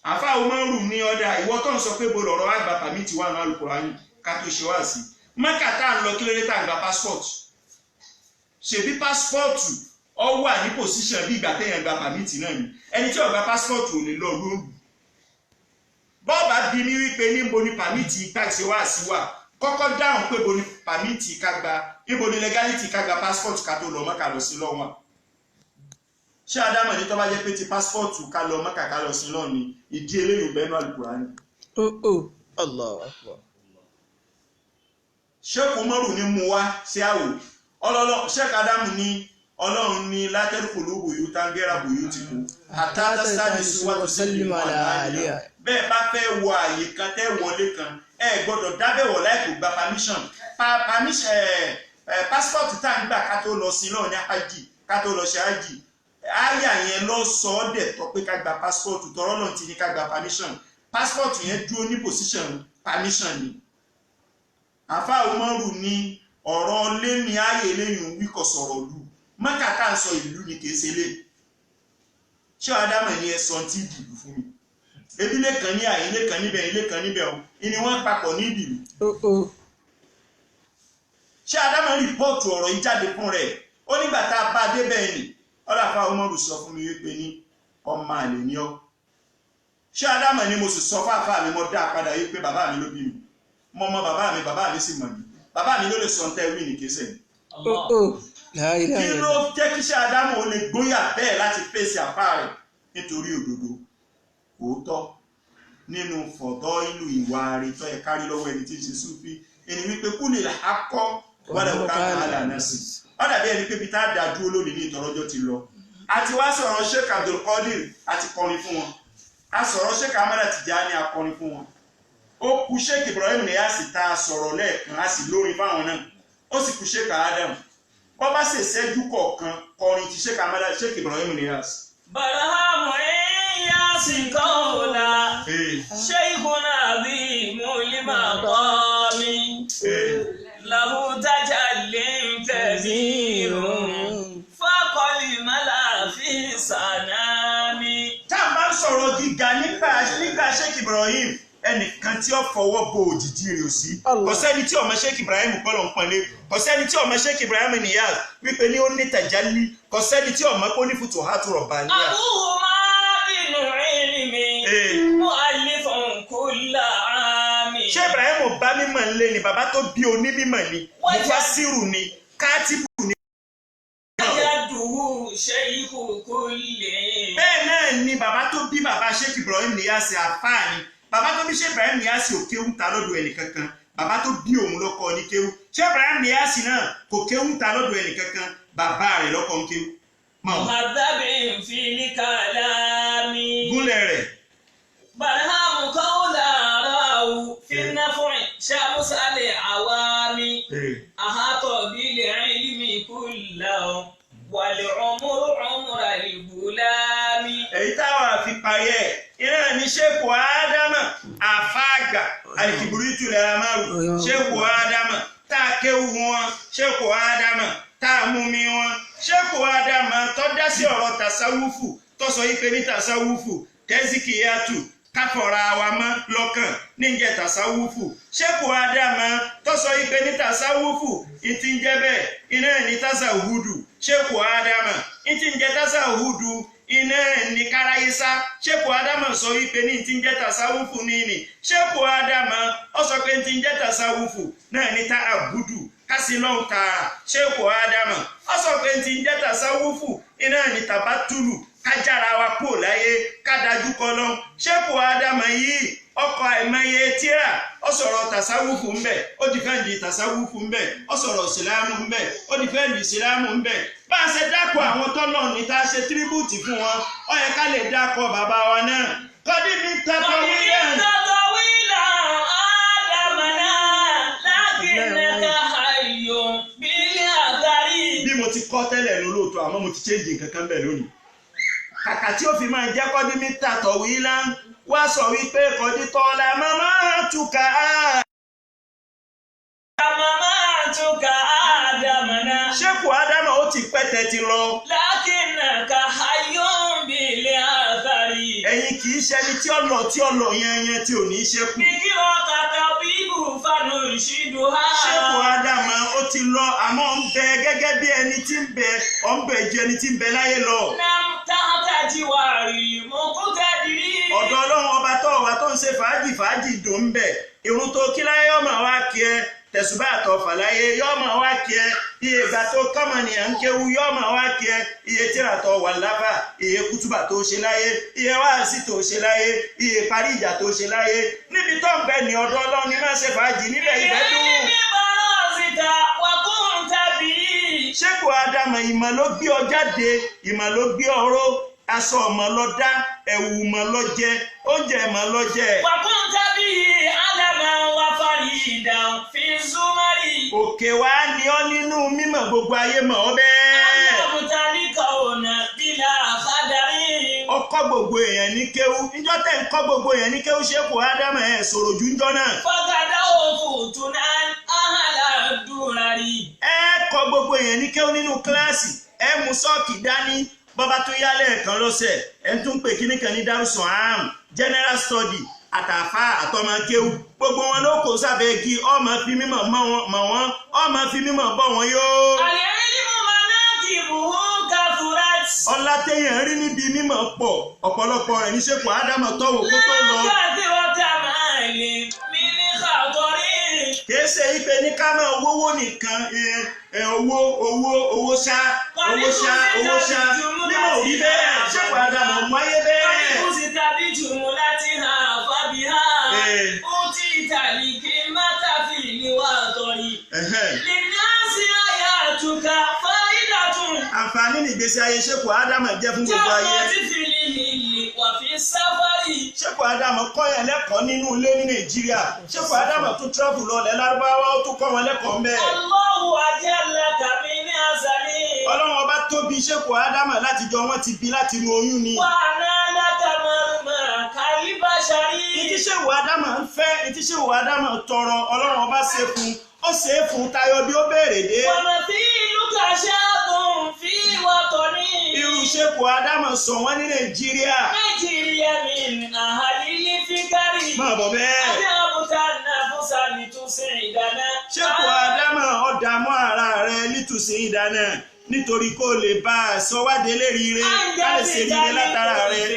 Àfa Umaru ní ọ̀dà ìwọ tó ń sọ pé ibo lọ̀rọ̀ wá gbà pàmìtì wà ní Al-Qur'an ká tó ṣe wá sí. Mẹ́kà tá à ń lọ kí lóde tá à ń gba passport. Ṣèbí passport ọ wà ní position bí ìgbà téèyàn gba pàmìtì náà ni. Ẹni tí ó gba passport ò lè lọ lóòrùn. Bọ́ọ̀bá bí mi wípé níbo ni pàmìtì ká ṣe wá sí wà, kọ́kọ́ dáhùn pé bo ni pàmìtì ká gba, ibo ni legality ká gba passport ká tó lọ Mọ́kà lọ sí lọ́wọ́. Sheikh Ádámù ní tó bá jẹ́ pé ti passport ká lọ Mọ́kà ká lọ sí lọ́wọ́ ni ìdí eléyìí bẹ́ẹ̀ náà Al-Qur'an. Allahu Akbar. Sheikh Umaru ní mú wá sí àwò. Sheikh Ádámù ní Ọlọ́run ní látẹ́rùkùlù bùyú tángẹ́rà bùyú ti kú. Àtàtàstáàdì síwájú sẹ́lìmù àlàáfíà. Bẹ́ẹ̀ bá fẹ́ wọ àyè kan tẹ́ wọlé kan, ẹ gbọ́dọ̀ dábẹ̀wọ̀ láì kò gba permission. Passport tá ń gbà ká tó lọ sí náà ní ájì, ká tó lọ ṣe ájì. Áyà yẹn lọ sọ ọ́ dẹ̀ tọ́ pé ká gba passport, tọ́rọ́ náà ti ní ká gba permission. Passport yẹn dúró ní position permission ni. Àfáà Umaru ní ọ̀rọ̀ lé ní ayé lẹ́yìn wíkọ̀ sọ̀rọ̀ lù. Mọ́kà tá ń sọ ìlú ni kìí ṣe lé. Sheikh Ádámù ní ẹ̀sọ́ tí ìdìbò fún mi. Ebi ilé kan ní àyè, ilé kan níbẹ̀, ilé kan níbẹ̀ o. Ìní wọ́n papọ̀ ní ìdìbò. Sheikh Ádámù rìpọ́ọ̀tù ọ̀rọ̀ yìí jáde fún rẹ̀. Ó nígbà tá a bá débẹ̀ ni, Àfáà Umaru sọ fún mi wípé ní ọmọ àlè ni ọ́. Sheikh Ádámù ni mo sì sọ fún àfáà mi, mo dá padà wípé bàbá mi ló bí mi. Mo mọ bàbá mi sì mọ̀ mí. Bàbá mi ló lè sọ ntẹ́ wí ní kéṣẹ́. Kí ló jẹ́ kí Sheikh Ádámù ó lè gbóyà bẹ́ẹ̀ láti fèsì àfáà rẹ̀ nítorí òdodo òótọ́. nínú fọ̀tọ́ ìlú ìwà rẹ̀ tó yẹ kárí lọ́wọ́ ẹni tí ń ṣe súfì ẹni wípé kú lè akọ́ wàlẹ̀ òkà àlà náà sí ó dàbí ẹni pé bí tá a dá dúró lónìí ní ìtọ́rọ́jọ́ ti lọ àti wá sọ̀rọ̀ Sheikh Abdul Qadir àti kọrin fún wọn a sọ̀rọ̀ Sheikh Ahmad Tijani akọrin fún wọn ó kú Sheikh Ibrahim Niyasi tá a sọ̀rọ̀ lẹ́ẹ̀kan a sì lórin fáwọn náà ó sì kú Sheikh Adam bọ́ bá ṣe ṣẹ́jú kọ̀ọ̀kan kọrin ti Sheikh Ahmad Sheikh Ibrahim Niyasi. Barahamu Niyasi kọ́ọ̀lá Sheikhuna Azimu Limaqami lahu tajallin kabirun faqali mala fi sanami. tá a bá ń sọ̀rọ̀ gíga nígbà Sheikh Ibrahim ẹnìkan tí ó fọwọ́ bo òjìji rẹ̀ sí kò sẹ́ni tí ọmọ Sheikh Ibrahim kọ́lọ̀ ń pọ́nlé kò sẹ́ni tí ọmọ Sheikh Ibrahim Niyas wípé ní ó ní tàjálí kò sẹ́ni tí ọmọ kó ní futuhatu rabbaniya. Abuhuma binu ilmi mu'allifun kulla ami. Sheikh Ibrahim bá mímọ̀ ńlẹ̀ ni bàbá tó bí onímọ̀ ni mufasiru ni kátìbù ni. Yaduhu sheikhu kulli. bẹ́ẹ̀ náà ni bàbá tó bí bàbá Sheikh Ibrahim Niyas àfáà ni bàbá tó bí Sheikh Ibrahim Niyasi ò kéwú ta lọ́dọ̀ ẹnì kankan bàbá tó bí òun lọ́kọ́ ní kéwú Sheikh Ibrahim Niyasi náà kò kéwú ta lọ́dọ̀ ẹnì kankan bàbá rẹ̀ lọ́kọ́ ń kéwú. Muhadhabin fil kalami. gúnlẹ̀ rẹ̀. Barhamu qawla ra'u fi naf'i shamsal awami. Ahata bil ilmi kullahu wal umru umra al bulami. èyí táwọn àfi parí ẹ̀ iná ní Sheikh Adama àfáàgbà alikiburitu lẹ́la márùn Sheikh Adama tá a kéwù wọn Sheikh Adama tá a mú mi wọn Sheikh Adama tó dá sí ọ̀rọ̀ tasawufu tó sọ yìí pé ní tasawufu tẹ́síkìyàtù káfọ̀ra wa mọ́ lọ́kàn níjẹ́ tasawufu Sheikh Adama tó sọ yìí pé ní tasawufu ìtì ń jẹ́ bẹ́ẹ̀ iná ní tasawudu Sheikh Adama ìtì ń jẹ́ tasawudu iná ní káráyésá Sheikh Adama sọ wípé ní ti ń jẹ́ tasawufu ní Sheikh Adama ó sọ pé ti ń jẹ́ tasawufu náà ní ta àbúdù kásìlọ́hùn tààrà Sheikh Adama ó sọ pé ti ń jẹ́ tasawufu iná ní tabatulu kájára wa kúrò láyé kádájú kọlọ́ Sheikh Adama yìí ọkọ̀ àìmọye tíra ó sọ̀rọ̀ tasawufu ń bẹ̀ ó dìfẹ́ǹdì tasawufu ń bẹ̀ ó sọ̀rọ̀ ìsìlámù ń bẹ̀ ó dìfẹ́ǹdì ìsìlámù ń bẹ̀ bá a ṣe dákọ̀ àwọn tọ́lọ̀ ní tá a ṣe tíríbùtì fún wọn ó yẹ ká lè dákọ̀ bàbá wa náà kọ́dí mi tẹ́tọ̀ wíyẹn. bí mo ti kọ́ tẹ́lẹ̀ lólóòótọ́ àmọ́ mo ti change nǹkan kan bẹ̀ lónìí kàkà tí ó fi máa jẹ́ kọ́dí mi tàtọ̀ wíyẹn wá sọ wípé kọ́dí tọ́lá màmá túkà á. Sheikh Adama ó ti pẹ́ tẹ́tí lọ. Lakinnaka hayyun bil athari. ẹ̀yin kì í ṣẹni tí ó lọ yẹn tí ò ní ṣẹ́kù. Bíkí ọkà tàbíbù fanu ìṣídùá. Sheikh Adama ó ti lọ àmọ́ ń bẹ gẹ́gẹ́ bí ẹni tí ń bẹ ọ̀ ń bẹ ju ẹni tí ń bẹ láyé lọ. Nam tahta jiwari muqtadiri. ọ̀dọ̀ Ọlọ́run ọba tó wà tó ń ṣe fàájì dùn ń bẹ̀ irun tó kí láyé ọmọ wa kí ẹ tẹ̀sùbá àtọ̀ fàlàyé yọ́mọ̀ wá kí ẹ iye ìgbà tó kọ́mọ̀ ní à ń kéwu yọ́mọ̀ wá kí ẹ iye tíra tó wà láfà iye kútùbà tó ṣe láyé iye wáàsí tó ṣe láyé iye parí ìjà tó ṣe láyé níbi tó ń bẹ ní ọ̀dọ̀ Ọlọ́run ní má ṣe fàájì níbẹ̀ ìfẹ́ dùn. Sheikh Adama ìmọ̀ ló gbé ọ jáde ìmọ̀ ló gbé ọ ró aṣọ ọmọ lọ dá ẹ̀wù ọmọ lọ jẹ oúnjẹ ọmọ lọ jẹ. Òkè wa ni ọ nínú mímọ̀ gbogbo ayé mọ̀ ọ bẹ́ẹ̀. Ọkọ gbogbo èèyàn ní kéwú níjọ́ tẹ̀ ń kọ́ gbogbo èèyàn ní kéwú Sheikh Adama ẹ̀ sọ̀rọ̀ jù níjọ́ náà. Ẹ kọ́ gbogbo èèyàn ní kéwú nínú kíláàsì ẹ mú sọ́ọ̀kì dání bọ́bá tó yálẹ̀ ẹ̀kan lọ́sẹ̀ ẹ tún pè kíní kan ní Darussan Am general study àtàfà àtọmọkéwú gbogbo wọn ló kó sábẹ́ igi ọmọ fi mímọ̀ mọ̀ wọ́n ọmọ fi mímọ̀ bọ̀ wọ́n yóò. ọlá téèyàn rí níbi mímọ̀ pọ̀ ọ̀pọ̀lọpọ̀ rẹ̀ ní Sheikh Adama tọ́wọ́ kó tó lọ. kìí ṣe ipe ní ká máa wówó nìkan owó ṣá mímọ̀ òbí bẹ́ẹ̀ Sheikh Adama mọ́ ayé bẹ́ẹ̀. أوتيت الحكمة في الوطن للناس آياتك فائدة àǹfààní ní ìgbésí ayé ṣékù ádámù jẹ́ fún gbogbo ayé. جمعت في الهل وفي السفر ṣékù ádámù kọ́ yẹn lẹ́kọ̀ọ́ nínú ilé ní nàìjíríà ṣékù ádámù tún travel lọ lẹ́ lárúbáwá ó tún kọ́ wọn lẹ́kọ̀ọ́ mẹ́. الله أجلك من أزل ọlọ́run ọba tóbi ṣékù ádámù láti jọ wọ́n ti bí láti inú oyún ni. وأنا لك مرمى كالبشر ìtí ṣékù ádámù ń fẹ́ ìtí ṣékù ádámù tọrọ ọlọ́run ọba ṣe fún ó ṣe é fún tayọ bí ó béèrè dé. ومثيلك شاذ في وطني irú ṣékù ádámù sọ wọ́n ní nàìjíríà. نيجيريا من أهل الفكر máa bọ̀ bẹ́ẹ̀. أجابت النفس لتسعدنا ṣékù ádámù ọ̀dààmú ara rẹ̀ nítòsí ìdáná nítorí kó lè bá a sọ wádé lérí rẹ̀ ká lè ṣe rire látara rẹ̀.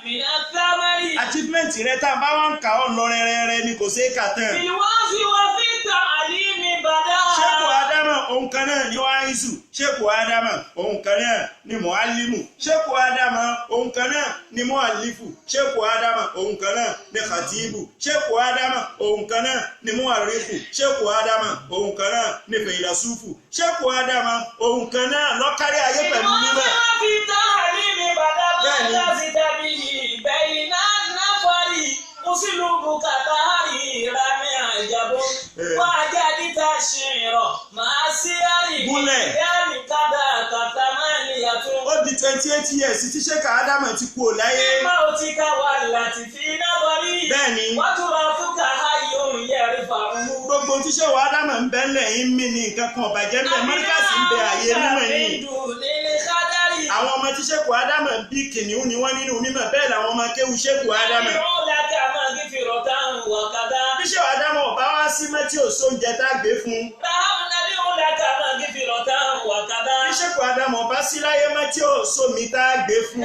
من الثمر achievement rẹ̀ tá a bá wá ń kà ọ́ lọ rẹ́rẹ́rẹ́ ni kò ṣeé kà tán. في الوصف وفي التعليم بدأ ṣékù ádámù òun kan náà ni wáyísù ṣékù ádámù òun kan náà ni mọ̀álímù ṣékù ádámù òun kan náà ni mọ̀álífù ṣékù ádámù òun kan náà ni khatibu ṣékù ádámù òun kan náà ni muwarifu ṣékù ádámù òun kan náà ni fèyìlásúfù ṣékù ádámù òun kan náà lọ́kárí ayé pẹ̀lú mímọ́. في التعليم بدأ بẹ́ẹ̀ni. لازد به بين النفر أسلوبك تحرير من عجب وجدت الشعر مع السير Gúnlẹ̀. ذلك ذاك ثمانية ó di 28 years tí ṣékù ádámù ti kú ò láyé. موتك والتي في نظري bẹ́ẹ̀ni وتراثك حي يرفعه gbogbo tí ṣékù ádámù ń bẹ́ ńlẹ̀ yín mí ni nǹkan kan ọ̀bàjẹ́ ńlẹ̀ mọ́ríkàsì ń bẹ àyè mímọ́ yìí. àwọn ọmọ tí ṣékù ádámù bí kìnìún ni wọ́n nínú mímọ́ bẹ́ẹ̀ làwọn ọmọ kéwu ṣékù ádámù. bí ṣékù ádámù ọba wá sí mẹ́tí òṣóúnjẹ tá a gbé fún. bí ṣékù ádámù ọba sí láyé mẹ́tí òṣómi tá a gbé fún.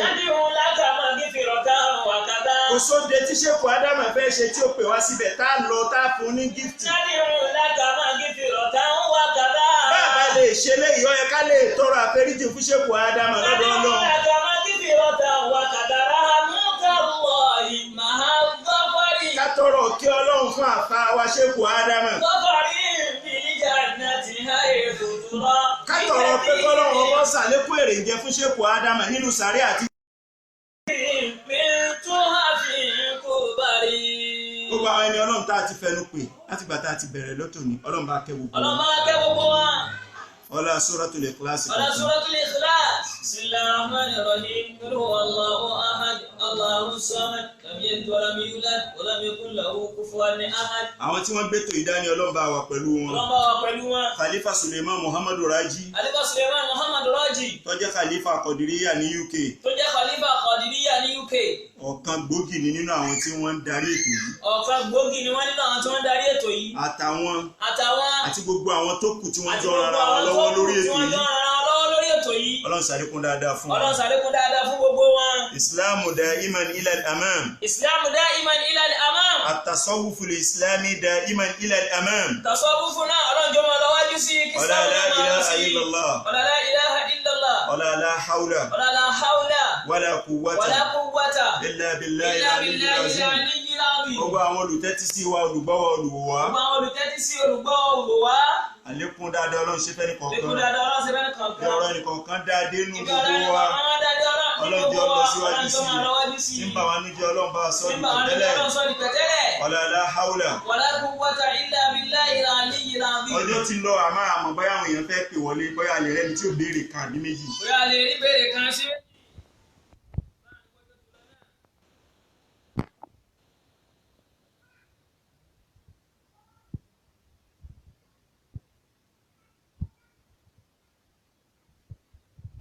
kò sóde tí ṣékù ádámù fẹ́ ṣe tí ó pè wá síbẹ̀ tá a lọ tá a fún ní gíftì. bàbá lè ṣe léyìí ó yẹ ká lè tọrọ àforíjì fún ṣékù ádámù lọ́dọ̀ Ọlọ́run. ká tọrọ kí Ọlọ́run fún àfa wa ṣékù ádámù. ká tọrọ pé kọ́lọ́run ọbọ̀ sàlékún èrè jẹ fún ṣékù ádámù nínú sàárè àti. gbogbo àwọn ẹni Ọlọ́run tá a ti fẹnu pè láti gbà tá a ti bẹ̀rẹ̀ lọ́tọ̀ ni Ọlọ́run bá kẹ́ gbogbo wọn. ọlá Suratul Ikhlas. على سورة الإخلاص بسم الله الرحمن الرحيم قل هو الله أحد الله الصمد لم يلد ولم يولد ولم يكن له كفوا أحد. àwọn tí wọ́n gbẹ́tò ìdání Ọlọ́run bá wà pẹ̀lú wọn. Ọlọ́run bá wa pẹ̀lú wọn. Khalifa Suleiman Muhammadu Raji Khalifa Suleiman Muhammadu Raji tó jẹ́ Khalifa Qadiriya ní UK. tó jẹ́ Khalifa Qadiriya ní UK. ọ̀kan gbòógì ni nínú àwọn tí wọ́n ń darí ètò yìí. ọ̀kan gbòógì ni wọ́n nínú àwọn tí wọ́n ń darí ètò yìí. àtàwọn àtàwọn àti gbogbo àwọn tó kù tí wọ́n jọ rara wọn lọ́wọ́ lórí ètò yìí. Ọlọ́run ṣàlékún dáadáa fún Ọlọ́run wọn. ṣàlékún dáadáa fún gbogbo wọn. Islamu da'iman ila al-amam. Ìsìlámù da'iman ila al-amam. التصوف الإسلامي دائما إلى الأمام. Tasawufu náà Ọlọ́run jọ máa lọ wájú sí kí ولا لا إله إلا الله. ولا لا إله إلا الله. ولا لا حول ولا لا حول ولا قوة ولا قوة إلا بالله إلا العلي بالله العظيم. العلي العظيم. gbogbo àwọn olùtẹ́tí sí wa olùgbọ́wọ́ olùwòwá. Gbogbo àwọn olùtẹ́tí sí olùgbọ́ olùwá. àlékún dáadáa Ọlọ́run ṣe fẹ́ Lékún nìkọ̀ọ̀kan. dáadáa Ọlọ́run ṣe fẹ́ni bí kankan. ọ̀rọ̀ ẹnìkọ̀ọ̀kan dáadé nù Ibi ọ̀rọ̀ gbogbo wa. ẹnìkan dáadáa Ọlọ́run jẹ́ gbogbo ọlọ́ wa. síwájú Ọlọ́run tó sí máa lọ wájú sí. i. nígbà wa níjẹ́ Ọlọ́run bá a sọ ní Nígbà wọn ní pẹ̀tẹ́lẹ̀. Ọlọ́run sọ ní pẹ̀tẹ́lẹ̀. ولا لا حول. ولا قوة إلا بالله العلي العظيم. ọjọ́ ti lọ àmọ́ àmọ́ bóyá àwọn èèyàn fẹ́ pè wọlé bóyá àlẹ́ rẹ́ni tí ó béèrè kan àbí méjì. Bóyá a lè rí béèrè kan sí.